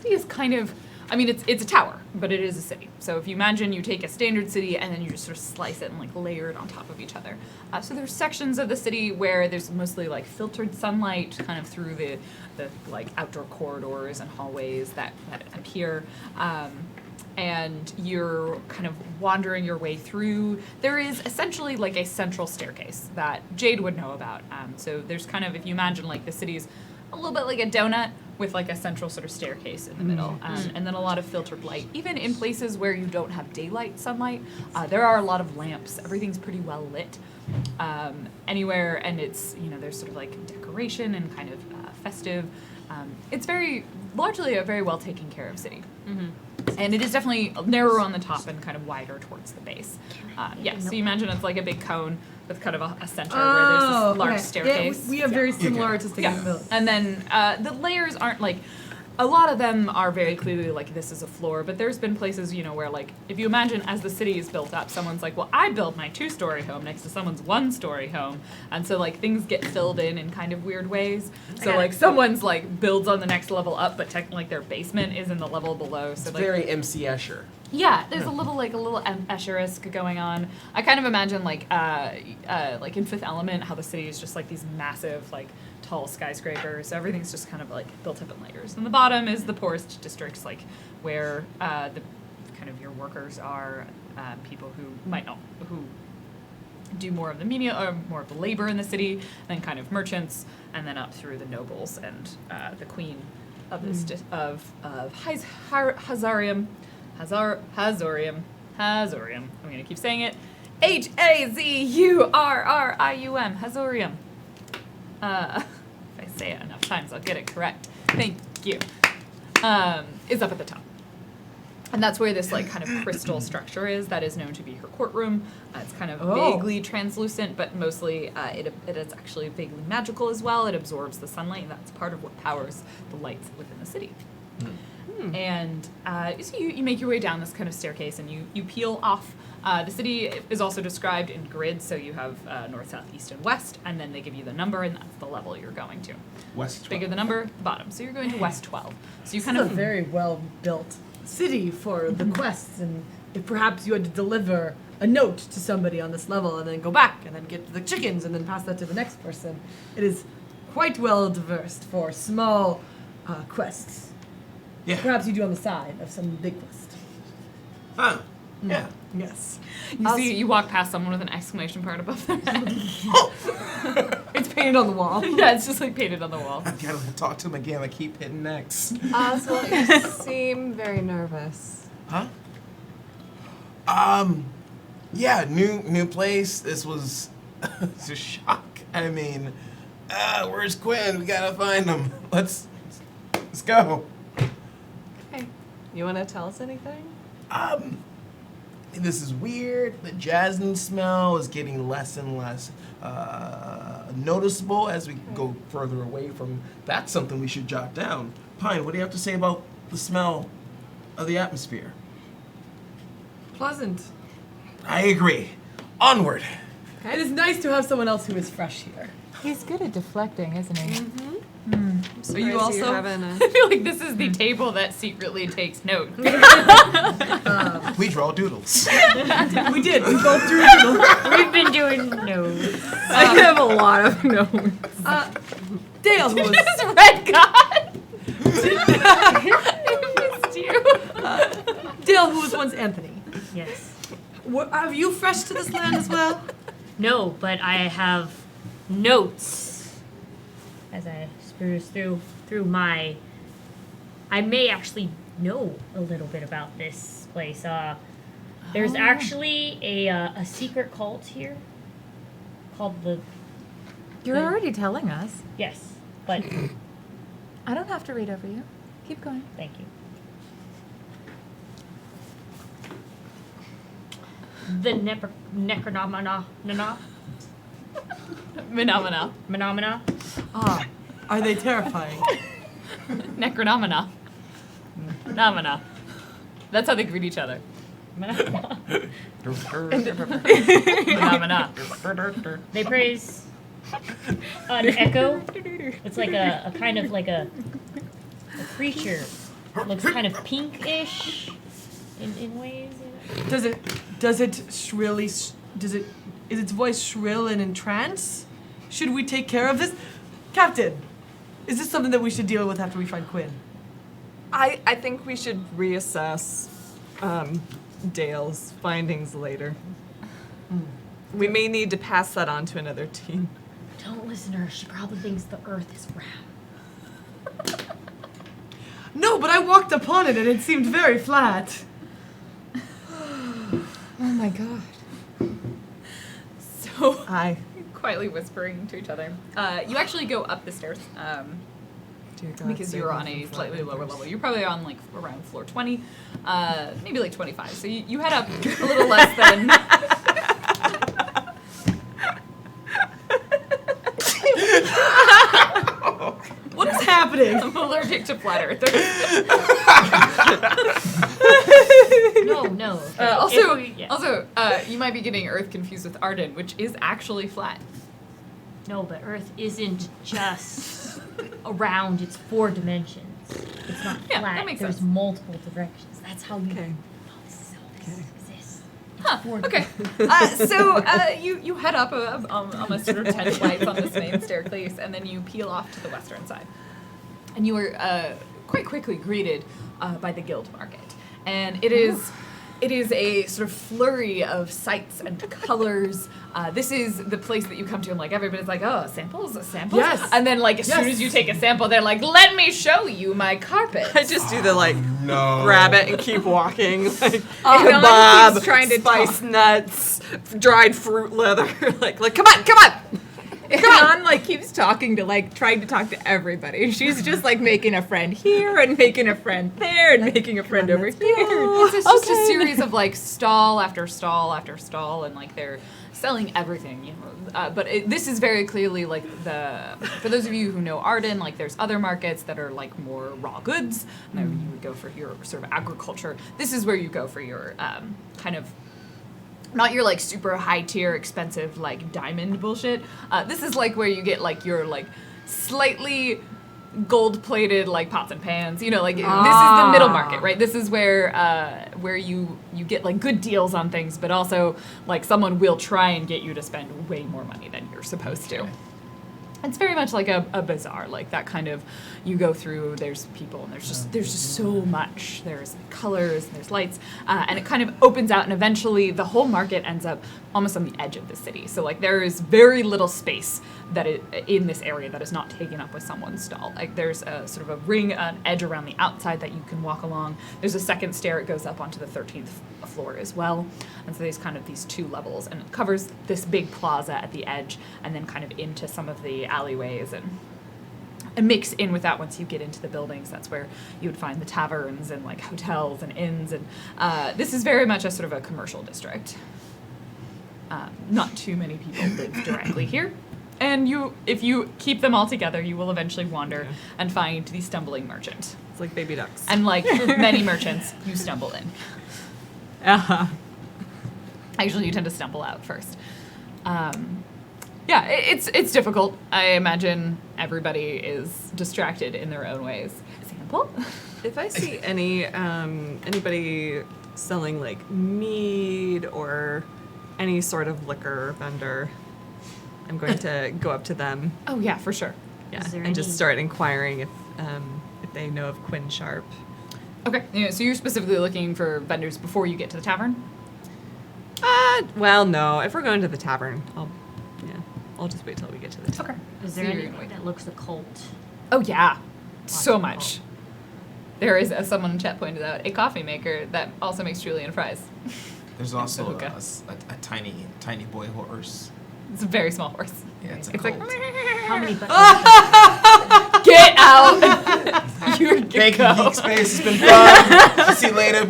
S1: is kind of, I mean, it's a tower, but it is a city. So if you imagine you take a standard city and then you just sort of slice it and like layer it on top of each other. So there's sections of the city where there's mostly like filtered sunlight kind of through the like outdoor corridors and hallways that appear. And you're kind of wandering your way through. There is essentially like a central staircase that Jade would know about. So there's kind of, if you imagine like the city's a little bit like a donut with like a central sort of staircase in the middle, and then a lot of filtered light. Even in places where you don't have daylight sunlight, there are a lot of lamps. Everything's pretty well lit anywhere, and it's, you know, there's sort of like decoration and kind of festive. It's very largely a very well taken care of city. And it is definitely narrower on the top and kind of wider towards the base. So you imagine it's like a big cone with kind of a center where there's this large staircase.
S7: Yeah, we have very similar artistic abilities.
S1: And then the layers aren't like, a lot of them are very clearly like this is a floor, but there's been places, you know, where like, if you imagine as the city is built up, someone's like, well, I built my 2-story home next to someone's 1-story home. And so like things get filled in kind of weird ways. So like someone's like builds on the next level up, but technically like their basement is in the level below. So
S4: It's
S1: like,
S4: very MC Escher.
S1: yeah, there's a little Escher-esque going on. I kind of imagine like in Fifth Element, how the city is just like these massive like tall skyscrapers. So everything's just kind of like built up in layers. And the bottom is the poorest districts, like where the kind of your workers are, people who might not, who do more of the media or more of the labor in the city, then kind of merchants, and then up through the nobles and the queen of this of Hazarium. Hazorium. I'm gonna keep saying it. Hazurrium. Hazorium. If I say it enough times, I'll get it correct. Thank you. Is up at the top. And that's where this like kind of crystal structure is that is known to be her courtroom. It's kind of vaguely translucent, but mostly it is actually vaguely magical as well. It absorbs the sunlight, and that's part of what powers the lights within the city. And so you make your way down this kind of staircase, and you peel off. The city is also described in grids, so you have north, south, east, and west, and then they give you the number, and that's the level you're going to.
S3: West 12.
S1: Bigger the number, the bottom. So you're going to West 12. So you
S7: This
S1: kind
S7: is
S1: of
S7: a very well built city for the quests, and if perhaps you had to deliver a note to somebody on this level and then go back and then get to the chickens and then pass that to the next person, it is quite well diversed for small quests.
S3: Yeah.
S7: Perhaps you do on the side of some big quest.
S3: Huh. Yeah.
S7: Yes.
S1: you walk past someone with an exclamation point above their head.
S7: It's painted on the wall.
S1: Yeah, it's just like painted on the wall.
S3: I gotta talk to him again. I keep hitting next.
S5: Oswald, you seem very nervous.
S3: Huh? Yeah, new place. This was it's a shock. I mean, where's Quinn? We gotta find him. Let's go.
S5: Okay. You want to tell us anything?
S3: This is weird. The jasmine smell is getting less and less noticeable as we go further away from. That's something we should jot down. Pine, what do you have to say about the smell of the atmosphere?
S7: Pleasant.
S3: I agree. Onward.
S7: It is nice to have someone else who is fresh here.
S2: He's good at deflecting, isn't he?
S1: Are you also?
S5: having a...
S1: I feel like this is the table that secretly takes notes.
S3: We draw doodles.
S7: We did. We both drew a doodle.
S6: We've been doing notes.
S2: I have a lot of notes.
S7: Dale, who was
S1: This red god. I missed you.
S7: Dale, who was once Anthony.
S6: Yes.
S7: Are you fresh to this land as well?
S6: No, but I have notes as I peruse through my. I may actually know a little bit about this place. There's actually a secret cult here called the.
S2: You're already telling us.
S6: Yes, but
S2: I don't have to read over you. Keep going.
S6: thank you. the necronomina.
S1: Phenomena.
S7: Ah, are they terrifying?
S1: Necronomina. Phenomena. That's how they greet each other. Phenomena.
S6: They praise an echo. It's like a kind of like a creature. It looks kind of pinkish in ways.
S7: Does it shrilly? Is its voice shrill and in trance? Should we take care of this, Captain? Is this something that we should deal with after we find Quinn?
S5: I think we should reassess Dale's findings later. We may need to pass that on to another team.
S6: Don't listen to her. She probably thinks the Earth is round.
S7: No, but I walked upon it and it seemed very flat.
S2: Oh my god.
S1: So,
S5: Hi.
S1: quietly whispering to each other, you actually go up the stairs.
S5: Dear God,
S1: Because
S5: save
S1: you're
S5: me
S1: on a
S5: from
S1: slightly
S5: flying
S1: lower
S5: others.
S1: level. You're probably on like around floor 20, maybe like 25. So you head up a little less than.
S7: What is happening?
S1: I'm allergic to flat earthers.
S6: No.
S1: Also, you might be getting Earth confused with Arden, which is actually flat.
S6: No, but Earth isn't just around, it's 4 dimensions. It's not
S1: Yeah,
S6: flat.
S1: that makes
S6: There's
S1: sense.
S6: multiple directions. That's how we
S5: Okay.
S6: this exists.
S1: Huh, okay. So you head up almost sort of 10 flights on this main staircase, and then you peel off to the western side. And you are quite quickly greeted by the guild market. And it is a sort of flurry of sights and colors. This is the place that you come to, and like everybody's like, "Oh, samples."
S7: Yes.
S1: And then like as soon as you take a sample, they're like, "Let me show you my carpet."
S5: I just do the like
S3: No.
S5: grab it and keep walking. Like
S2: Anon
S5: kebab,
S2: keeps trying to
S5: spice
S2: talk.
S5: nuts, dried fruit leather. like come on.
S2: Anon like keeps talking to trying to talk to everybody. She's just like making a friend here and making a friend there and making a friend over here.
S1: It's just a series of like stall after stall after stall, and like they're selling everything, you know. But this is very clearly like for those of you who know Arden, like there's other markets that are like more raw goods. And then you would go for your sort of agriculture. This is where you go for your kind of. Not your like super high tier expensive like diamond bullshit. This is like where you get like your like slightly gold plated like pots and pans. You know, like this is the middle market, right? This is where you get like good deals on things, but also like someone will try and get you to spend way more money than you're supposed to. It's very much like a bazaar, like that kind of, you go through, there's people, and there's just so much. There's colors, and there's lights, and it kind of opens out, and eventually the whole market ends up almost on the edge of the city. So like there is very little space in this area that is not taken up with someone's stall. Like there's a sort of a ring, an edge around the outside that you can walk along. There's a second stair, it goes up onto the 13th floor as well. And so there's kind of these 2 levels, and it covers this big plaza at the edge, and then kind of into some of the alleyways and mix in with that once you get into the buildings. That's where you would find the taverns and like hotels and inns, and this is very much a sort of a commercial district. Not too many people live directly here, and if you keep them all together, you will eventually wander and find the stumbling merchant.
S5: It's like baby ducks.
S1: And like many merchants, you stumble in. Actually, you tend to stumble out first. Yeah, it's difficult. I imagine everybody is distracted in their own ways. Sample?
S5: If I see anybody selling like mead or any sort of liquor vendor, I'm going to go up to them.
S1: Oh yeah, for sure.
S5: Yeah,
S6: Is there
S5: and just
S6: any-
S5: start inquiring if they know of Quinn Sharp.
S1: Okay, yeah, so you're specifically looking for vendors before you get to the tavern?
S5: Well, no. If we're going to the tavern, I'll just wait till we get to the tavern.
S6: Is
S1: So
S6: there
S1: you're
S6: any
S1: gonna wait.
S6: that looks occult?
S1: Oh yeah, so
S6: of
S1: much. There is, as someone in chat pointed out, a coffee maker that also makes Julian fries.
S3: There's also
S1: hookah.
S3: a tiny boy horse.
S1: It's a very small horse.
S3: Yeah, it's a
S1: It's like,
S3: cult.
S6: How many buttons?
S1: get out! You're
S3: Thank you,
S1: go.
S3: GeekSpace. It's been fun. See you later.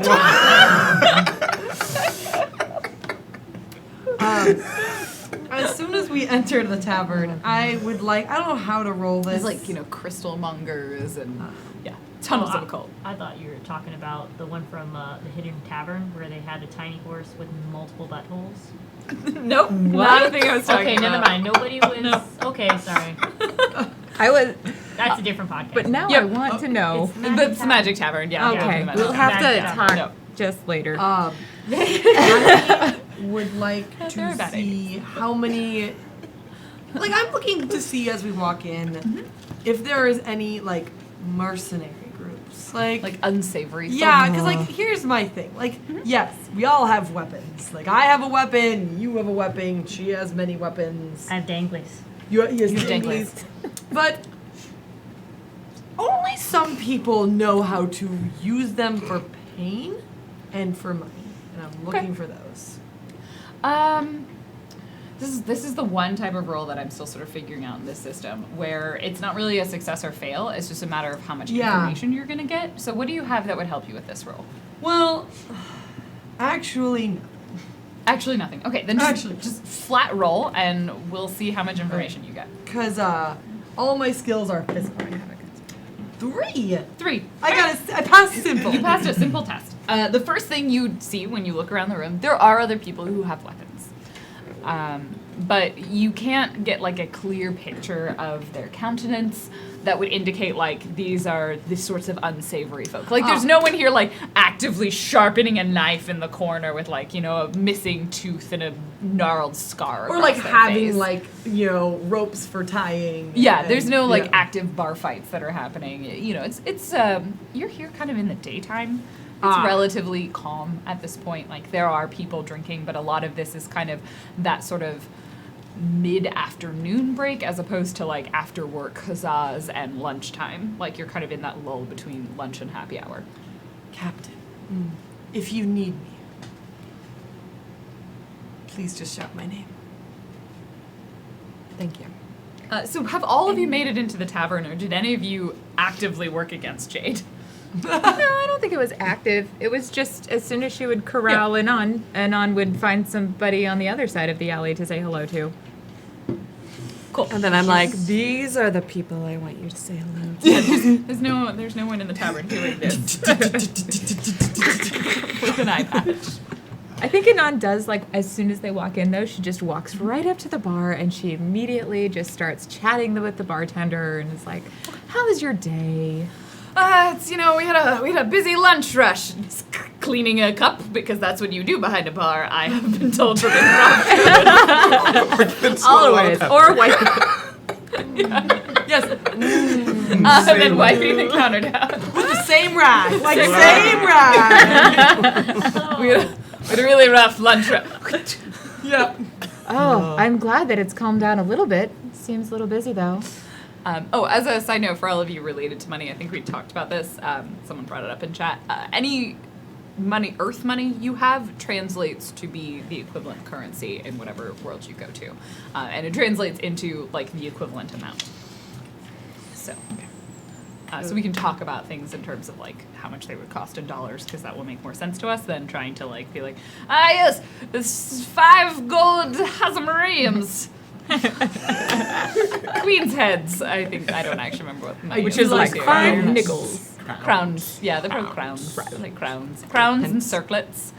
S7: As soon as we enter the tavern, I would like, I don't know how to roll this.
S1: There's like, crystal mongers and tunnels of occult.
S6: I thought you were talking about the one from the Hidden Tavern where they had a tiny horse with multiple buttholes.
S1: Nope. Not a thing I was talking
S6: Okay,
S1: about.
S6: never mind. Nobody was. Okay, sorry. That's a different podcast.
S2: But now
S1: Yep.
S2: I want to know.
S1: It's the Magic Tavern, yeah.
S2: Okay,
S1: Yeah,
S2: we'll have to
S6: Magic
S2: talk
S1: No.
S2: just later.
S7: I would like
S1: They're
S7: to
S1: bad
S7: see how many. Like, I'm looking to see as we walk in if there is any, like, mercenary groups.
S1: Like unsavory.
S7: Yeah, because, like, here's my thing. Like, yes, we all have weapons. Like, I have a weapon, you have a weapon, she has many weapons.
S6: I have danglies.
S7: He has
S1: You have
S7: danglies. But only some people know how to use them for pain and for money. And I'm looking for those.
S1: This is the one type of role that I'm still sort of figuring out in this system, where it's not really a success or fail. It's just a matter of how much information you're gonna get. So what do you have that would help you with this role?
S7: Well, actually, no.
S1: Actually, nothing. Okay, then just flat roll, and we'll see how much information you get.
S7: Because all my skills are physical. 3.
S1: 3.
S7: I passed simple.
S1: You passed a simple test. The first thing you'd see when you look around the room, there are other people who have weapons. But you can't get like a clear picture of their countenance that would indicate like these are the sorts of unsavory folk. Like there's no one here like actively sharpening a knife in the corner with like, a missing tooth and a gnarled scar.
S7: Or like
S1: across their
S7: having
S1: face.
S7: like, ropes for tying.
S1: Yeah,
S7: and-
S1: there's no like
S7: yeah.
S1: active bar fights that are happening. It's you're here kind of in the daytime. It's relatively calm at this point. Like there are people drinking, but a lot of this is kind of that sort of mid-afternoon break as opposed to like after work huzzas and lunchtime. Like you're kind of in that lull between lunch and happy hour.
S7: Captain, if you need me, please just shout my name. Thank you.
S1: So have all of you made it into the tavern, or did any of you actively work against Jade?
S2: No, I don't think it was active. It was just as soon as she would corral Anon would find somebody on the other side of the alley to say hello to.
S1: Cool.
S5: And then I'm like, these are the people I want you to say hello to.
S1: There's no one in the tavern doing this. With an eye patch.
S2: I think Anon does, like, as soon as they walk in, though, she just walks right up to the bar and she immediately just starts chatting with the bartender and is like, how was your day?
S1: It's we had a busy lunch rush. Just cleaning a cup because that's what you do behind a bar. I have been told to
S2: Always. Or white.
S1: Yes. And then wiping the counter down.
S7: With the same rag. Like, same rag.
S1: We had a really rough lunch rush.
S7: Yeah.
S2: Oh, I'm glad that it's calmed down a little bit. Seems a little busy, though.
S1: As a side note for all of you related to money, I think we talked about this. Someone brought it up in chat. Any money, Earth money you have translates to be the equivalent currency in whatever world you go to. And it translates into, like, the equivalent amount. So we can talk about things in terms of, like, how much they would cost in dollars, because that will make more sense to us than trying to, like, be like, yes, this is 5 gold Hazamariums. Queen's heads, I think. I don't actually remember what money
S2: Which is like
S1: here.
S2: 5 nickels.
S1: Crowns. Yeah, they're called crowns. Like crowns. Crowns and circlets.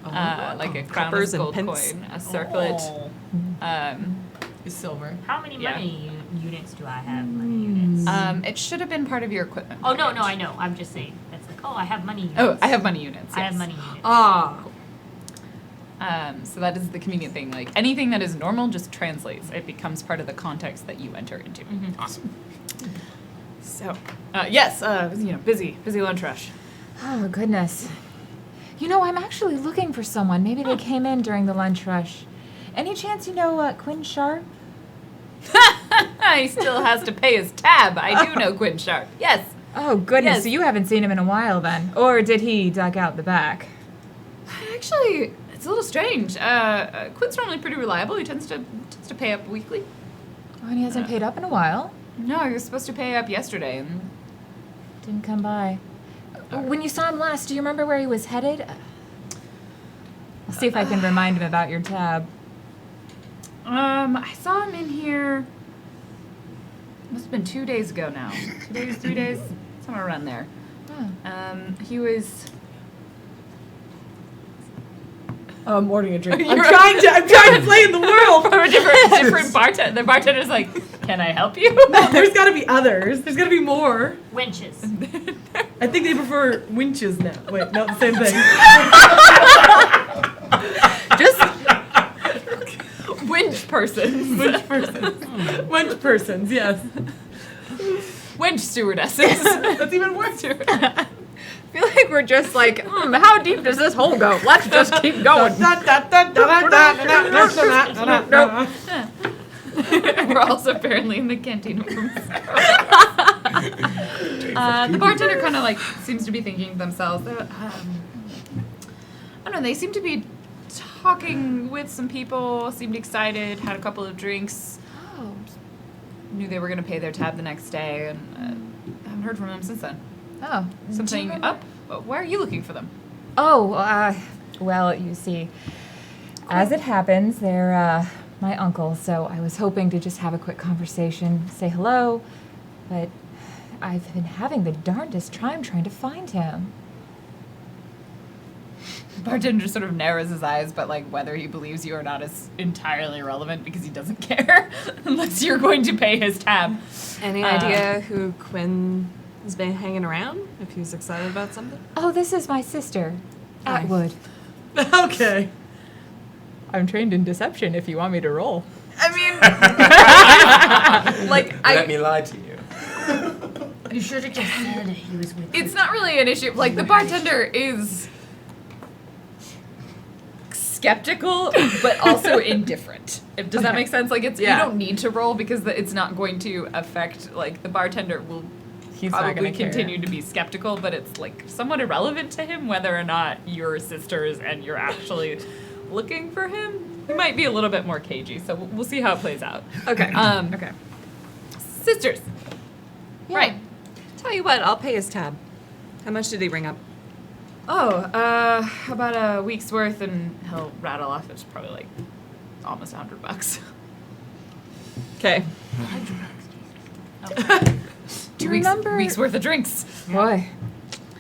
S1: Like a crown
S5: Peppers
S1: is
S5: and
S1: gold
S5: pence.
S1: coin. A circlet.
S7: Is silver.
S6: How many
S1: Yeah.
S6: money units do I have? Money units.
S1: It should have been part of your equipment.
S6: Oh no,
S1: package.
S6: I know. I'm just saying. That's like, I have money units.
S1: Oh, I have money units.
S6: I have
S1: yes.
S6: money units.
S1: So that is the convenient thing. Like anything that is normal just translates. It becomes part of the context that you enter into.
S3: Awesome.
S1: So, yes, busy lunch rush.
S2: Oh, goodness. I'm actually looking for someone. Maybe they came in during the lunch rush. Any chance you know Quinn Sharp?
S1: He still has to pay his tab. I do know Quinn Sharp. Yes.
S2: Oh, goodness.
S1: Yes.
S2: So you haven't seen him in a while, then. Or did he duck out the back?
S1: Actually, it's a little strange. Quinn's normally pretty reliable. He tends to pay up weekly.
S2: Oh, and he hasn't paid up in a while.
S1: No, he was supposed to pay up yesterday, and
S2: Didn't come by. When you saw him last, do you remember where he was headed? I'll see if I can remind him about your tab.
S1: I saw him in here. Must have been 2 days ago now. 2 days, 3 days, somewhere around there. He was.
S7: I'm ordering a drink. I'm trying to play in the world.
S1: From a different bartender. The bartender's like, "Can I help you?"
S7: No, there's got to be others. There's got to be more.
S6: Winches.
S7: I think they prefer winches now. Wait, no, the same thing.
S1: Just winch persons.
S7: Winch persons, yes.
S1: Winch stewardesses.
S7: That's even worse.
S5: I feel like we're just like, how deep does this hole go? Let's just keep going.
S1: We're also apparently in the canteen room. The bartender kind of like seems to be thinking to themselves. I don't know. They seem to be talking with some people. Seemed excited. Had a couple of drinks. Knew they were going to pay their tab the next day, and haven't heard from them since then.
S2: Oh.
S1: Something up? Why are you looking for them?
S2: Oh, well, you see, as it happens, they're my uncle, so I was hoping to just have a quick conversation, say hello, but I've been having the darndest time trying to find him.
S1: The bartender just sort of narrows his eyes, but like whether he believes you or not is entirely irrelevant because he doesn't care unless you're going to pay his tab.
S5: Any idea who Quinn has been hanging around? If he's excited about something?
S2: Oh, this is my sister,
S5: Hi.
S2: Atwood.
S7: Okay.
S2: I'm trained in deception if you want me to roll.
S1: I mean, like
S4: Let me lie to you.
S6: You should have just said he was with
S1: it's not really an issue. Like the bartender is skeptical, but also indifferent. Does that make sense? Like you don't need to roll because it's not going to affect. Like the bartender will
S2: He's not
S1: probably
S2: gonna care.
S1: continue to be skeptical, but it's like somewhat irrelevant to him whether or not you're sisters and you're actually looking for him. He might be a little bit more cagey, so we'll see how it plays out.
S5: Okay.
S1: Okay. Sisters.
S2: Yeah.
S1: Right.
S5: Tell you what, I'll pay his tab. How much did he bring up?
S1: Oh, about a week's worth, and he'll rattle off. It's probably like almost $100.
S5: Okay.
S1: Two
S2: remember-
S1: weeks worth of drinks.
S2: Boy,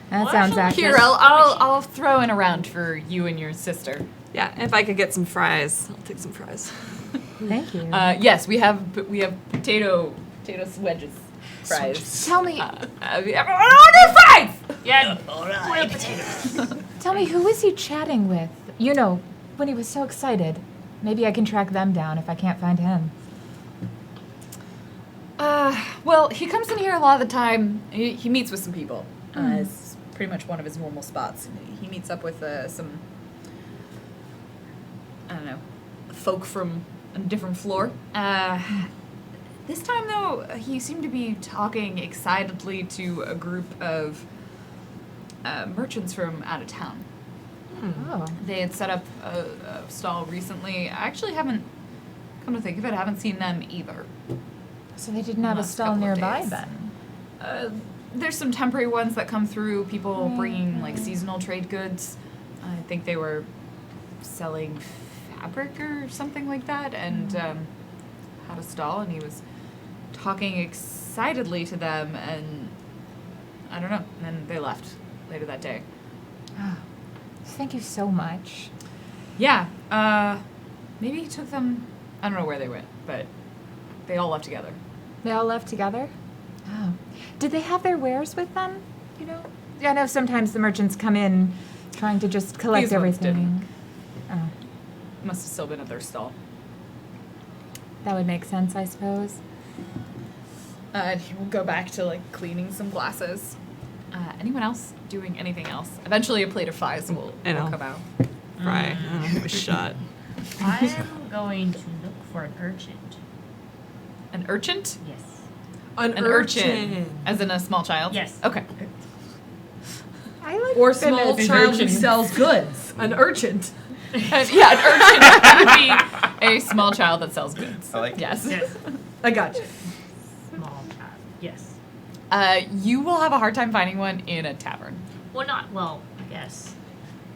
S2: that sounds accurate.
S1: Here, I'll throw in a round for you and your sister.
S5: Yeah, if I could get some fries, I'll take some fries.
S2: Thank you.
S1: Yes, we have potato wedges, fries.
S2: Tell me,
S1: Everyone order fries.
S6: Yeah, boiled potatoes.
S2: tell me, who was he chatting with? You know, when he was so excited. Maybe I can track them down if I can't find him.
S1: Well, he comes in here a lot of the time. He meets with some people. It's pretty much one of his normal spots. He meets up with some, I don't know, folk from a different floor. This time, though, he seemed to be talking excitedly to a group of merchants from out of town.
S2: Oh.
S1: They had set up a stall recently. I actually haven't, come to think of it, I haven't seen them either.
S2: So they didn't have a
S1: Last
S2: stall
S1: couple of
S2: nearby
S1: days.
S2: then?
S1: There's some temporary ones that come through, people bringing like seasonal trade goods. I think they were selling fabric or something like that, and had a stall, and he was talking excitedly to them, and I don't know, and then they left later that day.
S2: Oh, thank you so much.
S1: Yeah, maybe he took them, I don't know where they went, but they all left together.
S2: They all left together? Oh. Did they have their wares with them? You know? Yeah, I know sometimes the merchants come in trying to just collect
S1: These ones
S2: everything. Oh,
S1: Must have still been at their stall.
S2: that would make sense, I suppose.
S1: And he will go back to like cleaning some glasses. Anyone else doing anything else? Eventually, a plate of fries will come out.
S5: Fry. A shot.
S6: I am going to look for an urchin.
S1: An urchin?
S6: Yes.
S1: An urchin, as in a small child.
S6: Yes.
S1: Okay.
S2: I like
S7: Or small
S2: Phyllis.
S7: child who sells goods. An urchin.
S1: Yeah, an urchin would be a small child that sells goods.
S4: I like it.
S1: Yes.
S6: Yes.
S7: I got you.
S6: Small child. Yes.
S1: You will have a hard time finding one in a tavern.
S6: Well, not well. I guess.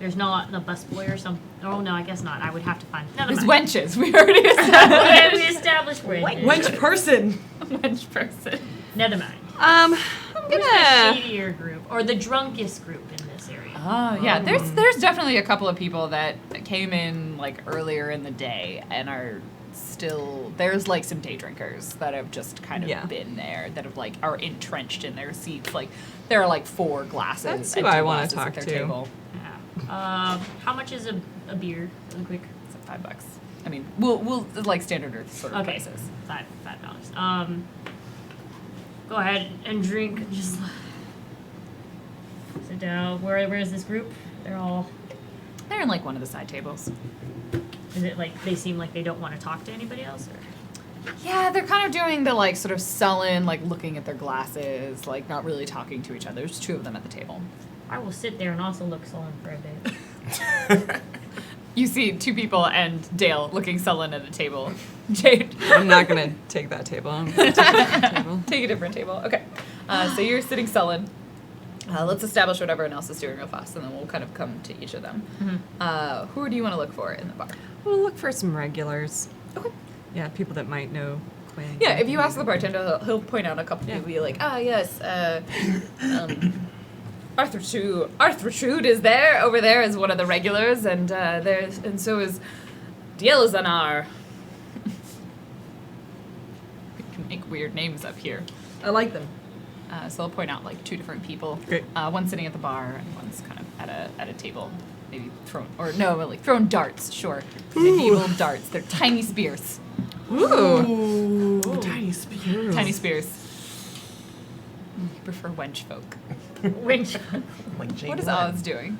S6: There's not the busboy or some. Oh no, I guess not. I would have to find. Never
S1: There's
S6: mind.
S1: wenches. We already established.
S6: We established wenches.
S7: Wench person.
S1: Wench person.
S6: Never mind.
S5: I'm
S6: Who's the
S5: gonna.
S6: shadier group or the drunkest group in this area?
S1: Oh yeah, there's definitely a couple of people that came in like earlier in the day and are still there's like some day drinkers that have just kind of
S5: Yeah.
S1: been there that have like are entrenched in their seats. Like there are like 4 glasses.
S5: That's
S1: empty
S5: who I wanna
S1: glasses at
S5: talk
S1: their
S5: to.
S1: Table.
S6: Yeah. How much is a beer? Really quick.
S1: It's like $5. I mean, we'll like standard Earth sort of
S6: Okay.
S1: prices.
S6: $5. Go ahead and drink. Just sit down. Where is this group? They're all.
S1: They're in like one of the side tables.
S6: Is it like they seem like they don't want to talk to anybody else? Or?
S1: Yeah, they're kind of doing the like sort of sullen, like looking at their glasses, like not really talking to each other. There's 2 of them at the table.
S6: I will sit there and also look sullen for a bit.
S1: You see 2 people and Dale looking sullen at a table. Jade,
S5: I'm not gonna take that table. I'm gonna take a different table.
S1: take a different table. Okay. So you're sitting sullen. Let's establish what everyone else is doing real fast, and then we'll kind of come to each of them. Who do you want to look for in the bar?
S5: We'll look for some regulars.
S1: Okay.
S5: Yeah, people that might know Quinn.
S1: Yeah, if you ask the bartender, he'll point out a couple
S5: Yeah.
S1: people. Be like, yes, Arthur Trude is there. Over there is one of the regulars, and so is Dielzanar. We can make weird names up here.
S7: I like them.
S1: So I'll point out like 2 different people.
S5: Great.
S1: One sitting at the bar, and one's kind of at a table, maybe throwing darts. Sure, medieval darts. They're tiny spears.
S5: Ooh.
S7: Tiny spears.
S1: Tiny spears. You prefer wench folk.
S6: Winch.
S3: Like Jane
S1: What is
S3: Lynn.
S1: Oz doing?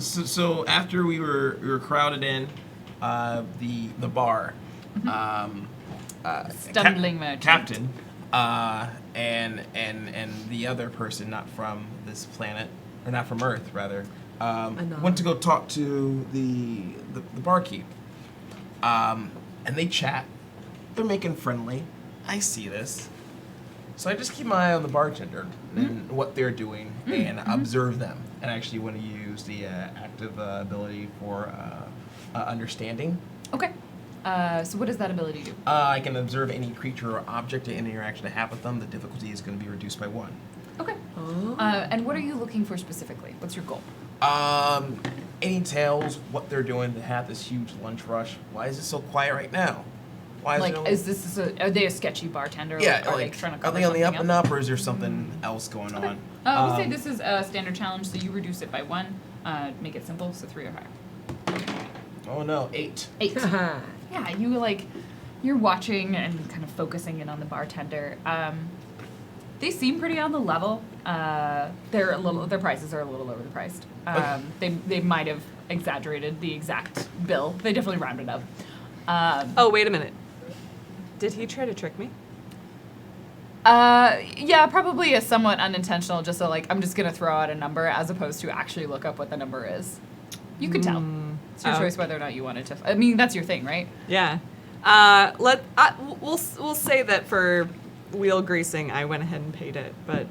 S3: So after we were crowded in the bar,
S1: Stumbling merchant.
S3: captain, and the other person not from this planet, or not from Earth rather, went to go talk to the barkeep, and they chat. They're making friendly. I see this. So I just keep my eye on the bartender and what they're doing and observe them. And I actually want to use the active ability for understanding.
S1: Okay. So what does that ability do?
S3: I can observe any creature or object or any interaction I have with them. The difficulty is going to be reduced by 1.
S1: Okay. And what are you looking for specifically? What's your goal?
S3: Any tales, what they're doing to have this huge lunch rush. Why is it so quiet right now? Why is
S1: Are they a sketchy bartender?
S3: yeah,
S1: or are
S3: like,
S1: they trying to
S3: are
S1: cover
S3: they on the up
S1: something
S3: and
S1: else?
S3: up, or is there something else going on?
S1: We'll say this is a standard challenge, so you reduce it by 1. Make it simple, so 3 or higher.
S3: Oh no, 8.
S1: 8. Yeah, you're watching and kind of focusing in on the bartender. They seem pretty on the level. Their prices are a little overpriced. They might have exaggerated the exact bill. They definitely rounded up.
S5: Oh, wait a minute. Did he try to trick me?
S1: Yeah, probably a somewhat unintentional, just so like I'm just gonna throw out a number as opposed to actually look up what the number is. You could tell. It's your choice whether or not you wanted to. I mean, that's your thing, right?
S5: Yeah. We'll say that for wheel greasing, I went ahead and paid it, but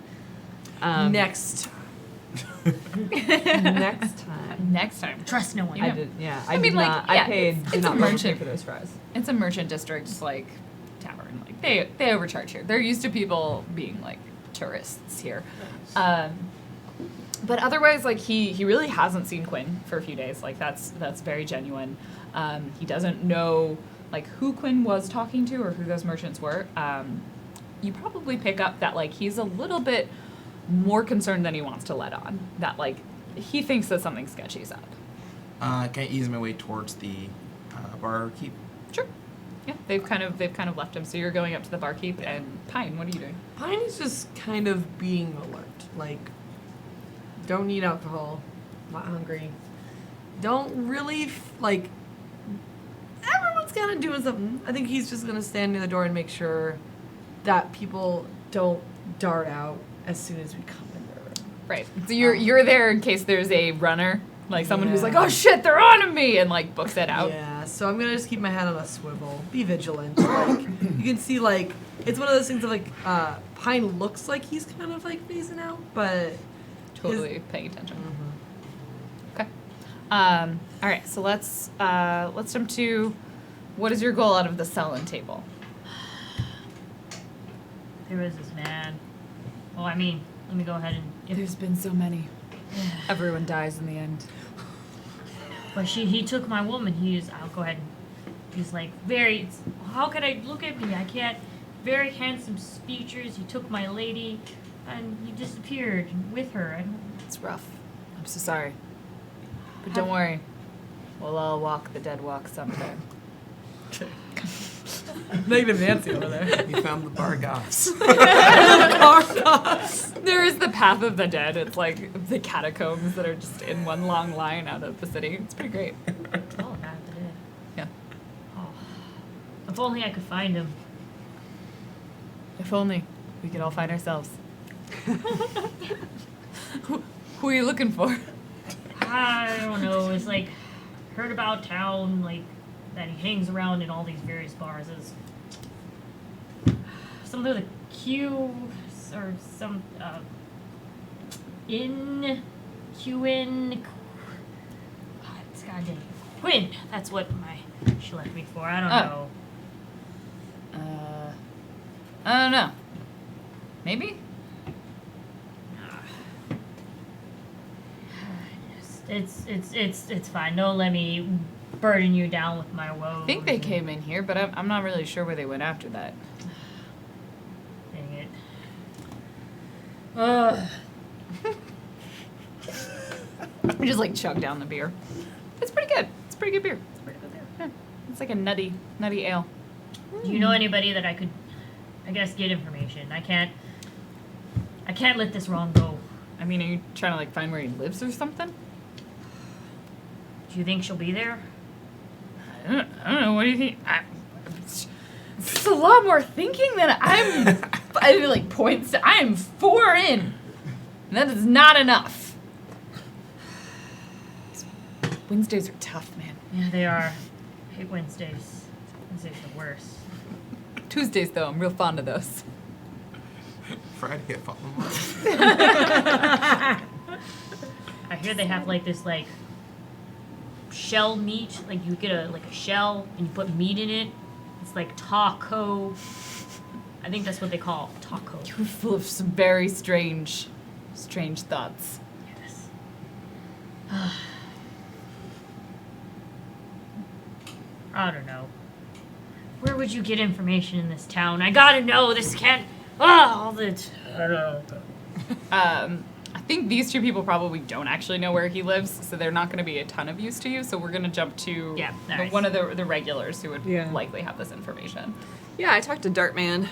S7: Next.
S5: next time.
S1: Next time.
S6: Trust no one.
S5: I did. Yeah, I,
S1: I mean,
S5: did
S1: like,
S5: not.
S1: yeah,
S5: I paid.
S1: it's
S5: Did
S1: a
S5: not pay
S1: merchant.
S5: for those fries.
S1: It's a merchant district, like tavern. Like they overcharge here. They're used to people being like tourists here. But otherwise, like he really hasn't seen Quinn for a few days. Like that's very genuine. He doesn't know like who Quinn was talking to or who those merchants were. You probably pick up that like he's a little bit more concerned than he wants to let on. That like he thinks that something sketchy's up.
S3: Can I ease my way towards the barkeep?
S1: Sure. Yeah, they've kind of left him. So you're going up to the barkeep and Pine. What are you doing?
S7: Pine is just kind of being alert. Like, don't need alcohol. Not hungry. Don't really like. Everyone's kind of doing something. I think he's just gonna stand near the door and make sure that people don't dart out as soon as we come in the room.
S1: Right. So you're there in case there's a runner, like someone who's like,
S7: Yeah.
S1: oh shit, they're on to me, and like books it out.
S7: Yeah, so I'm gonna just keep my head on a swivel. Be vigilant. Like you can see, like it's one of those things of like Pine looks like he's kind of like phasing out, but
S1: Totally paying attention. All right, so let's jump to what is your goal out of the Sullen table?
S6: There was this man. Well, I mean, let me go ahead and.
S1: There's been so many. Everyone dies in the end.
S6: But he took my woman. I'll go ahead and. He's like, how can I look at me? I can't. Very handsome features. He took my lady, and he disappeared with her.
S1: It's rough. I'm so sorry. But don't worry. We'll all walk the dead walk sometime.
S7: Negative Nancy over there.
S4: You found the Bargoths.
S1: There is the path of the dead. It's like the catacombs that are just in one long line out of the city. It's pretty great.
S6: Oh, God, the dead.
S1: Yeah.
S6: Oh, if only I could find him.
S1: If only we could all find ourselves. Who are you looking for?
S6: I don't know. It's like heard about town, like that he hangs around in all these various bars. Is some of the Q or some it's goddamn Quinn. That's what she left me for. I don't know.
S1: I don't know. Maybe?
S6: It's fine. Don't let me burden you down with my woes.
S1: I think they came in here, but I'm not really sure where they went after that.
S6: Dang it.
S1: We just like chug down the beer. It's pretty good. It's pretty good beer. It's pretty good beer. Yeah. It's like a nutty ale.
S6: Do you know anybody that I could, I guess, get information? I can't let this wrong go.
S1: I mean, are you trying to like find where he lives or something?
S6: Do you think she'll be there?
S1: I don't know. What do you think? It's a lot more thinking than I like points to. I am 4 in. And that is not enough. Wednesdays are tough, man.
S6: Yeah, they are. I hate Wednesdays. Wednesdays are the worst.
S1: Tuesdays, though, I'm real fond of those.
S4: Friday, I follow mine.
S6: I hear they have like this like shell meat. Like you get a shell and you put meat in it. It's like taco. I think that's what they call taco.
S1: You're full of some very strange thoughts.
S6: Yes. I don't know. Where would you get information in this town? I gotta know. This can't. All the. I don't know.
S1: I think these two people probably don't actually know where he lives, so they're not going to be a ton of use to you. So we're going to jump to
S6: nice.
S1: one of the regulars who would
S5: Yeah.
S1: likely have this information.
S5: Yeah, I talked to Dartman.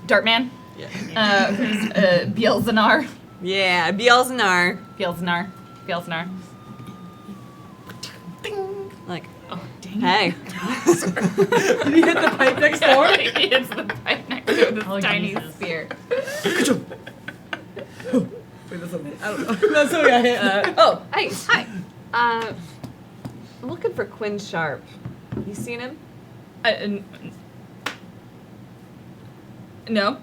S1: Dartman,
S5: Yeah.
S1: who's Bielzanar.
S5: Yeah, Bielzanar.
S1: Bielzanar.
S5: Like,
S1: Oh, dang
S5: hey.
S7: Did he hit the pipe next door?
S1: He hits the pipe next to this tiny
S6: Jesus.
S1: spear.
S7: Wait, that's something. I don't know. That's what I hit.
S1: Hey, hi.
S5: I'm looking for Quinn Sharp. You seen him?
S1: No.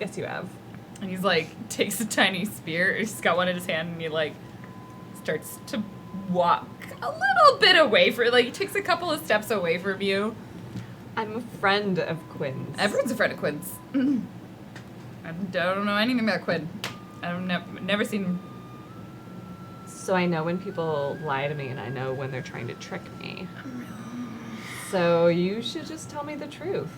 S5: Yes, you have.
S1: And he's like, takes a tiny spear. He's got one in his hand, and he like starts to walk a little bit away from. Like he takes a couple of steps away from you.
S5: I'm a friend of Quinn's.
S1: Everyone's a friend of Quinn's. I don't know anything about Quinn. I've never seen him.
S5: So I know when people lie to me, and I know when they're trying to trick me. So you should just tell me the truth.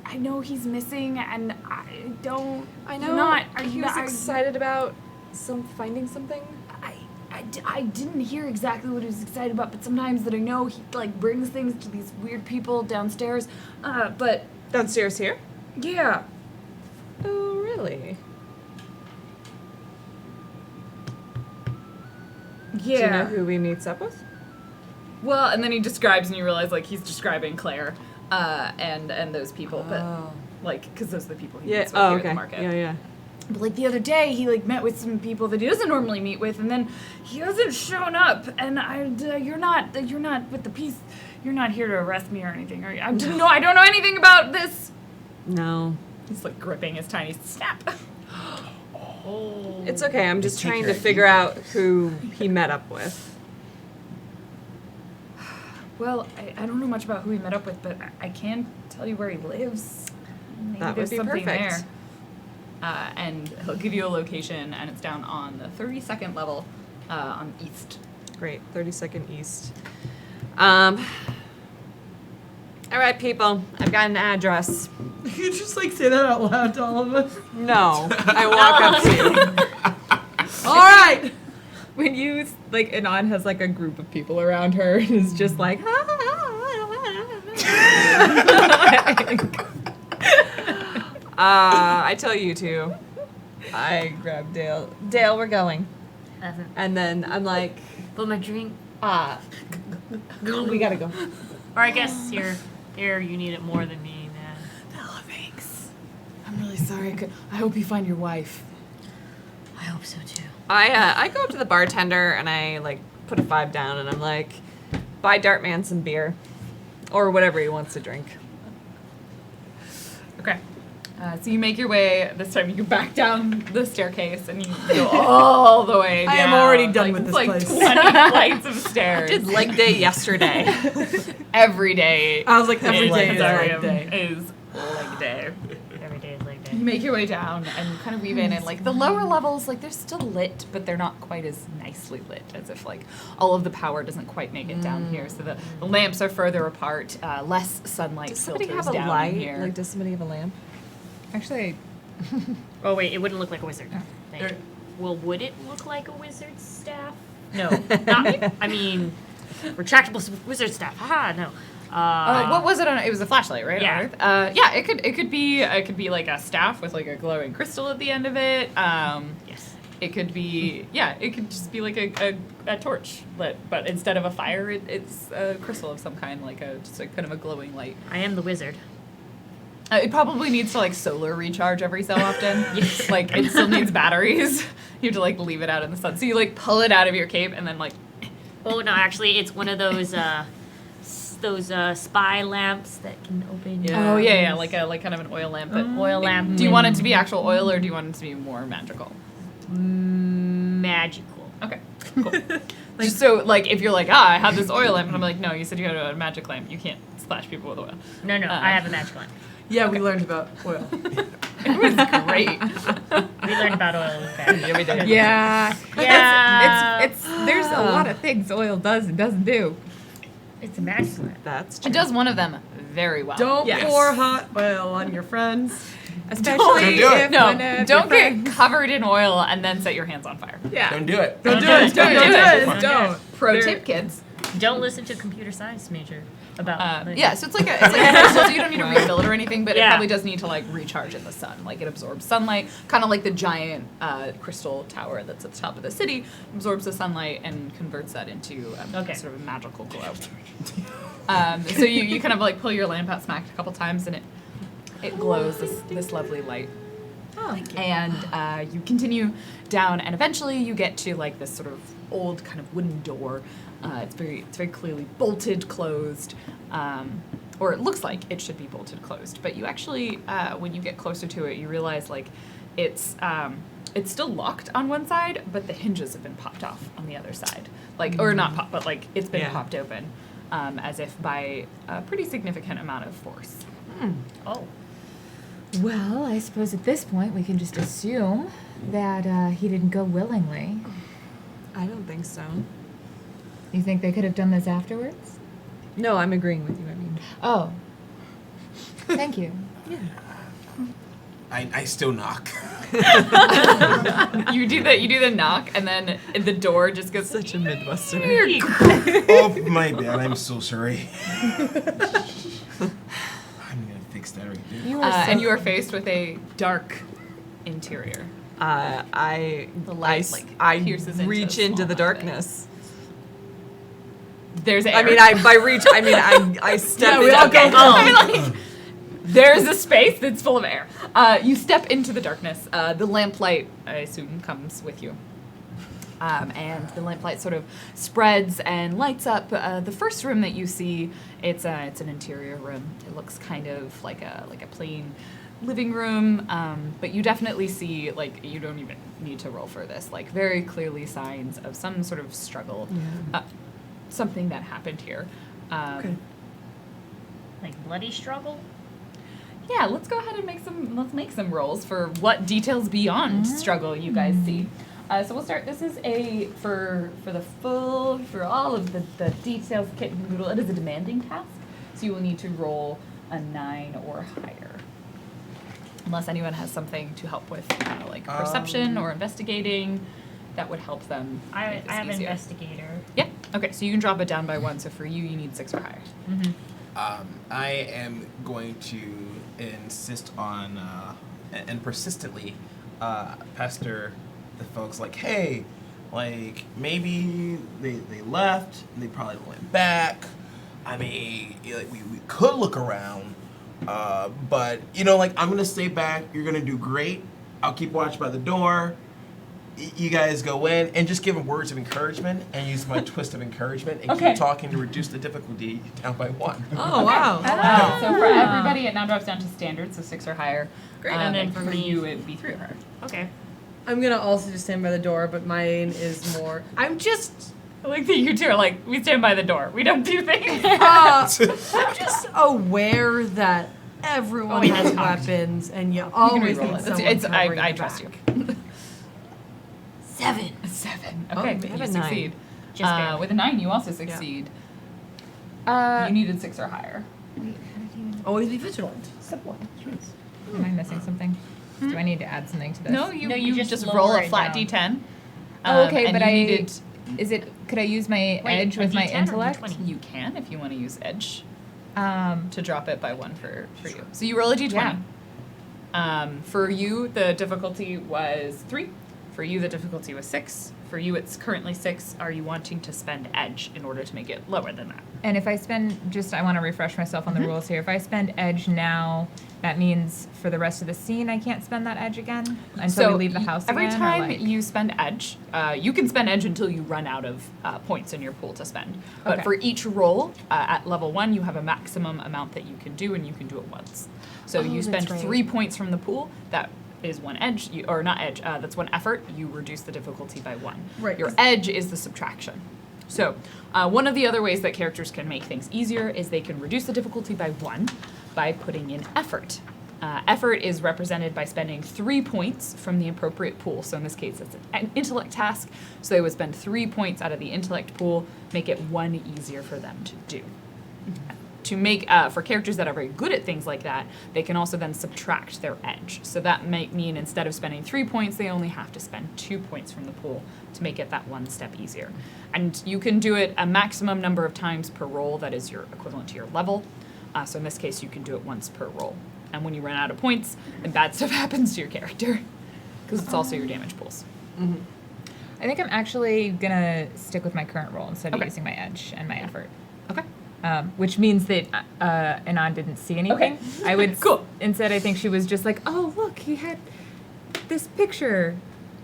S1: I know he's missing, and I don't.
S5: I know.
S1: Are
S5: he
S1: you
S5: was
S1: not?
S5: excited about finding something.
S1: I didn't hear exactly what he was excited about, but sometimes that I know he like brings things to these weird people downstairs. But
S5: Downstairs here?
S1: yeah.
S5: Oh, really?
S1: Yeah.
S5: Do you know who he meets up with?
S1: Well, and then he describes, and you realize like he's describing Claire, and those people, but like because those are the people he meets with here at the market.
S5: Yeah.
S1: But like the other day, he like met with some people that he doesn't normally meet with, and then he hasn't shown up. And you're not with the peace. You're not here to arrest me or anything, are you? I don't know anything about this.
S5: No.
S1: He's like gripping his tiny snap.
S6: Oh.
S5: It's okay. I'm just
S3: Take
S5: trying
S3: your
S5: to figure out who he met up with.
S1: Well, I don't know much about who he met up with, but I can tell you where he lives. Maybe
S5: That would
S1: there's
S5: be
S1: something
S5: perfect.
S1: there. And he'll give you a location, and it's down on the 32nd level on east.
S5: Great. 32nd East. All right, people. I've got an address.
S7: You just like say that out loud to all of us.
S5: No. I walk up to you.
S7: All right.
S2: When you like, Anon has like a group of people around her and is just like,
S5: I tell you two. I grab Dale. Dale, we're going. And then I'm like,
S6: But my drink.
S2: we gotta go.
S6: Or I guess here you need it more than me, man.
S1: Oh, thanks. I'm really sorry. I hope you find your wife.
S6: I hope so too.
S5: I go up to the bartender and I like put a 5 down and I'm like, buy Dartman some beer. Or whatever he wants to drink.
S1: Okay. So you make your way, this time you go back down the staircase and you go all the way down.
S7: I am already done with this
S1: like
S7: place.
S1: 20 flights of stairs.
S5: Did leg day yesterday.
S1: Every day.
S7: I was like, every day is
S1: Planetarium
S7: leg day.
S1: is leg day.
S6: Every day is like
S1: You
S6: that.
S1: make your way down and you kind of weave in, and like the lower levels, like they're still lit, but they're not quite as nicely lit, as if like all of the power doesn't quite make it down here. So the lamps are further apart, less sunlight
S5: Does somebody
S1: filters
S5: have a
S1: down
S5: light?
S1: in here.
S5: Like, does somebody have a lamp?
S2: Actually,
S6: Oh wait, it wouldn't look like a wizard. Thank
S3: Er-
S6: you. Well, would it look like a wizard's staff? No, not. I mean, retractable wizard staff. Haha, no.
S1: What was it on? It was a flashlight, right?
S6: Yeah.
S1: On Earth? Yeah. It could be like a staff with like a glowing crystal at the end of it.
S6: Yes.
S1: It could be it could just be like a torch lit, but instead of a fire, it's a crystal of some kind, like just a kind of a glowing light.
S6: I am the wizard.
S1: It probably needs to like solar recharge every so often. Like it still needs batteries. You have to like leave it out in the sun. So you like pull it out of your cape and then like.
S6: Oh no, actually, it's one of those spy lamps that can open.
S1: Oh yeah, like kind of an oil lamp. But
S6: Oil lamp.
S1: do you want it to be actual oil or do you want it to be more magical?
S6: Magical.
S1: Okay, cool. Just so like if you're like I have this oil lamp and I'm like no, you said you had a magic lamp. You can't splash people with oil.
S6: No, I have a magical lamp.
S7: Yeah, we learned about oil.
S1: It was great.
S6: We learned about oil.
S1: Yeah, we did.
S2: yeah,
S6: Yeah.
S2: it's there's a lot of things oil does and doesn't do.
S6: It's a magical lamp.
S5: That's
S1: It
S5: true.
S1: does one of them very well.
S7: Don't
S2: Yes.
S7: pour hot oil on your friends.
S2: Especially
S3: do it.
S2: if
S1: No,
S2: one of
S1: don't
S2: your
S1: get
S2: friends-
S1: covered in oil and then set your hands on fire.
S2: Yeah.
S3: Don't do it.
S7: Don't do it. Don't do it.
S2: Don't.
S1: Pro
S2: They're-
S1: tip, kids.
S6: Don't listen to a computer science major about.
S1: Yeah, so it's like a crystal, so you don't need to refill it or anything, but it
S6: Yeah.
S1: probably does need to like recharge in the sun. Like it absorbs sunlight, kind of like the giant crystal tower that's at the top of the city absorbs the sunlight and converts that into sort of a magical glow. So you kind of like pull your lamp out, smack it a couple times, and it glows this lovely light. And you continue down, and eventually you get to like this sort of old kind of wooden door. It's very clearly bolted closed, or it looks like it should be bolted closed. But you actually, when you get closer to it, you realize like it's still locked on one side, but the hinges have been popped off on the other side. Like, or not popped, but like it's been
S5: Yeah.
S1: popped open, as if by a pretty significant amount of force.
S6: Oh.
S2: Well, I suppose at this point we can just assume that he didn't go willingly.
S5: I don't think so.
S2: You think they could have done this afterwards?
S5: No, I'm agreeing with you. I mean,
S2: Oh. Thank you.
S3: I still knock.
S1: You do the knock, and then the door just goes
S5: such a Midwestern.
S3: Oh my bad. I'm so sorry. I'm gonna fix that right there.
S2: You
S1: and you are faced with a dark interior.
S5: I
S1: The light,
S5: I
S1: pierces into
S5: reach
S1: a
S5: into
S1: small
S5: the
S1: opening.
S5: darkness.
S1: There's air.
S5: I mean, I step
S7: Yeah, we
S5: into
S7: all go.
S1: I mean, like, there's a space that's full of air. You step into the darkness. The lamplight, I assume, comes with you. And the lamplight sort of spreads and lights up the first room that you see. It's an interior room. It looks kind of like a plain living room, but you definitely see, like, you don't even need to roll for this, like, very clearly signs of some sort of struggle, something that happened here.
S7: Okay.
S6: Like bloody struggle?
S1: Yeah, let's go ahead and make some rolls for what details beyond struggle you guys see. So we'll start. This is for all of the details, kit and caboodle. It is a demanding task, so you will need to roll a 9 or higher. Unless anyone has something to help with, like perception or investigating, that would help them.
S6: I
S1: make this
S6: have
S1: easier.
S6: investigator.
S1: Yeah. Okay. So you can drop it down by 1. So for you need 6 or higher.
S4: I am going to insist on and persistently pester the folks like, hey, like maybe they left, they probably went back. I mean, like we could look around, but you know, like I'm gonna stay back. You're gonna do great. I'll keep watch by the door. You guys go in and just give them words of encouragement and use my twist of encouragement and
S1: Okay.
S4: keep talking to reduce the difficulty down by 1.
S7: Oh, wow.
S1: So for everybody, it now drops down to standard, so 6 or higher.
S6: Great. And then for me-
S1: you, it'd be 3 or higher.
S6: Okay.
S7: I'm gonna also just stand by the door, but mine is more. I'm just.
S1: I like that you two are like, we stand by the door. We don't do things.
S7: I'm just aware that everyone
S6: we
S7: has
S6: can talk.
S7: weapons, and you
S1: You can
S7: always
S1: reroll
S7: need
S1: it.
S7: someone
S1: It's,
S7: covering
S1: I
S7: your
S1: trust
S7: back.
S1: you.
S6: 7.
S1: 7.
S7: Oh,
S1: Okay,
S7: man.
S1: you
S5: have a
S1: succeed.
S5: 9.
S6: Just barely.
S1: With a 9, you also succeed. You needed 6 or higher.
S7: Always be vigilant.
S2: Am I missing something? Do I need to add something to this?
S1: No, you,
S6: No,
S1: you
S6: you
S1: just,
S6: just
S1: roll
S6: lower
S1: a
S6: it
S1: flat
S6: down.
S1: D10.
S2: Oh, okay,
S1: and
S2: but
S1: you
S2: I
S1: needed.
S2: is it? Could I use my
S6: Wait,
S2: edge
S6: a
S2: with my
S6: D10 or
S2: intellect?
S6: D20?
S1: You can if you want to use edge
S2: Um,
S1: to drop it by 1 for you. So you roll a D20. For you, the difficulty was 3. For you, the difficulty was 6. For you, it's currently 6. Are you wanting to spend edge in order to make it lower than that?
S2: and if I spend I want to refresh myself on the rules here. If I spend edge now, that means for the rest of the scene I can't spend that edge again until we leave the house
S1: every
S2: again.
S1: time
S2: or like,
S1: you spend edge, you can spend edge until you run out of points in your pool to spend. But
S2: Okay.
S1: for each roll at level 1, you have a maximum amount that you can do, and you can do it once. So you spend 3 points from the pool. That is 1 edge, or not edge. That's 1 effort. You reduce the difficulty by 1.
S7: Right.
S1: Your edge is the subtraction. So one of the other ways that characters can make things easier is they can reduce the difficulty by 1 by putting in effort. Effort is represented by spending 3 points from the appropriate pool. So in this case, it's an intellect task. So they would spend 3 points out of the intellect pool, make it 1 easier for them to do. To make, for characters that are very good at things like that, they can also then subtract their edge. So that might mean instead of spending 3 points, they only have to spend 2 points from the pool to make it that 1 step easier. And you can do it a maximum number of times per roll that is your equivalent to your level. So in this case, you can do it once per roll. And when you run out of points, then bad stuff happens to your character, because it's also your damage pools.
S2: I think I'm actually gonna stick with my current roll instead of
S1: Okay.
S2: using my edge and my effort.
S1: Okay.
S2: Which means that Anon didn't see anything.
S1: Okay.
S2: I would
S1: Cool.
S2: Instead, I think she was just like, "Oh, look, he had this picture.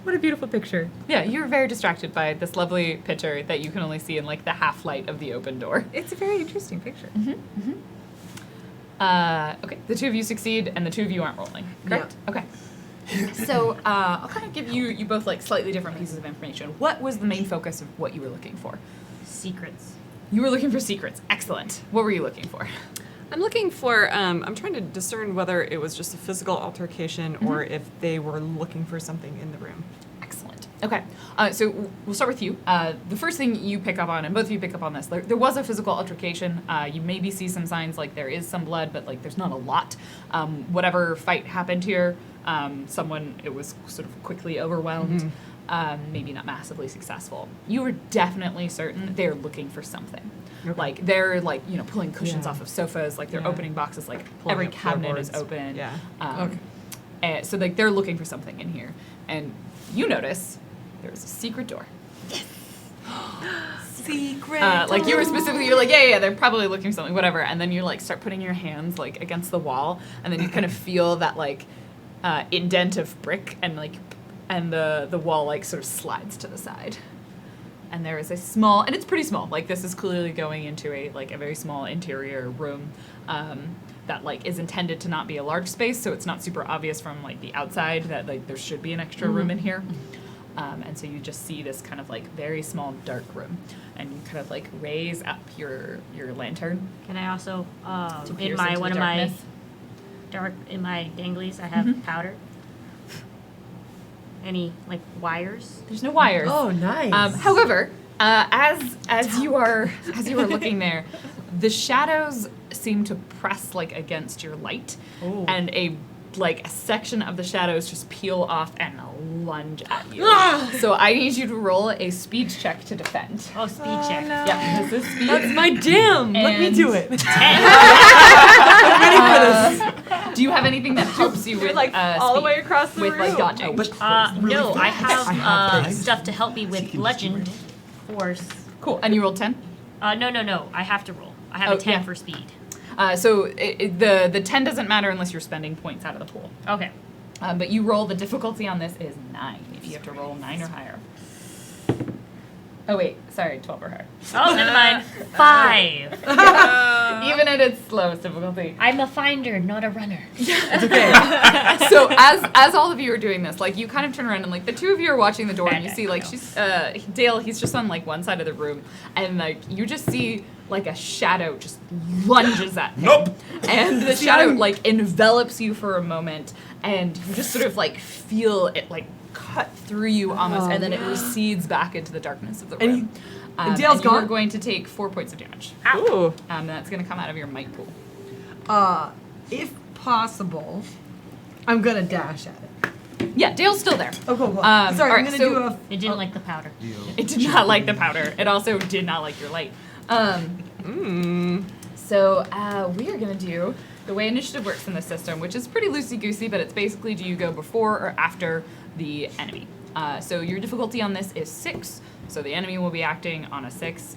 S2: What a beautiful picture."
S1: Yeah, you're very distracted by this lovely picture that you can only see in like the half light of the open door.
S2: It's a very interesting picture.
S1: Okay, the 2 of you succeed, and the 2 of you aren't rolling, correct? Okay. So I'll kind of give you both like slightly different pieces of information. What was the main focus of what you were looking for?
S6: Secrets.
S1: You were looking for secrets. Excellent. What were you looking for?
S5: I'm looking for, I'm trying to discern whether it was just a physical altercation or if they were looking for something in the room.
S1: Excellent. Okay, so we'll start with you. The first thing you pick up on, and both of you pick up on this, there was a physical altercation. You maybe see some signs like there is some blood, but like there's not a lot. Whatever fight happened here, it was sort of quickly overwhelmed, maybe not massively successful. You were definitely certain they're looking for something. Like they're like, pulling cushions off of sofas, like they're opening boxes, like
S5: Pulling
S1: every
S5: up
S1: cabinet is
S5: floorboards.
S1: open.
S5: Yeah.
S1: So like they're looking for something in here. And you notice there's a secret door.
S7: Secret.
S1: Like you were specifically, you're like, yeah, they're probably looking for something, whatever. And then you like start putting your hands like against the wall, and then you kind of feel that like indent of brick, and like, and the wall like sort of slides to the side. And there is a small, and it's pretty small. Like this is clearly going into a very small interior room that that like is intended to not be a large space, so it's not super obvious from like the outside that like there should be an extra room in here. And so you just see this kind of like very small dark room, and you kind of like raise up your lantern.
S6: Can I also,
S1: To
S6: in
S1: pierce
S6: my
S1: into
S6: one
S1: the
S6: of my
S1: darkness.
S6: in my danglies, I have powder. Any like wires?
S1: There's no wires.
S7: Oh, nice.
S1: However, as you are looking there, the shadows seem to press like against your light, and a section of the shadows just peel off and lunge at you. So I need you to roll a speed check to defend.
S6: Oh, speed check.
S1: Yep, this is speed.
S7: That's my jam. Let me
S1: And-
S7: do it.
S1: Do you have anything that helps you with
S5: like all the
S1: speed?
S5: way across the
S1: with
S5: room.
S1: like dodging?
S6: No, I have
S8: have
S6: stuff to help me with legend force.
S1: Cool. And you rolled 10.
S6: No. I have to roll. I have
S1: Oh,
S6: a 10
S1: yeah.
S6: for speed.
S1: So the 10 doesn't matter unless you're spending points out of the pool.
S6: Okay.
S1: But you roll, the difficulty on this is 9. If you have to roll 9 or higher. Oh wait, sorry, 12 or higher.
S6: Oh, never mind. 5.
S1: Even at its lowest difficulty.
S6: I'm a finder, not a runner.
S1: So as all of you are doing this, like you kind of turn around and like the two of you are watching the door and you see like she's Dale, he's just on like one side of the room, and like you just see like a shadow just lunges at him.
S3: Nope.
S1: And the shadow like envelops you for a moment, and you just sort of like feel it like cut through you almost, and then it recedes back into the darkness of the room.
S7: And and Dale's
S1: and you are
S7: gone?
S1: going to take 4 points of damage.
S5: Ooh.
S1: And that's going to come out of your might pool.
S7: If possible, I'm gonna dash at it.
S1: Yeah, Dale's still there.
S7: Oh, cool.
S1: Sorry,
S7: Sorry, I'm
S1: alright,
S7: gonna
S1: so-
S7: do a.
S6: It didn't like the powder.
S1: It did not like the powder. It also did not like your light. So we are going to do the way initiative works in this system, which is pretty loosey-goosey, but it's basically do you go before or after the enemy. So your difficulty on this is 6, so the enemy will be acting on a 6.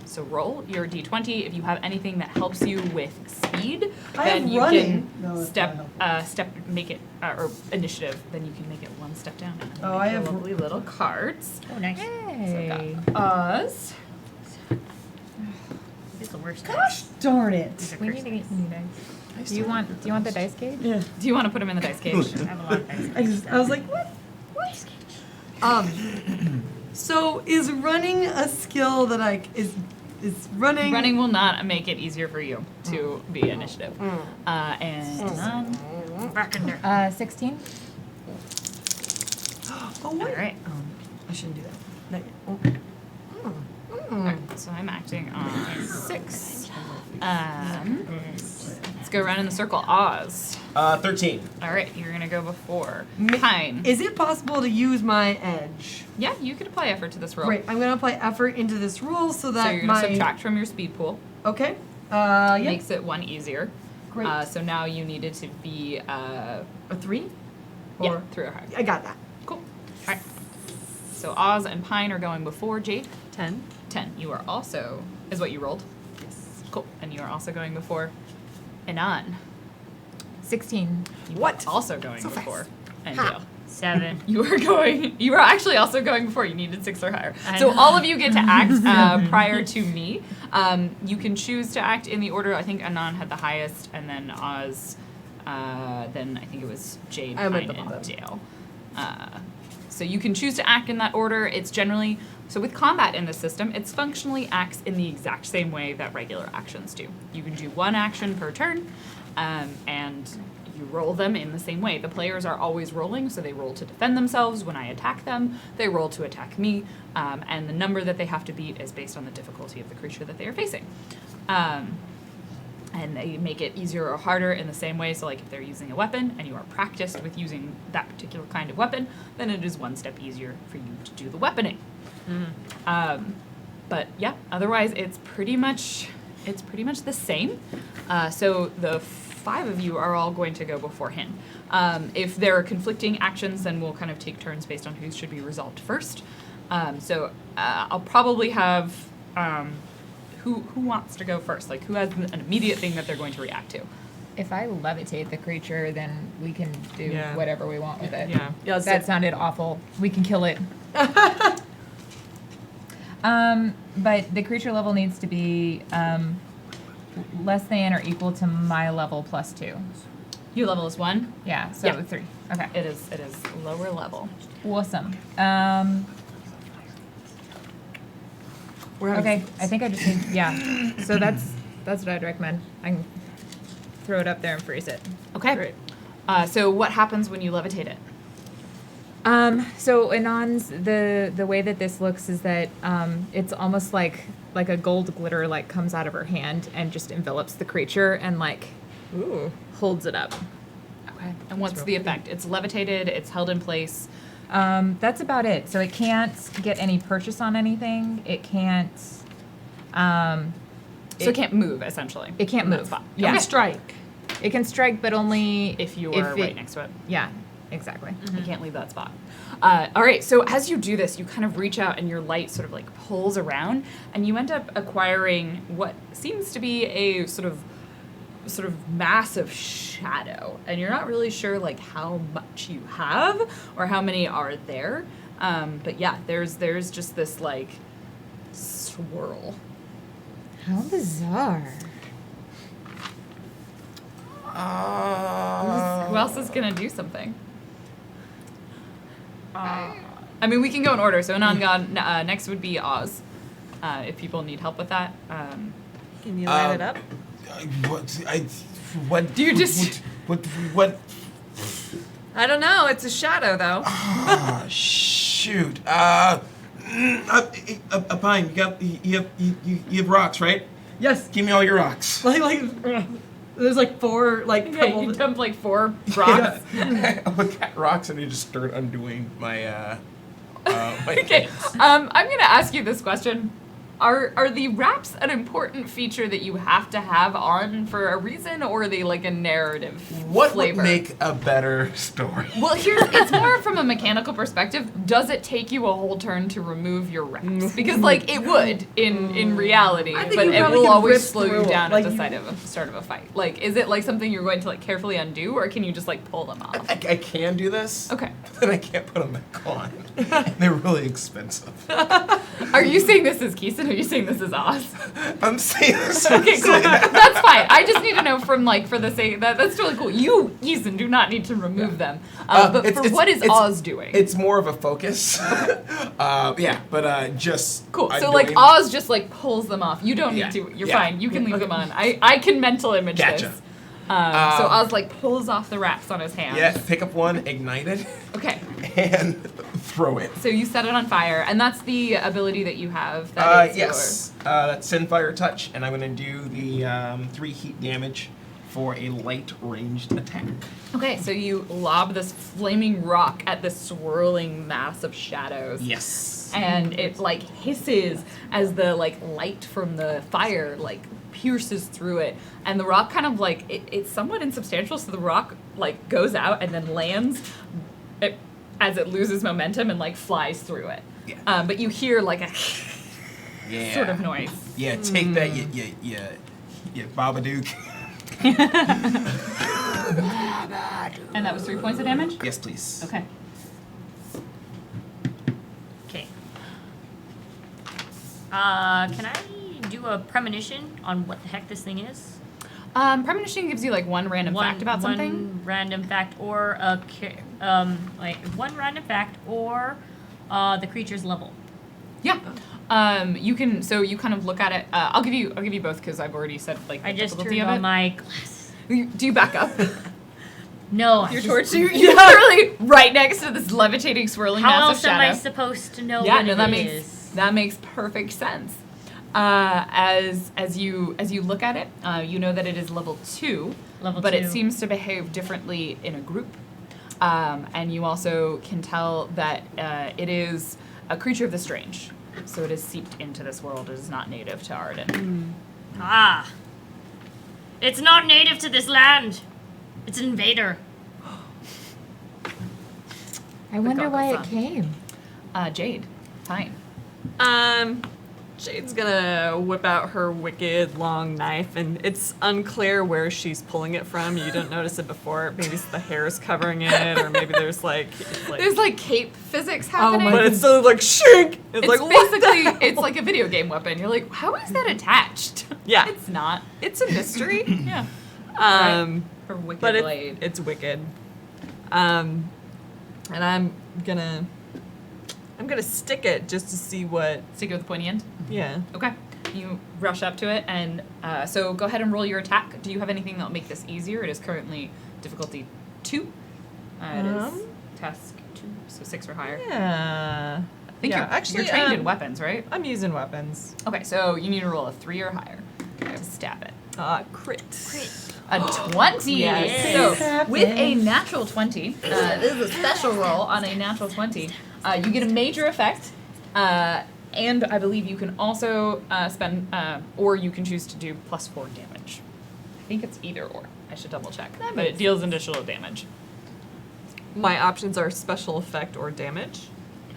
S1: So roll your d20. If you have anything that helps you with speed,
S7: I
S1: then
S7: have
S1: you
S7: running.
S1: can
S7: No, that's
S1: make it, or initiative, then you can make it one step down. And then
S7: Oh,
S1: make
S7: I
S1: your
S7: have-
S1: lovely little cards.
S6: Oh, nice.
S1: So I've got Oz.
S6: This is the worst.
S7: Gosh darn it!
S2: We need to get new dice. Do you want the dice cage?
S7: Yeah.
S1: Do you want to put them in the dice cage?
S6: I have a lot of dice.
S7: I was like, what? What? So is running a skill that is running?
S1: Running will not make it easier for you to be initiative. And
S6: Back in there.
S2: 16.
S7: Oh wait.
S1: all right.
S7: I shouldn't do that. Not yet.
S1: Alright, so I'm acting on 6. Let's go around in the circle. Oz.
S3: 13.
S1: All right, you're gonna go before.
S7: Mi-
S1: Pine.
S7: Is it possible to use my edge?
S1: Yeah, you could apply effort to this roll.
S7: Great. I'm gonna apply effort into this roll so that
S1: So you're gonna
S7: my
S1: subtract from your speed pool.
S7: Okay. Yeah.
S1: Makes it 1 easier.
S7: Great.
S1: So now you needed to be
S7: A 3?
S1: yeah,
S7: Or
S1: 3 or higher.
S7: I got that.
S1: Cool. All right. So Oz and Pine are going before. Jade.
S5: 10.
S1: 10. You are also is what you rolled. Yes. Cool. And you are also going before. Anon.
S2: 16.
S1: You are also going before. And Dale.
S6: 7.
S1: You are actually also going before. You needed 6 or higher.
S6: I
S1: So
S6: know.
S1: all of you get to act prior to me. You can choose to act in the order. I think Anon had the highest, and then Oz, then I think it was Jade,
S7: I'm at
S1: Pine,
S7: the
S1: and
S7: bottom.
S1: Dale. So you can choose to act in that order. It's generally, so with combat in the system, it's functionally acts in the exact same way that regular actions do. You can do 1 action per turn, and you roll them in the same way. The players are always rolling, so they roll to defend themselves. When I attack them, they roll to attack me, and the number that they have to beat is based on the difficulty of the creature that they are facing. And they make it easier or harder in the same way. So like if they're using a weapon and you are practiced with using that particular kind of weapon, then it is 1 step easier for you to do the weaponing. But yeah, otherwise it's pretty much the same. So the 5 of you are all going to go beforehand. If there are conflicting actions, then we'll kind of take turns based on who should be resolved first. I'll probably have who wants to go first? Like who has an immediate thing that they're going to react to?
S2: If I levitate the creature, then we can do
S5: Yeah.
S2: whatever we want with it.
S5: Yeah.
S7: Yeah,
S2: That sounded awful. We can kill it. But the creature level needs to be less than or equal to my level plus 2.
S1: Your level is 1.
S2: Yeah, so
S1: Yeah.
S2: 3. Okay.
S1: It is lower level.
S2: Awesome.
S7: We're
S2: Okay, I think I just need, yeah. So that's what I'd recommend. I can throw it up there and freeze it.
S1: Okay.
S2: Great.
S1: So what happens when you levitate it?
S2: So Anon's, the way that this looks is that it's almost like a gold glitter like comes out of her hand and just envelops the creature and like holds it up.
S1: Okay. And what's the effect? It's levitated. It's held in place.
S2: That's about it. So it can't get any purchase on anything. It can't.
S1: So it can't move essentially.
S2: It can't
S1: from that
S2: move.
S1: spot.
S2: Yeah.
S7: Can strike.
S2: It can strike, but only
S1: If you are right next to it.
S2: Yeah, exactly.
S1: You can't leave that spot. All right, so as you do this, you kind of reach out and your light sort of like pulls around, and you end up acquiring what seems to be a sort of massive shadow, and you're not really sure like how much you have or how many are there. But yeah, there's just this like swirl.
S2: How bizarre.
S1: Who else is gonna do something? I mean, we can go in order. So Anon gone. Next would be Oz. If people need help with that.
S5: Can you light it up?
S4: What
S1: Do you just-
S4: what
S5: I don't know. It's a shadow, though.
S4: shoot. Pine, you have rocks, right?
S7: Yes.
S4: Give me all your rocks.
S7: There's like 4 like
S1: Yeah,
S7: pebble-
S1: you dump like 4 rocks.
S4: I look at rocks and I just start undoing my my
S1: Okay.
S4: things.
S1: I'm gonna ask you this question. Are the wraps an important feature that you have to have on for a reason, or are they like a narrative
S4: What
S1: flavor?
S4: would make a better story?
S1: Well, it's more from a mechanical perspective. Does it take you a whole turn to remove your wraps? Because like it would in reality,
S7: I think
S1: but
S7: you
S1: it
S7: probably
S1: will
S7: can
S1: always
S7: rip
S1: slow you
S7: through it,
S1: down
S7: like
S1: at the
S7: you-
S1: start of a fight. Like, is it like something you're going to like carefully undo, or can you just like pull them off?
S4: I can do this.
S1: Okay.
S4: But then I can't put them back on. They're really expensive.
S1: Are you saying this is Keeson, or are you saying this is Oz?
S4: I'm saying this.
S1: Okay, cool. That's fine. I just need to know from like for the sake that's really cool. You, Keeson, do not need to remove them. But what is Oz doing?
S4: It's more of a focus. Just
S1: Cool.
S4: I'm
S1: So like
S4: doing-
S1: Oz just like pulls them off. You don't need
S4: Yeah.
S1: to. You're
S4: Yeah.
S1: fine. You can leave them on. I can mental image
S4: Gotcha.
S1: this. So Oz like pulls off the wraps on his hand.
S4: Yeah, pick up one, ignite it,
S1: Okay.
S4: and throw it.
S1: So you set it on fire, and that's the ability that you have. That is
S4: Yes. That's Send Fire Touch, and I'm going to do the 3 heat damage for a light ranged attack.
S1: Okay, so you lob this flaming rock at this swirling mass of shadows.
S4: Yes.
S1: And it like hisses as the like light from the fire like pierces through it, and the rock kind of like it's somewhat insubstantial, so the rock like goes out and then lands as it loses momentum and like flies through it.
S4: Yeah.
S1: But you hear like a
S4: Yeah.
S1: sort of noise.
S4: Yeah, take that, you Babadook.
S1: And that was 3 points of damage?
S4: Yes, please.
S1: Okay.
S6: Okay. Can I do a premonition on what the heck this thing is?
S1: Premonition gives you like one random fact about something.
S6: One random fact or one random fact or the creature's level.
S1: Yeah. You can. So you kind of look at it. I'll give you both because I've already said like the
S6: I just
S1: difficulty
S6: turned
S1: of
S6: on
S1: it.
S6: my glasses.
S1: Do you back up?
S6: No,
S1: Your torch. You're literally right next to this levitating, swirling
S6: How
S1: mass
S6: else
S1: of shadow.
S6: am I supposed to know
S1: Yeah,
S6: what
S1: no,
S6: it
S1: that
S6: is?
S1: makes perfect sense. As you look at it, you know that it is level 2,
S6: Level
S1: but
S6: 2.
S1: it seems to behave differently in a group. And you also can tell that it is a creature of the strange. So it is seeped into this world. It is not native to Arden.
S6: Ah. It's not native to this land. It's an invader.
S2: I wonder why it
S1: goggles
S2: came.
S1: Jade, fine.
S5: Jade's gonna whip out her wicked long knife, and it's unclear where she's pulling it from. You don't notice it before. Maybe it's the hair's covering it, or maybe there's like
S1: There's like cape physics happening.
S5: but it's still like shink. It's like
S1: basically it's like a video game weapon. You're like, how is that attached?
S5: Yeah.
S1: It's not.
S5: it's a mystery.
S1: Yeah. Her wicked
S5: But
S1: blade.
S5: it's wicked. And I'm gonna stick it just to see what.
S1: Stick it with the pointy end.
S5: Yeah.
S1: Okay. You rush up to it, and so go ahead and roll your attack. Do you have anything that will make this easier? It is currently difficulty 2. It is task 2, so 6 or higher.
S5: Yeah.
S1: I think you're trained in weapons, right?
S5: I'm using weapons.
S1: Okay, so you need to roll a 3 or higher to stab it.
S5: Crit.
S1: A 20.
S5: Yes.
S1: So with a natural 20, this is a special roll on a natural 20. You get a major effect, and I believe you can also spend, or you can choose to do +4 damage. I think it's either or. I should double check. But it deals additional damage.
S5: My options are special effect or damage.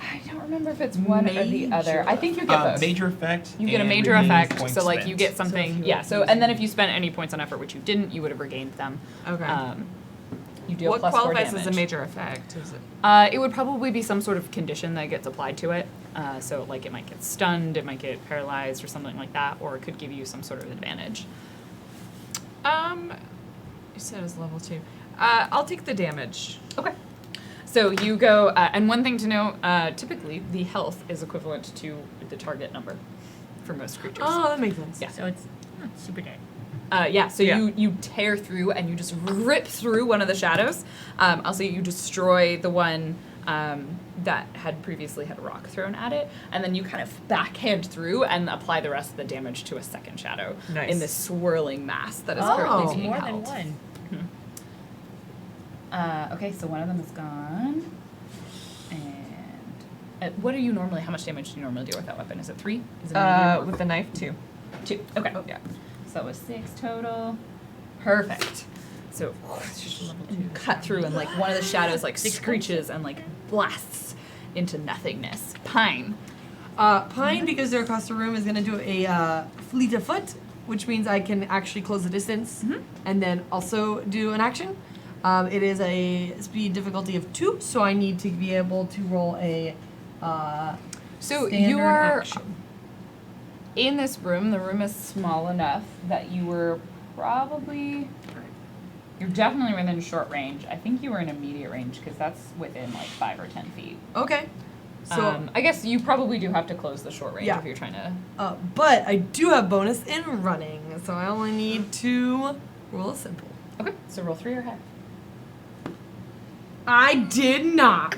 S1: I don't remember if it's one or the other. I think you get both.
S3: Major effect.
S1: You get a
S3: and
S1: major
S3: remaining
S1: effect,
S3: points
S1: so like
S3: spent.
S1: you get something, and then if you spent any points on effort, which you didn't, you would have regained them.
S5: Okay.
S1: You deal
S5: What
S1: +4
S5: qualifies
S1: damage.
S5: as a major effect? Is it?
S1: It would probably be some sort of condition that gets applied to it. So like it might get stunned, it might get paralyzed or something like that, or it could give you some sort of advantage.
S5: You said it's level 2. I'll take the damage.
S1: Okay. So you go, and one thing to know, typically the health is equivalent to the target number for most creatures.
S5: Oh, that makes sense.
S1: Yeah.
S6: So it's super dead.
S1: So
S5: Yeah.
S1: you tear through and you just rip through one of the shadows. Also, you destroy the one that had previously had a rock thrown at it, and then you kind of backhand through and apply the rest of the damage to a second shadow
S5: Nice.
S1: in this swirling mass that is
S5: Oh.
S1: currently being
S6: More
S1: held.
S6: than one.
S1: Okay, so one of them is gone. And what do you normally? How much damage do you normally do with that weapon? Is it 3? Is it a medium or
S5: With the knife 2.
S1: 2? Okay.
S5: Yeah.
S1: So that was 6 total. Perfect. So and you cut through, and like one of the shadows like screeches and like blasts into nothingness. Pine.
S7: Pine, because they're across the room, is going to do a fleet of foot, which means I can actually close the distance and then also do an action. It is a speed difficulty of 2, so I need to be able to roll a
S1: So
S7: standard
S1: you are
S7: action.
S1: in this room. The room is small enough that you were probably. You're definitely within short range. I think you were in immediate range because that's within like 5 or 10 feet.
S7: Okay. So,
S1: I guess you probably do have to close the short range
S7: Yeah.
S1: if you're trying to.
S7: but I do have bonus in running, so I only need to roll a simple.
S1: Okay, so roll 3 or higher.
S7: I did not.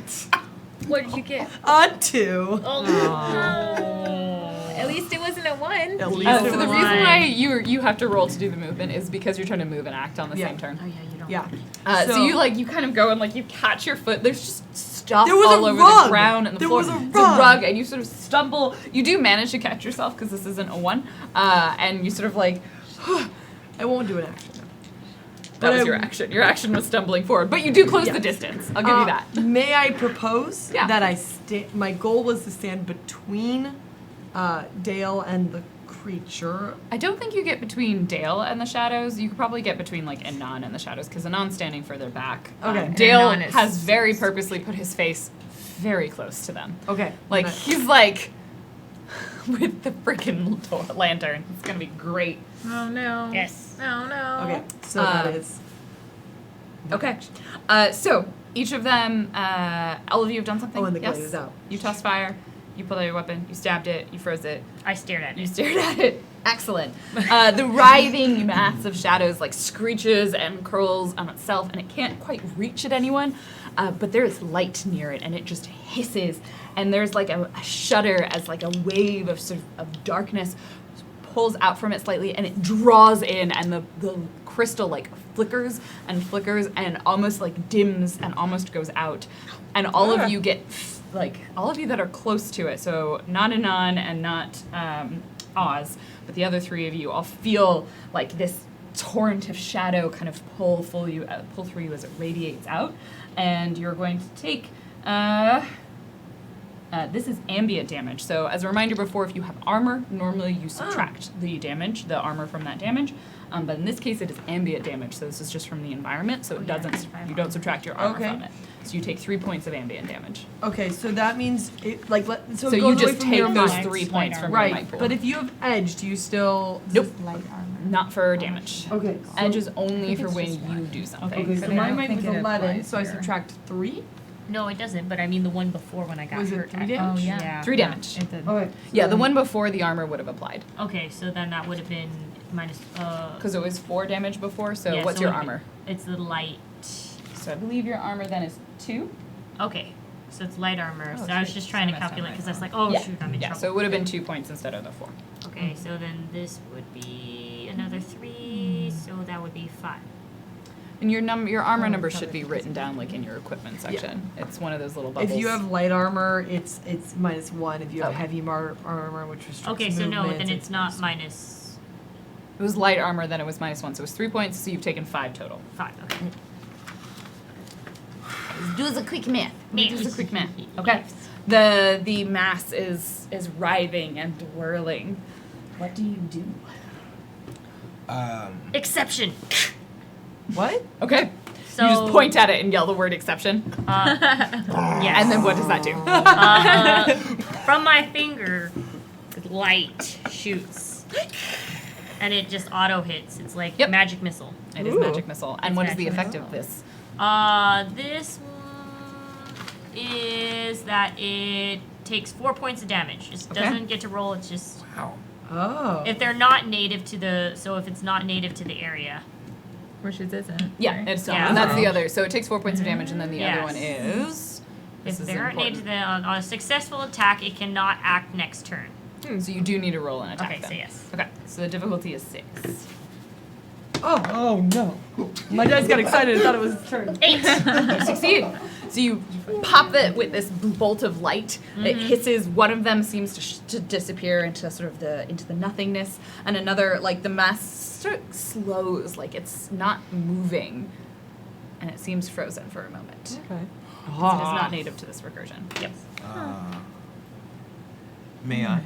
S6: What did you get?
S7: A 2.
S2: At least it wasn't a 1.
S5: At least
S1: So the reason why you have to roll to do the movement is because you're trying to move and act on the
S7: Yeah.
S1: same turn.
S6: Oh yeah, you don't.
S7: Yeah.
S1: So you kind of go and like you catch your foot. There's just stuff
S7: There was
S1: all
S7: a
S1: over
S7: rug.
S1: the ground and the
S7: There
S1: floor.
S7: was a
S1: It's
S7: rug.
S1: and you sort of stumble. You do manage to catch yourself because this isn't a 1, and you sort of like
S7: I won't do an action.
S1: that was
S7: I-
S1: your action. Your action was stumbling forward, but you do close the distance. I'll give you that.
S7: May I propose
S1: Yeah.
S7: that my goal was to stand between Dale and the creature.
S1: I don't think you get between Dale and the shadows. You could probably get between like Anon and the shadows because Anon's standing further back.
S7: Okay.
S1: Dale
S2: Anon is-
S1: has very purposely put his face very close to them.
S7: Okay.
S1: Like
S7: then
S1: he's like with the freaking lantern. It's gonna be great.
S5: Oh no.
S6: Yes.
S5: Oh no.
S7: okay. So that
S1: Uh,
S7: is.
S1: Okay. So each of them, all of you have done something.
S7: Oh, and the
S1: yes?
S7: glade is out.
S1: You tossed fire. You pulled out your weapon. You stabbed it. You froze it.
S6: I stared at
S1: You
S6: it.
S1: stared at it. Excellent. The writhing mass of shadows like screeches and curls on itself, and it can't quite reach at anyone. But there is light near it, and it just hisses. And there's like a shudder as like a wave of sort of darkness pulls out from it slightly, and it draws in, and the crystal like flickers and almost like dims and almost goes out. And all of you get like all of you that are close to it. So not Anon and not Oz, but the other 3 of you all feel like this torrent of shadow kind of pull through you as it radiates out, and you're going to take This is ambient damage. So as a reminder before, if you have armor, normally you subtract the damage, the armor from that damage. But in this case, it is ambient damage. So this is just from the environment. So it doesn't. You don't subtract your armor from it. So you take 3 points of ambient damage.
S7: Okay, so that means it like so,
S1: So
S7: it
S1: you
S7: goes away
S1: just
S7: from
S1: take
S7: your
S1: those
S7: might.
S1: 3 points from your
S7: Right,
S1: might pool.
S7: but if you have edge, do you still?
S1: Nope.
S2: Light armor.
S1: Not for damage.
S7: Okay.
S1: Edge is only for
S2: it's
S1: when
S2: just
S1: you do something.
S7: Okay, so
S2: But I
S7: my
S2: don't
S7: might
S2: think
S7: was
S2: it
S7: 11,
S2: applies
S7: so I
S2: here.
S7: subtract 3.
S6: No, it doesn't. But I mean the one before when I got
S7: Was it
S6: hurt.
S7: 3 damage?
S2: Oh yeah.
S1: 3 damage.
S2: It did.
S7: Okay.
S1: Yeah, the one before the armor would have applied.
S6: Okay, so then that would have been minus.
S1: Because it was 4 damage before, so
S6: yeah,
S1: what's
S6: so
S1: your
S6: it would've
S1: armor?
S6: been- It's the light.
S1: So I believe your armor then is 2?
S6: Okay, so it's light armor.
S2: Oh,
S6: so I was
S2: shit,
S6: just trying to
S2: so I messed up
S6: calculate
S2: my
S6: because I was
S2: phone.
S6: like, oh
S1: yeah.
S6: shoot, I'm in
S1: yeah,
S6: trouble.
S1: so it would have been 2 points instead of the 4.
S6: Okay, so then this would be another 3, so that would be 5.
S1: And your your armor
S2: Oh,
S1: number
S2: probably
S1: should be written down like in your equipment section. It's one of those little
S7: If
S1: bubbles.
S7: you have light armor, it's -1. If you have
S1: Okay.
S7: heavy armor, which restricts
S6: Okay, so no,
S7: movement,
S6: then it's not minus
S1: it was light armor, then it was -1, so it was 3 points. So you've taken 5 total.
S6: 5. Okay.
S1: Do as a quick math.
S6: Math.
S1: Do as a quick math. Okay. The mass is writhing and whirling. What do you do?
S6: Exception.
S7: What?
S1: Okay.
S6: So
S1: you just point at it and yell the word exception.
S6: Yes.
S1: And then what does that do?
S6: From my finger, light shoots, and it just auto hits. It's like
S1: Yep.
S6: magic missile.
S1: It is
S7: Ooh.
S1: magic missile. And
S6: It's
S1: what is the
S6: magic
S1: effect of this?
S6: This one is that it takes 4 points of damage. It
S1: Okay.
S6: doesn't get to roll. It's just
S3: Wow.
S7: Oh.
S6: if they're not native to the. So if it's not native to the area.
S2: Which it isn't.
S1: Yeah,
S2: right?
S1: it's
S6: Yeah.
S1: and that's the other. So it takes 4 points of damage, and then the other
S6: Yes.
S1: one is.
S6: If
S1: This is
S6: they aren't native to
S1: important.
S6: the on a successful attack, it cannot act next turn.
S1: So you do need to roll an attack.
S6: Okay, so
S1: then.
S6: yes.
S1: Okay, so the difficulty is 6.
S7: Oh no. My dice got excited and thought it was his turn.
S6: 8.
S1: You succeed. So you pop it with this bolt of light. It hisses. One of them seems to disappear into sort of into the nothingness, and another, like the mass sort of slows, like it's not moving, and it seems frozen for a moment.
S7: Okay.
S1: It is not native to this recursion.
S6: Yep.
S3: May I?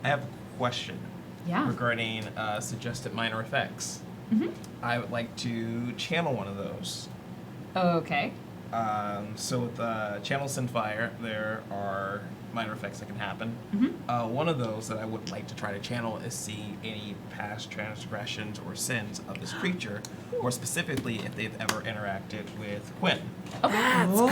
S3: I have a question
S1: Yeah.
S3: regarding suggested minor effects.
S1: Mm-hmm.
S3: I would like to channel one of those.
S1: Okay.
S3: So with Channel Sinfire, there are minor effects that can happen.
S1: Mm-hmm.
S3: One of those that I would like to try to channel is see any past transgressions or sins of this creature, or specifically if they've ever interacted with Quinn.
S1: Oh, that's
S3: So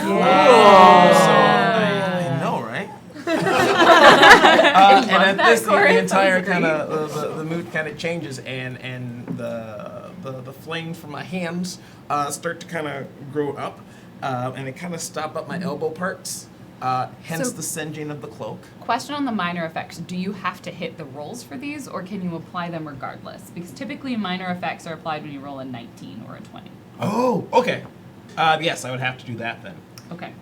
S3: I know, right? And at
S1: that
S3: this,
S1: chorus.
S3: the entire
S1: That was
S3: kind of the mood kind of changes, and the flames from my hands start to kind of grow up, and they kind of stop up my elbow parts. Hence
S1: So-
S3: the singeing of the cloak.
S1: Question on the minor effects. Do you have to hit the rolls for these, or can you apply them regardless? Because typically minor effects are applied when you roll a 19 or a 20.
S3: Oh, okay. Yes, I would have to do that then.
S1: Okay.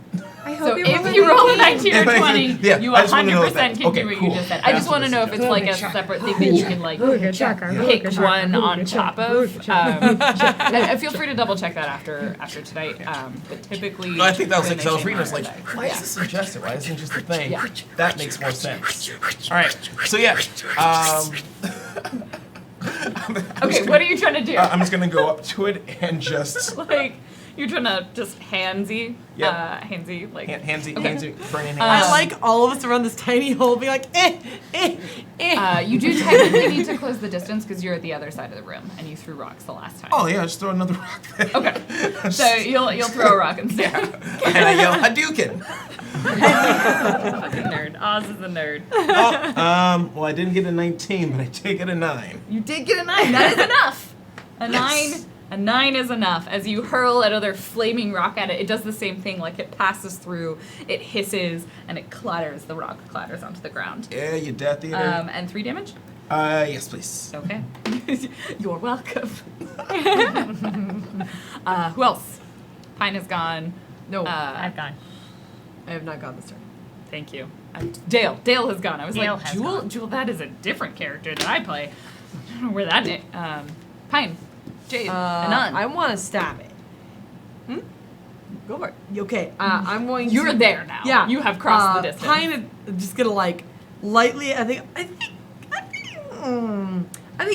S2: I
S1: So
S2: hope
S1: if you roll a 19 or
S3: If I-
S1: 20,
S3: yeah,
S1: you
S3: I just wanna know
S1: 100%
S3: if that-
S1: can
S3: okay,
S1: do what
S3: cool.
S1: you just said. I just want to know if it's like a separate thing that you can like pick one on top of. And feel free to double check that after tonight. But typically,
S3: No, I think that was
S1: when
S3: like,
S1: they
S3: I was
S1: say
S3: reading, I was
S1: minor
S3: like,
S1: effects.
S3: why is this suggested? Why isn't it just a thing?
S1: Yeah.
S3: That makes more sense. All right, so yeah.
S1: Okay, what are you trying to do?
S3: I'm just gonna go up to it and just
S1: Like you're trying to just handsy,
S3: Yep.
S1: handsy, like
S3: handsy, burning hands.
S7: I like all of us around this tiny hole being like,
S1: you do technically need to close the distance because you're at the other side of the room and you threw rocks the last time.
S3: Oh yeah, just throw another rock there.
S1: Okay, so you'll throw a rock instead.
S3: And I yell, Hadouken!
S1: Fucking nerd. Oz is a nerd.
S3: Oh, well, I didn't get a 19, but I did get a 9.
S1: You did get a 9. That is enough. A 9 is enough. As you hurl another flaming rock at it, it does the same thing. Like it passes through, it hisses, and it clatters. The rock clatters onto the ground.
S3: Yeah, you Death Eater.
S1: And 3 damage.
S3: Yes, please.
S1: Okay. You're welcome. Who else? Pine has gone.
S7: no,
S6: I've gone.
S7: I have not gone this turn.
S1: Thank you. Dale. Dale has gone. I was
S6: Dale
S1: like,
S6: has
S1: Jewel.
S6: gone.
S1: Jewel, that is a different character that I play. I don't know where that is. Pine. Jade. Anon.
S7: I want to stab it. Go for it. Okay, I'm going
S1: You're
S7: to...
S1: there now.
S7: Yeah.
S1: You have crossed the distance.
S7: Pine is just gonna like lightly. I think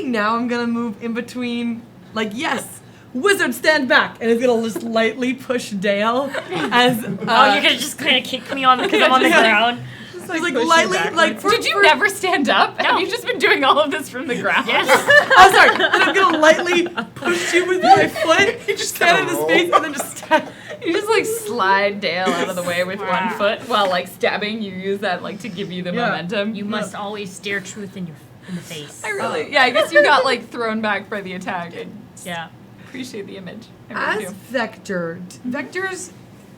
S7: now I'm gonna move in between. Like yes, wizard stand back, and it's gonna just lightly push Dale as.
S6: Oh, you're gonna just kind of kick me on because I'm on the ground.
S7: Just like lightly, like
S1: Did you never stand up? Have you just been doing all of this from the ground?
S6: Yes.
S7: I'm sorry. Then I'm gonna lightly push you with my foot.
S3: You just
S7: stand
S3: kinda
S7: in the
S3: roll.
S7: space and then just stand.
S1: You just like slide Dale out of the way with one
S6: Wow.
S1: foot while like stabbing. You use that like to give you the
S7: Yeah.
S1: momentum.
S6: You must always stare truth in the face.
S1: I really, yeah. I guess you got like thrown back by the attack. I
S6: Yeah.
S1: appreciate the image. I really
S7: As
S1: do.
S7: vector, vectors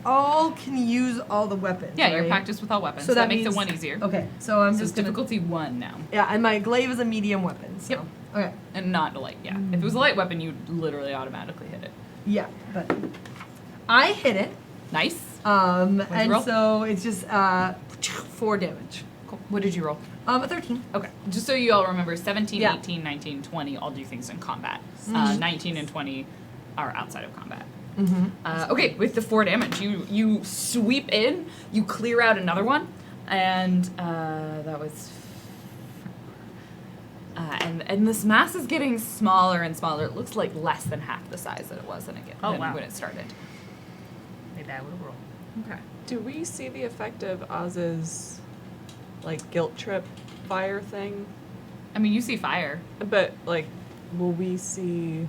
S7: all can use all the weapons.
S1: Yeah, you're
S7: right?
S1: practiced with all weapons.
S7: So
S1: that
S7: that
S1: makes
S7: means-
S1: it one easier.
S7: Okay, so I'm
S1: So
S7: just
S1: it's difficulty 1 now,
S7: Yeah, and my glaive is a medium weapon. So.
S1: Yep.
S7: Okay.
S1: and not a light. Yeah, if it was a light weapon, you'd literally automatically hit it.
S7: Yeah, but I hit it.
S1: Nice.
S7: And
S1: roll?
S7: so it's just 4 damage.
S1: Cool. What did you roll?
S7: A 13.
S1: Okay, just so you all remember, 17,
S7: Yeah.
S1: 18, 19, 20 all do things in combat. 19 and 20 are outside of combat. Okay, with the 4 damage, you sweep in, you clear out another one, and that was. And this mass is getting smaller and smaller. It looks like less than half the size that it was than
S6: wow.
S1: when it started.
S6: Maybe I would roll.
S1: Okay.
S5: Do we see the effect of Oz's, like, guilt trip fire thing?
S1: I mean, you see fire.
S5: But, like, will we see...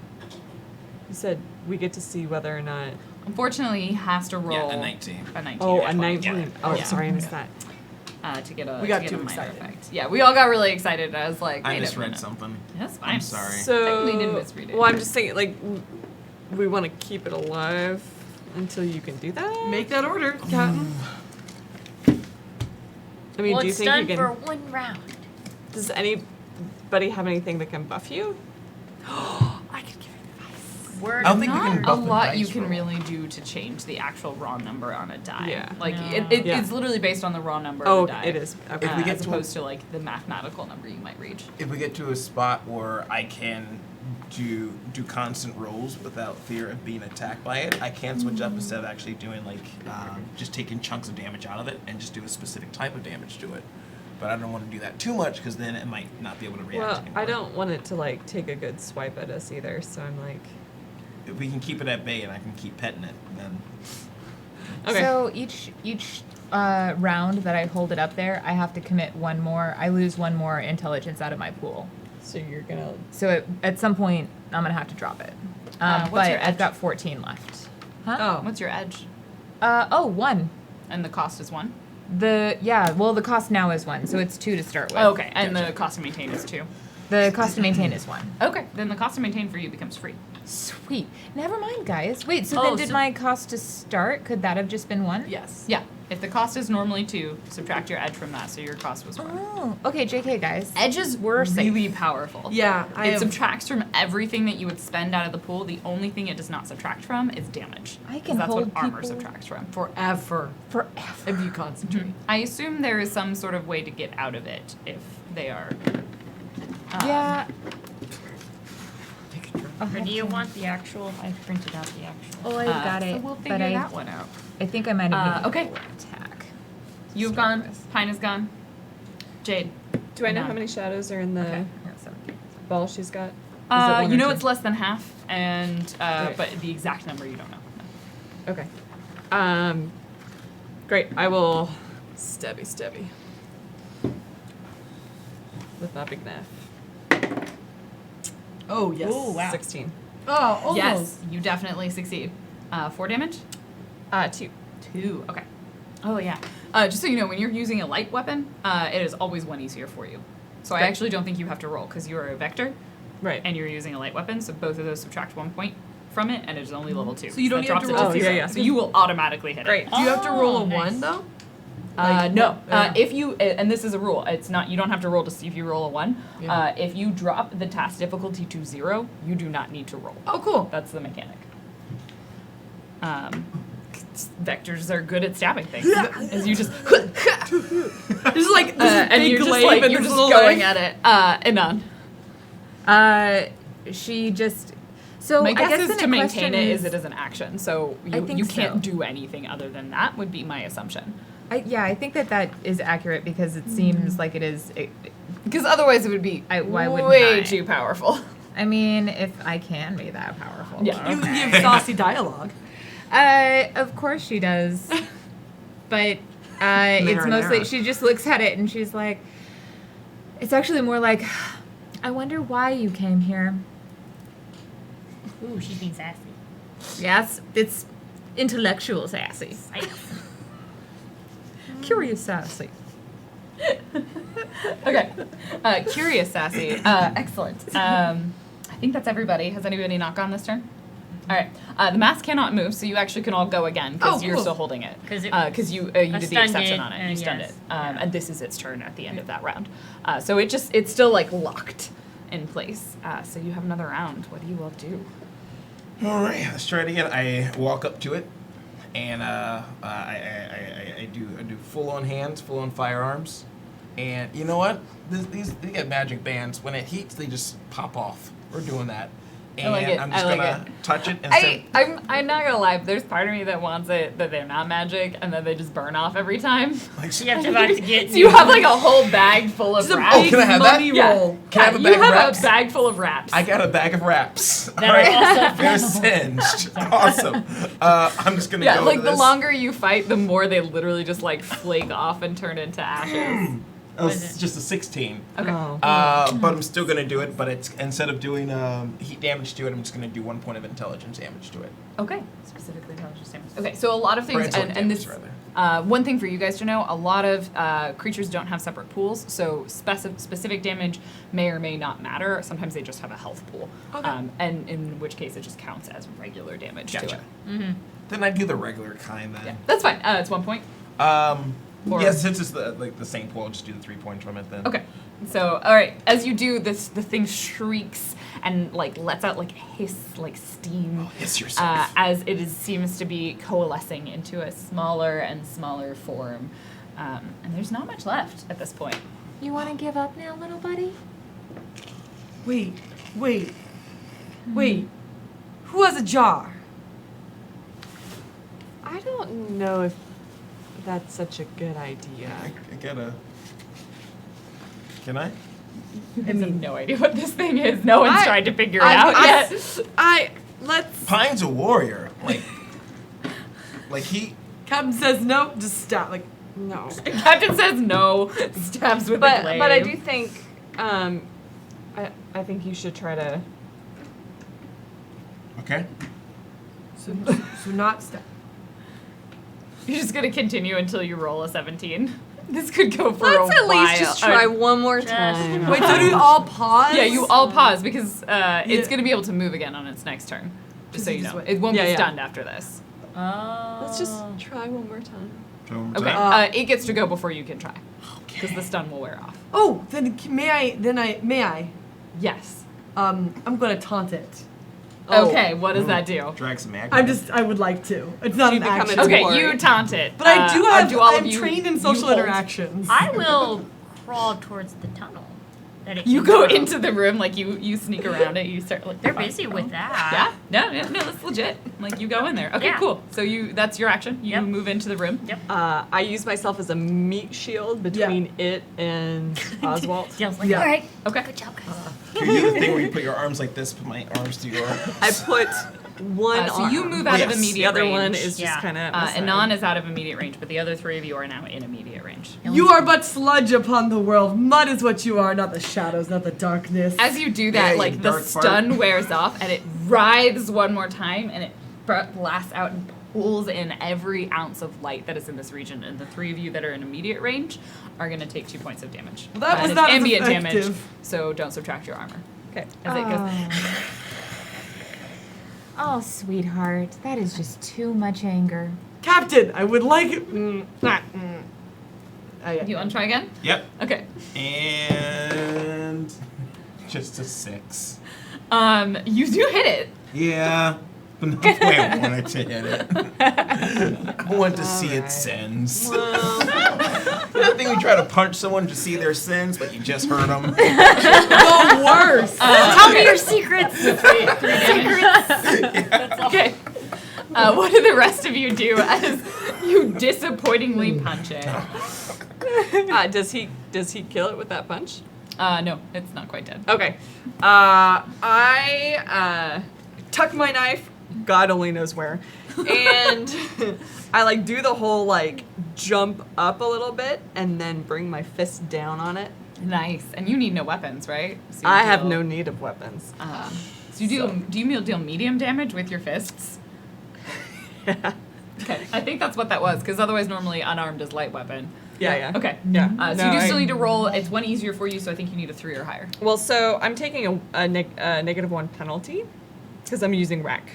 S5: You said we get to see whether or not...
S1: Unfortunately, he has to roll
S3: Yeah, a 19.
S1: A 19.
S5: Oh,
S1: or
S5: a
S1: 20.
S5: 19.
S1: Yeah.
S5: Oh,
S1: Yeah.
S5: sorry, I missed that.
S1: To get a
S7: We got
S1: to get
S7: too
S1: a minor
S7: excited.
S1: effect. Yeah, we all got really excited. I was like,
S3: I
S1: wait a
S3: misread
S1: minute.
S3: something.
S1: That's fine.
S3: I'm sorry.
S5: So...
S1: Technically didn't misread it.
S5: Well, I'm just saying, like, we want to keep it alive until you can do that?
S7: Make that order, Captain.
S5: I mean,
S6: Well,
S5: do you
S6: it's
S5: think
S6: done
S5: you can...
S6: for 1 round.
S5: Does anybody have anything that can buff you?
S1: I could give you advice.
S6: Word
S3: I don't think we
S1: Not
S3: can
S1: a
S3: buff the
S1: lot
S3: dice
S1: you can
S3: roll.
S1: really do to change the actual raw number on a die.
S5: Yeah.
S1: Like
S6: No.
S5: Yeah.
S1: it's literally based on the raw number
S5: Oh,
S1: of the die.
S5: it is. Okay.
S3: If we get
S1: as
S3: to
S1: opposed to like the mathematical number you might reach.
S3: If we get to a spot where I can do constant rolls without fear of being attacked by it, I can switch up instead of actually doing like just taking chunks of damage out of it and just do a specific type of damage to it. But I don't want to do that too much because then it might not be able to react
S5: Well,
S3: anymore.
S5: I don't want it to, like, take a good swipe at us either, so I'm like...
S3: If we can keep it at bay and I can keep petting it, then
S5: Okay.
S2: So each round that I hold it up there, I have to commit 1 more. I lose 1 more intelligence out of my pool.
S5: So you're gonna...
S2: So at some point, I'm gonna have to drop it.
S1: What's
S2: But
S1: your
S2: I've
S1: edge?
S2: got 14 left. Huh?
S7: Oh.
S1: What's your edge?
S2: 1.
S1: And the cost is 1?
S2: The cost now is 1, so it's 2 to start with.
S1: Oh, okay. And the cost to maintain is 2.
S2: The cost to maintain is 1.
S1: Okay. Then the cost to maintain for you becomes free.
S2: Sweet. Never mind, guys. Wait, so
S6: Oh,
S2: then did
S6: so-
S2: my cost to start, could that have just been 1?
S1: Yes. Yeah. If the cost is normally 2, subtract your edge from that, so your cost was 1.
S2: Oh, okay, JK, guys.
S1: Edges were really powerful.
S7: Yeah, I
S1: It
S7: have,
S1: subtracts from everything that you would spend out of the pool. The only thing it does not subtract from is damage.
S2: I
S1: 'Cause
S2: can
S1: that's
S2: hold
S1: what armor
S2: people
S1: subtracts from.
S7: forever
S2: forever.
S7: if you concentrate.
S1: I assume there is some sort of way to get out of it if they are.
S2: Yeah.
S6: Or do you want the actual? I printed out the actual.
S2: Oh, I got it.
S1: So we'll figure
S2: but I,
S1: that one out.
S2: I think I might have
S1: Okay.
S2: needed to attack.
S1: You've gone. Pine is gone. Jade.
S5: Do I know
S1: No.
S5: how many shadows are in the
S2: Yeah, 17.
S5: ball she's got? Is it
S1: You
S5: one
S1: know
S5: or
S1: it's less than half, and
S5: Okay.
S1: but the exact number you don't know.
S5: two? Okay. Great. I will stabby. With my big knife.
S7: Oh yes.
S6: Oh wow.
S5: 16.
S7: Oh, almost.
S1: Yes, you definitely succeed. 4 damage.
S5: 2.
S1: 2. Okay. Oh yeah. Just so you know, when you're using a light weapon, it is always 1 easier for you. So I
S5: Great.
S1: actually don't think you have to roll because you are a vector
S5: Right.
S1: and you're using a light weapon. So both of those subtract 1 point from it, and it is only level 2.
S7: So you don't
S1: that
S7: even have
S1: drops
S7: to
S1: it
S7: roll
S5: Oh, yeah,
S1: 0.
S5: yeah.
S1: So you will automatically hit
S5: Great.
S1: it.
S7: Do you have to roll a
S6: Oh, nice.
S7: 1 though?
S1: No.
S7: Yeah.
S1: If you and this is a rule, it's not. You don't have to roll to see if you roll a 1.
S7: Yeah.
S1: If you drop the task difficulty to 0, you do not need to roll.
S7: Oh, cool.
S1: That's the mechanic. Vectors are good at stabbing things. As you just
S7: There's like this
S1: and
S7: big
S1: you're just
S7: glaive
S1: like
S7: and
S1: you're
S7: this
S1: just
S7: little
S1: going
S7: knife.
S1: at it. Anon.
S2: She just. So
S1: My
S2: I
S1: guess
S2: guess
S1: is
S2: then
S1: to
S2: the
S1: maintain
S2: question
S1: it
S2: is
S1: is it is an action, so
S2: I
S1: you,
S2: think
S1: you can't
S2: so.
S1: do anything other than that would be my assumption.
S2: I think that is accurate because it seems like it is.
S1: Because otherwise it would be
S2: Why wouldn't
S1: way
S2: I?
S1: too powerful.
S2: I mean, if I can be that powerful.
S1: Yeah.
S7: You give saucy dialogue.
S2: Of course she does. But it's
S3: Marinara.
S2: mostly, she just looks at it and she's like, it's actually more like, I wonder why you came here.
S6: Ooh, she's being sassy.
S2: Yes, it's intellectual sassy. Curious sassy.
S1: Okay. Curious sassy. Excellent. I think that's everybody. Has anybody not gone this turn? All right. The mask cannot move, so you actually can all go again because
S7: Oh,
S1: you're
S7: cool.
S1: still holding it.
S6: 'Cause it-
S1: Because you did the
S6: stunned
S1: exception
S6: it,
S1: on it. You
S6: and
S1: stunned
S6: yes,
S1: it.
S6: yeah.
S1: And this is its turn at the end of that round. So it's still like locked in place. So you have another round. What do you all do?
S3: All right, let's try it again. I walk up to it, and I do full on hands, full on firearms, and you know what? These they get magic bands. When it heats, they just pop off. We're doing that, and
S1: I like it.
S3: I'm
S1: I
S3: just
S1: like
S3: gonna
S1: it.
S3: touch it and say,
S1: I'm not gonna lie. There's part of me that wants it that they're not magic and then they just burn off every time.
S3: like,
S6: You have to about to get.
S1: So you have like a whole bag full of
S7: It's a
S1: wraps.
S7: big
S3: can I have that?
S7: money
S1: Yeah.
S7: roll.
S3: Can I have a
S1: you
S3: bag of
S1: have
S3: wraps?
S1: a bag full of wraps.
S3: I got a bag of wraps.
S6: That are also
S3: They're
S6: flammable.
S3: singed. Awesome. I'm just gonna
S1: yeah,
S3: go
S1: like
S3: to
S1: the
S3: this.
S1: longer you fight, the more they literally just like flake off and turn into ashes.
S3: Oh, it's just a 16.
S1: Okay.
S5: Oh.
S3: But I'm still gonna do it. But it's instead of doing heat damage to it, I'm just gonna do 1 point of intelligence damage to it.
S1: Okay. Specifically intelligence damage. Okay, so a lot of
S3: Or
S1: things,
S3: intellect
S1: and
S3: damage,
S1: this
S3: rather.
S1: one thing for you guys to know: a lot of creatures don't have separate pools, so specific damage may or may not matter. Sometimes they just have a health pool, and in which case it just counts as regular damage to
S3: Gotcha.
S1: it.
S3: Then I do the regular kind then.
S1: Yeah, that's fine. It's 1 point. Or-
S3: Yeah, since it's the same pool, I'll just do the 3 points from it then.
S1: Okay. So, all right, as you do this, the thing shrieks and like lets out like hiss, like steam,
S3: Oh, hiss yourself.
S1: as it seems to be coalescing into a smaller and smaller form. And there's not much left at this point.
S2: You want to give up now, little buddy?
S7: Wait. Who has a jar?
S5: I don't know if that's such a good idea.
S3: I gotta. Can I?
S1: I have no idea what this thing is. No one's tried to figure it out yet.
S7: Let's.
S3: Pine's a warrior. Like he.
S7: Captain says no. Just stop. Like
S5: No.
S1: Captain says no. Stabs with a
S5: But
S1: glaive.
S5: I do think I think you should try to.
S3: Okay.
S7: so not stop.
S1: You're just gonna continue until you roll a 17. This could go for
S5: Let's
S1: a
S5: at
S1: while.
S5: least just try one more time.
S7: Wait, so do we all pause?
S1: Yeah, you all pause because it's
S7: Yeah.
S1: going to be able to move again on its next turn. Just so you
S7: Just
S1: know.
S7: wait.
S1: It won't
S5: Yeah,
S1: be
S5: yeah.
S1: stunned after this.
S6: Oh.
S5: Let's just try one more time.
S1: Okay.
S7: Uh,
S1: It gets to go before you can try. Because the stun will wear off.
S7: Oh, then may I?
S1: Yes.
S7: I'm gonna taunt it.
S5: Oh.
S1: Okay, what does that do?
S3: Drag some aggro.
S7: I would like to. It's not
S5: You
S7: an
S5: become
S7: action.
S5: its
S1: Okay,
S5: Glory.
S1: you taunt it.
S7: But I do have.
S1: do all
S7: I'm
S1: of you,
S7: trained in
S1: you
S7: social
S1: hold.
S7: interactions.
S6: I will crawl towards the tunnel. That it
S1: You
S6: can
S1: go
S6: go.
S1: into the room, like you sneak around it, you start like
S6: They're busy with that.
S1: Yeah? No, that's legit. Like you go in there. Okay,
S6: Yeah.
S1: cool. So that's your action. You
S6: Yep.
S1: move into the room.
S6: Yep.
S5: I use myself as a meat shield between it and Oswald.
S6: Dale's like,
S7: Yeah.
S6: all right.
S1: Okay.
S6: Good job, guys.
S3: You do the thing where you put your arms like this, put my arms to your.
S5: I put one
S1: So you
S5: arm.
S1: move out of
S3: Yes.
S1: immediate
S5: The other
S1: range.
S5: one is just
S6: Yeah.
S5: kind of.
S1: Anon is out of immediate range, but the other three of you are now in immediate range.
S7: You are but sludge upon the world. Mud is what you are, not the shadows, not the darkness.
S1: As you do
S3: Yeah,
S1: that,
S3: you
S1: like the
S3: dark fart.
S1: stun wears off and it writhes one more time and it blasts out and pulls in every ounce of light that is in this region. And the three of you that are in immediate range are going to take 2 points of damage.
S7: Well, that
S1: And
S7: was
S1: it's
S7: not as
S1: ambient damage,
S7: effective.
S1: so don't subtract your armor. Okay. As it goes.
S2: Oh, sweetheart, that is just too much anger.
S7: Captain, I would like.
S1: You want to try again?
S3: Yep.
S1: Okay.
S3: And just a 6.
S1: You do hit it.
S3: Yeah. But not the way I wanted to hit it. I want to see it sends. Good thing we try to punch someone to see their sins, but you just hurt them.
S7: The worst.
S6: Tell me your secrets.
S1: Okay. What do the rest of you do as you disappointingly punch it?
S5: Does he kill it with that punch?
S1: No, it's not quite dead.
S5: Okay. I tuck my knife, God only knows where, and I like do the whole like jump up a little bit and then bring my fist down on it.
S1: Nice. And you need no weapons, right? So you
S5: I have
S1: deal-
S5: no need of weapons.
S1: So you do you deal medium damage with your fists?
S5: Yeah.
S1: Okay. I think that's what that was, because otherwise normally unarmed is light weapon.
S5: Yeah.
S1: Okay.
S5: Yeah.
S1: So you do still need to roll. It's one easier for you, so I think you need a 3 or higher.
S5: Well, so I'm taking a -1 penalty because I'm using rack.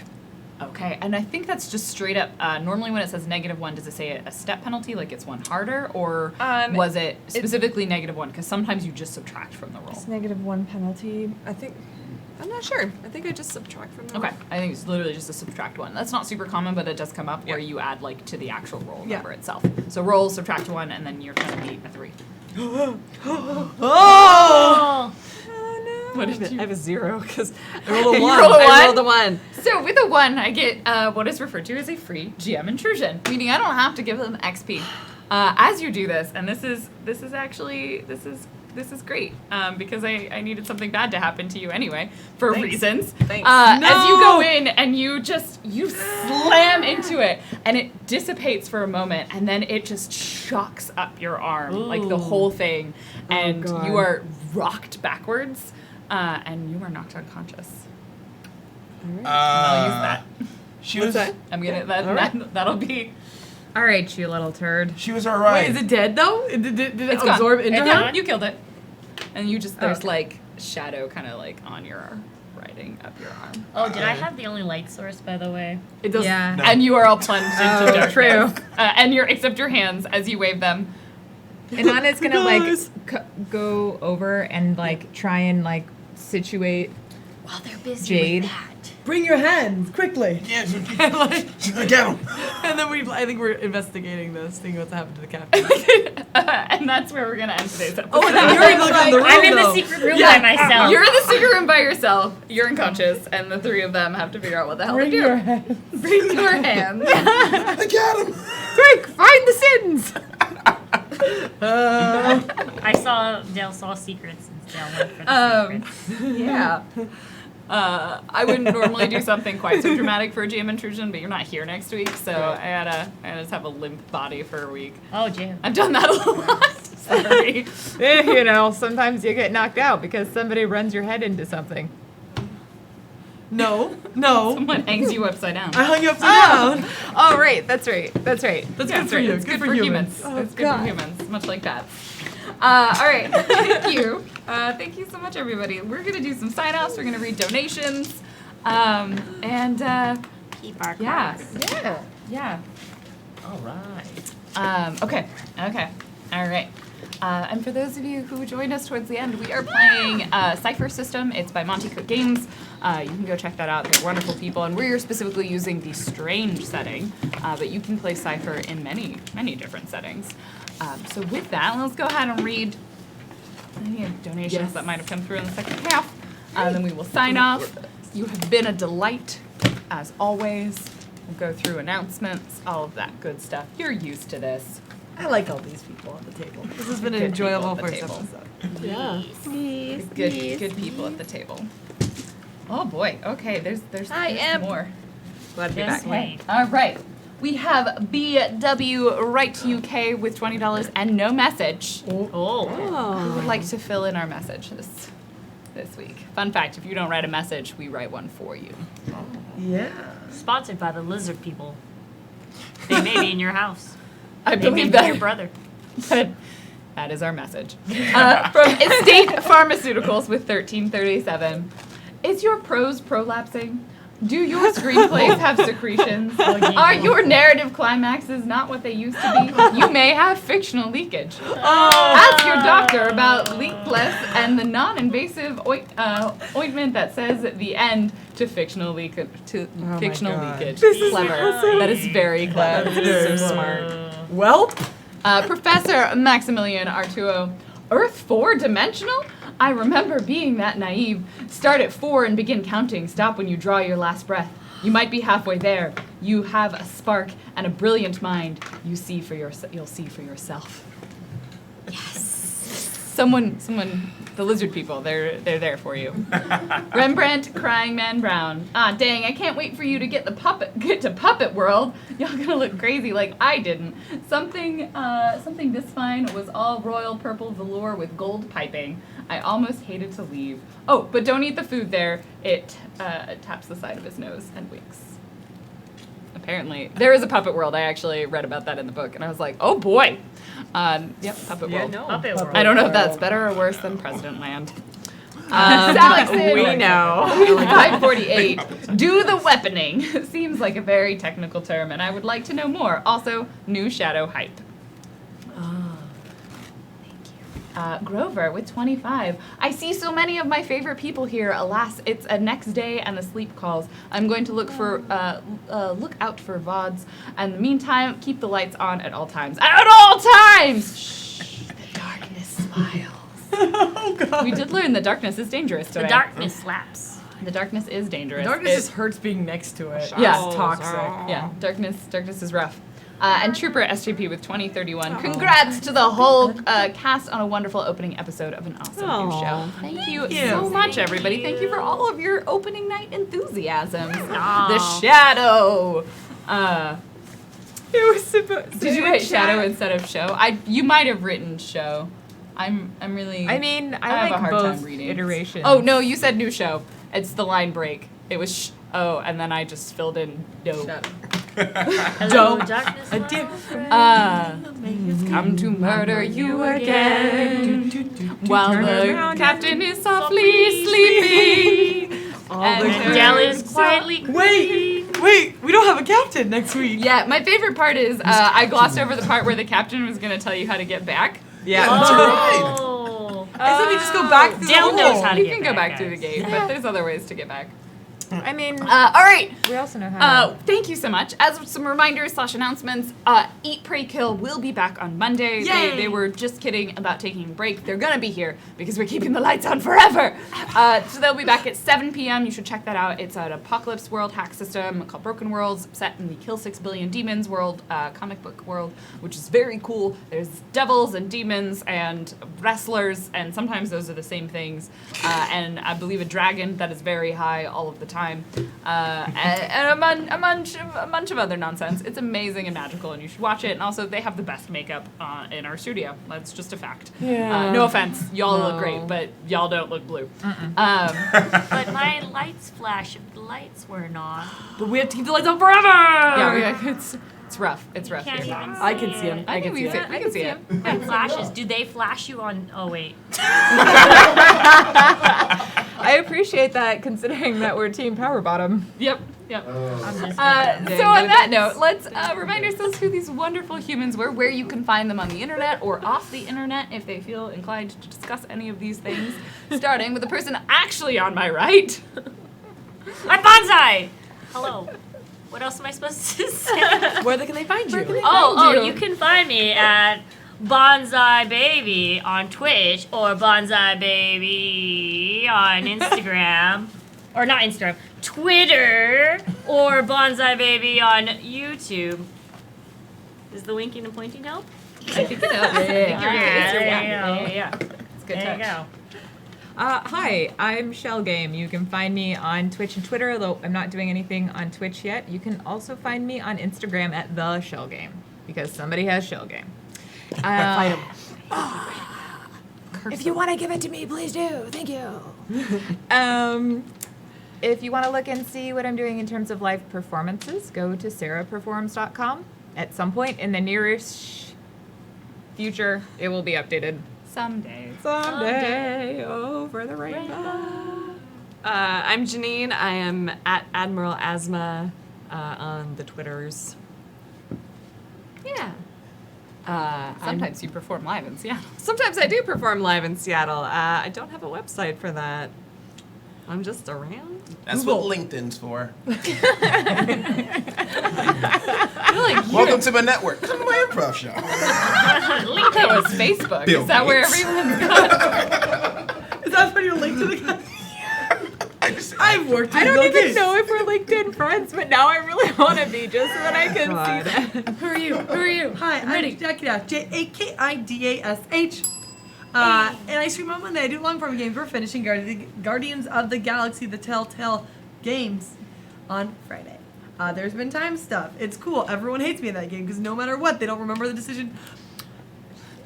S1: Okay, and I think that's just straight up. Normally, when it says -1, does it say a step penalty, like it's one harder, or was it specifically -1? Because sometimes you just subtract from the roll.
S5: It's -1 penalty. I'm not sure. I think I just subtract from the
S1: Okay, I think it's literally just a subtract 1. That's not super common, but it does come up where
S5: Yeah.
S1: you add like to the actual roll
S7: Yeah.
S1: number itself. So roll, subtract 1, and then you're gonna beat a 3.
S6: Oh.
S1: What did you?
S5: I have a 0 because I rolled a
S1: You
S5: 1.
S1: rolled a
S5: I
S1: one?
S5: rolled a 1.
S1: So with a 1, I get what is referred to as a free GM intrusion, meaning I don't have to give them XP. As you do this, and this is great because I needed something bad to happen to you anyway for reasons.
S5: Thanks.
S1: As you go in and you slam into it and it dissipates for a moment and then it just shocks up your arm like the whole thing and
S5: God.
S1: you are rocked backwards and you are knocked unconscious. I'll use that.
S3: She was.
S1: I'm gonna that'll be.
S2: All right, you little turd.
S3: She was alright.
S7: Wait, is it dead though? Did it
S1: It's
S7: absorb
S1: gone.
S7: into
S1: It's
S7: her?
S1: gone. You killed it, and you just there's
S7: Oh.
S1: like shadow kind of like on your riding up your arm,
S6: Oh, did I have the only light source, by the way?
S7: It does.
S2: Yeah.
S3: No.
S1: and you are all plunged into darkness.
S2: true.
S1: And except your hands as you wave them.
S2: And Anna's gonna like go over and like try and like situate
S6: While they're busy
S2: Jade.
S6: with that.
S7: Bring your hands quickly.
S3: Yeah, get him.
S7: And then I think we're investigating this, seeing what's happened to the captain.
S1: And that's where we're gonna end today's episode.
S7: Oh, and then you're in the room.
S6: I'm in the
S7: though.
S6: secret room by myself.
S1: You're in the secret room by yourself. You're unconscious, and the 3 of them have to figure out what the hell
S7: Bring
S1: to do.
S7: your hands.
S1: Bring your hands.
S3: I got him.
S2: quick, find the sins.
S6: Dale saw secrets and Dale went for the secrets.
S1: Yeah. I wouldn't normally do something quite so dramatic for a GM intrusion, but you're not here next week, so I had to just have a limp body for a week.
S6: Oh, Jim.
S1: I've done that a lot. Sorry.
S2: You know, sometimes you get knocked out because somebody runs your head into something.
S7: No.
S1: Someone hangs you upside down.
S7: I hung you upside down.
S2: Oh, right. That's right.
S7: That's good for you.
S1: It's
S7: Good
S1: good
S7: for
S1: humans.
S7: humans.
S1: It's good for humans, much like that. All right. Thank you. Thank you so much, everybody. We're going to do some sign-offs. We're going to read donations.
S6: Keep our
S1: Yeah.
S6: cards.
S1: Yeah.
S3: All right.
S1: Okay. All right. And for those of you who joined us towards the end, we are playing Cypher System. It's by Monty Cook Games. You can go check that out. They're wonderful people, and we're specifically using the Strange setting, but you can play Cypher in many, many different settings. So with that, let's go ahead and read any donations that might have come through in the second half. Then we will sign off. You have been a delight, as always. We'll go through announcements, all of that good stuff. You're used to this.
S7: I like all these people at the table. This has been an
S1: Good
S7: enjoyable
S1: people at the
S7: first
S1: table.
S7: episode.
S6: Yeah.
S1: Good people at the table. Oh boy. Okay, there's more.
S5: Glad to be
S6: Yes,
S5: back.
S6: wait.
S1: All right. We have BW Right to UK with $20 and no message.
S6: Oh.
S1: Who would like to fill in our message this week? Fun fact, if you don't write a message, we write one for you.
S7: Yeah.
S6: Sponsored by the lizard people. They may be in your house.
S1: I
S6: They may
S1: believe
S6: be your
S1: that.
S6: brother.
S1: That is our message. From Estate Pharmaceuticals with 1337. Is your prose prolapsing? Do your screenplays have secretions? Are your narrative climaxes not what they used to be? You may have fictional leakage. Ask your doctor about Leakless and the non-invasive ointment that says at the end to fictional leakage.
S5: God.
S1: This is clever. That is very clever.
S5: That is so smart.
S7: Well,
S1: Professor Maximilian Artuo. Earth 4-dimensional? I remember being that naive. Start at 4 and begin counting. Stop when you draw your last breath. You might be halfway there. You have a spark and a brilliant mind. You'll see for yourself. Yes. Someone, the lizard people, they're there for you. Rembrandt, Crying Man Brown. Ah, dang, I can't wait for you to get to Puppet World. Y'all gonna look crazy like I didn't. Something this fine was all royal purple velour with gold piping. I almost hated to leave. Oh, but don't eat the food there. It taps the side of his nose and winks. Apparently, there is a Puppet World. I actually read about that in the book, and I was like, oh boy. Yep, Puppet World.
S6: Puppet World.
S1: I don't know if that's better or worse than President Land. Alexander,
S5: We know.
S1: 548. Do the weaponing. Seems like a very technical term, and I would like to know more. Also, new shadow hype. Grover with 25. I see so many of my favorite people here. Alas, it's a next day and the sleep calls. I'm going to look out for VODs. And in the meantime, keep the lights on at all times. At all times! Shh, the darkness smiles.
S7: Oh god.
S1: We did learn the darkness is dangerous today.
S6: The darkness slaps.
S1: The darkness is dangerous.
S7: Darkness
S1: It-
S7: just hurts being next to it.
S1: Yeah.
S7: It's toxic.
S1: Yeah, darkness is rough. And Trooper SJP with 2031. Congrats to the whole cast on a wonderful opening episode of an awesome new show. Thank you so much, everybody. Thank you for all of your opening night enthusiasms. The Shadow.
S2: It was supposed.
S1: Did you write Shadow instead of Show? You might have written Show. I'm really.
S2: I mean, I
S1: have
S2: like
S1: a hard
S2: both
S1: time reading.
S2: iterations.
S1: Oh no, you said new show. It's the line break. It was and then I just filled in no.
S6: Hello, darkness.
S1: Come to murder you again while the captain is softly sleeping.
S6: And Dell is quietly.
S7: Wait, we don't have a captain next week.
S1: Yeah, my favorite part is I glossed over the part where the captain was going to tell you how to get back.
S5: Yeah.
S6: Oh.
S7: I said we just go back through
S6: Dell
S7: the
S6: knows
S7: hole.
S6: how to
S1: You
S6: get
S1: can go back
S6: guys.
S1: through the gate, but there's other ways to get back.
S2: I mean,
S1: All right.
S2: we also know how.
S1: Thank you so much. As some reminders / announcements, Eat, Pray, Kill will be back on Monday. They were just kidding about taking a break. They're going to be here because we're keeping the lights on forever. So they'll be back at 7 p.m. You should check that out. It's an apocalypse world hack system called Broken Worlds, set in the Kill 6 Billion Demons world, comic book world, which is very cool. There's devils and demons and wrestlers, and sometimes those are the same things. And I believe a dragon that is very high all of the time. And a bunch of other nonsense. It's amazing and magical, and you should watch it. And also, they have the best makeup in our studio. That's just a fact.
S7: Yeah.
S1: No offense, y'all look great, but y'all don't look blue.
S6: But my lights flash if the lights weren't on.
S7: But we have to keep the lights on forever.
S1: Yeah, it's rough. It's rough.
S6: Can't
S1: here.
S6: even
S7: I can see him.
S1: I think we can see it.
S6: And flashes. Do they flash you on? Oh wait.
S2: I appreciate that, considering that we're Team Power Bottom.
S1: Yep.
S6: I'm just
S1: So on that note, let's remind ourselves who these wonderful humans were, where you can find them on the internet or off the internet if they feel inclined to discuss any of these things. Starting with the person actually on my right.
S6: My bonsai. Hello. What else am I supposed to say?
S7: Where can they find you?
S6: Oh, you can find me at Bonsai Baby on Twitch or Bonsai Baby on Instagram. Or not Instagram, Twitter or Bonsai Baby on YouTube. Does the winking and pointing help?
S1: I think it is. Yeah. It's good
S6: There you
S1: touch.
S6: go.
S2: Hi, I'm Shell Game. You can find me on Twitch and Twitter, though I'm not doing anything on Twitch yet. You can also find me on Instagram at the Shell Game, because somebody has Shell Game. If you want to give it to me, please do. Thank you. If you want to look and see what I'm doing in terms of live performances, go to sarahperforms.com. At some point in the nearest future, it will be updated.
S1: Someday.
S2: Someday over the rainbow.
S5: I'm Janine. I am at Admiral Asma on the Twitters. Yeah.
S1: Sometimes you perform live in Seattle.
S5: Sometimes I do perform live in Seattle. I don't have a website for that. I'm just around.
S3: That's
S7: Google.
S3: what LinkedIn's for.
S4: Welcome to my network.
S3: Come to my improv show.
S1: That was Facebook.
S3: Bill
S1: Is that where
S3: Gates.
S1: everyone's got?
S7: Is that where you're linked to the guy? I've worked with
S2: I don't
S7: Bill
S2: even
S7: Gates.
S2: know if we're LinkedIn friends, but now I really want to be just so that I can
S5: God.
S2: see that.
S1: Who are you? Who are you?
S7: Hi, I'm
S1: ready.
S7: Jackie Dash, Jakidash. And I stream on Monday. I do long form games. We're finishing Guardians of the Galaxy, the Telltale games on Friday. There's been time stuff. It's cool. Everyone hates me in that game because no matter what, they don't remember the decision.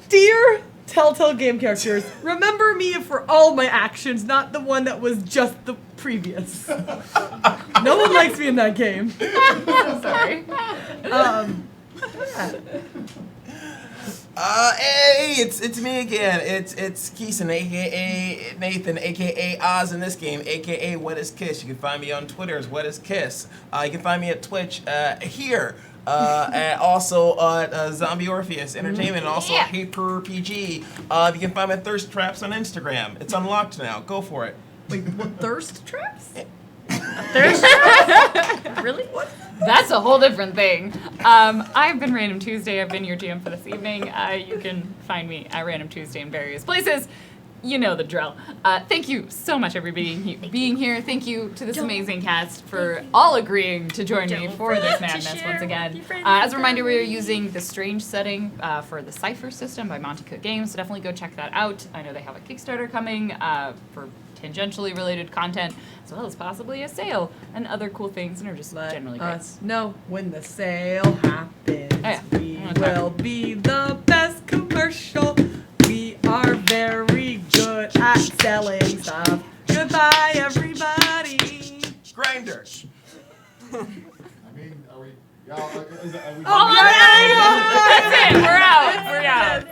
S7: Dear Telltale game characters, remember me for all my actions, not the one that was just the previous. No one likes me in that game.
S1: Sorry.
S7: Yeah.
S3: Hey, it's me again. It's Keeson, aka Nathan, aka Oz in this game, aka What Is Kiss. You can find me on Twitter as What Is Kiss. You can find me at Twitch here. And also Zombie Orpheus Entertainment, and also Hyper PG. You can find my Thirst Traps on Instagram. It's unlocked now. Go for it.
S7: Wait, what, thirst traps?
S1: Really? What? That's a whole different thing. I've been Random Tuesday. I've been your GM for this evening. You can find me at Random Tuesday in various places. You know the drill. Thank you so much, everybody, being here. Thank you to this amazing cast for all agreeing to join me for this madness once again. As a reminder, we are using the Strange setting for the Cypher system by Monty Cook Games, so definitely go check that out. I know they have a Kickstarter coming for tangentially related content, as well as possibly a sale and other cool things, and are just generally great.
S7: Us know when the sale happens.
S1: Oh, yeah.
S7: We will be the best commercial. We are very good at selling stuff. Goodbye, everybody.
S3: Grinder.
S8: I mean, are we? Y'all, are we
S1: Oh, that's it. We're out. We're out.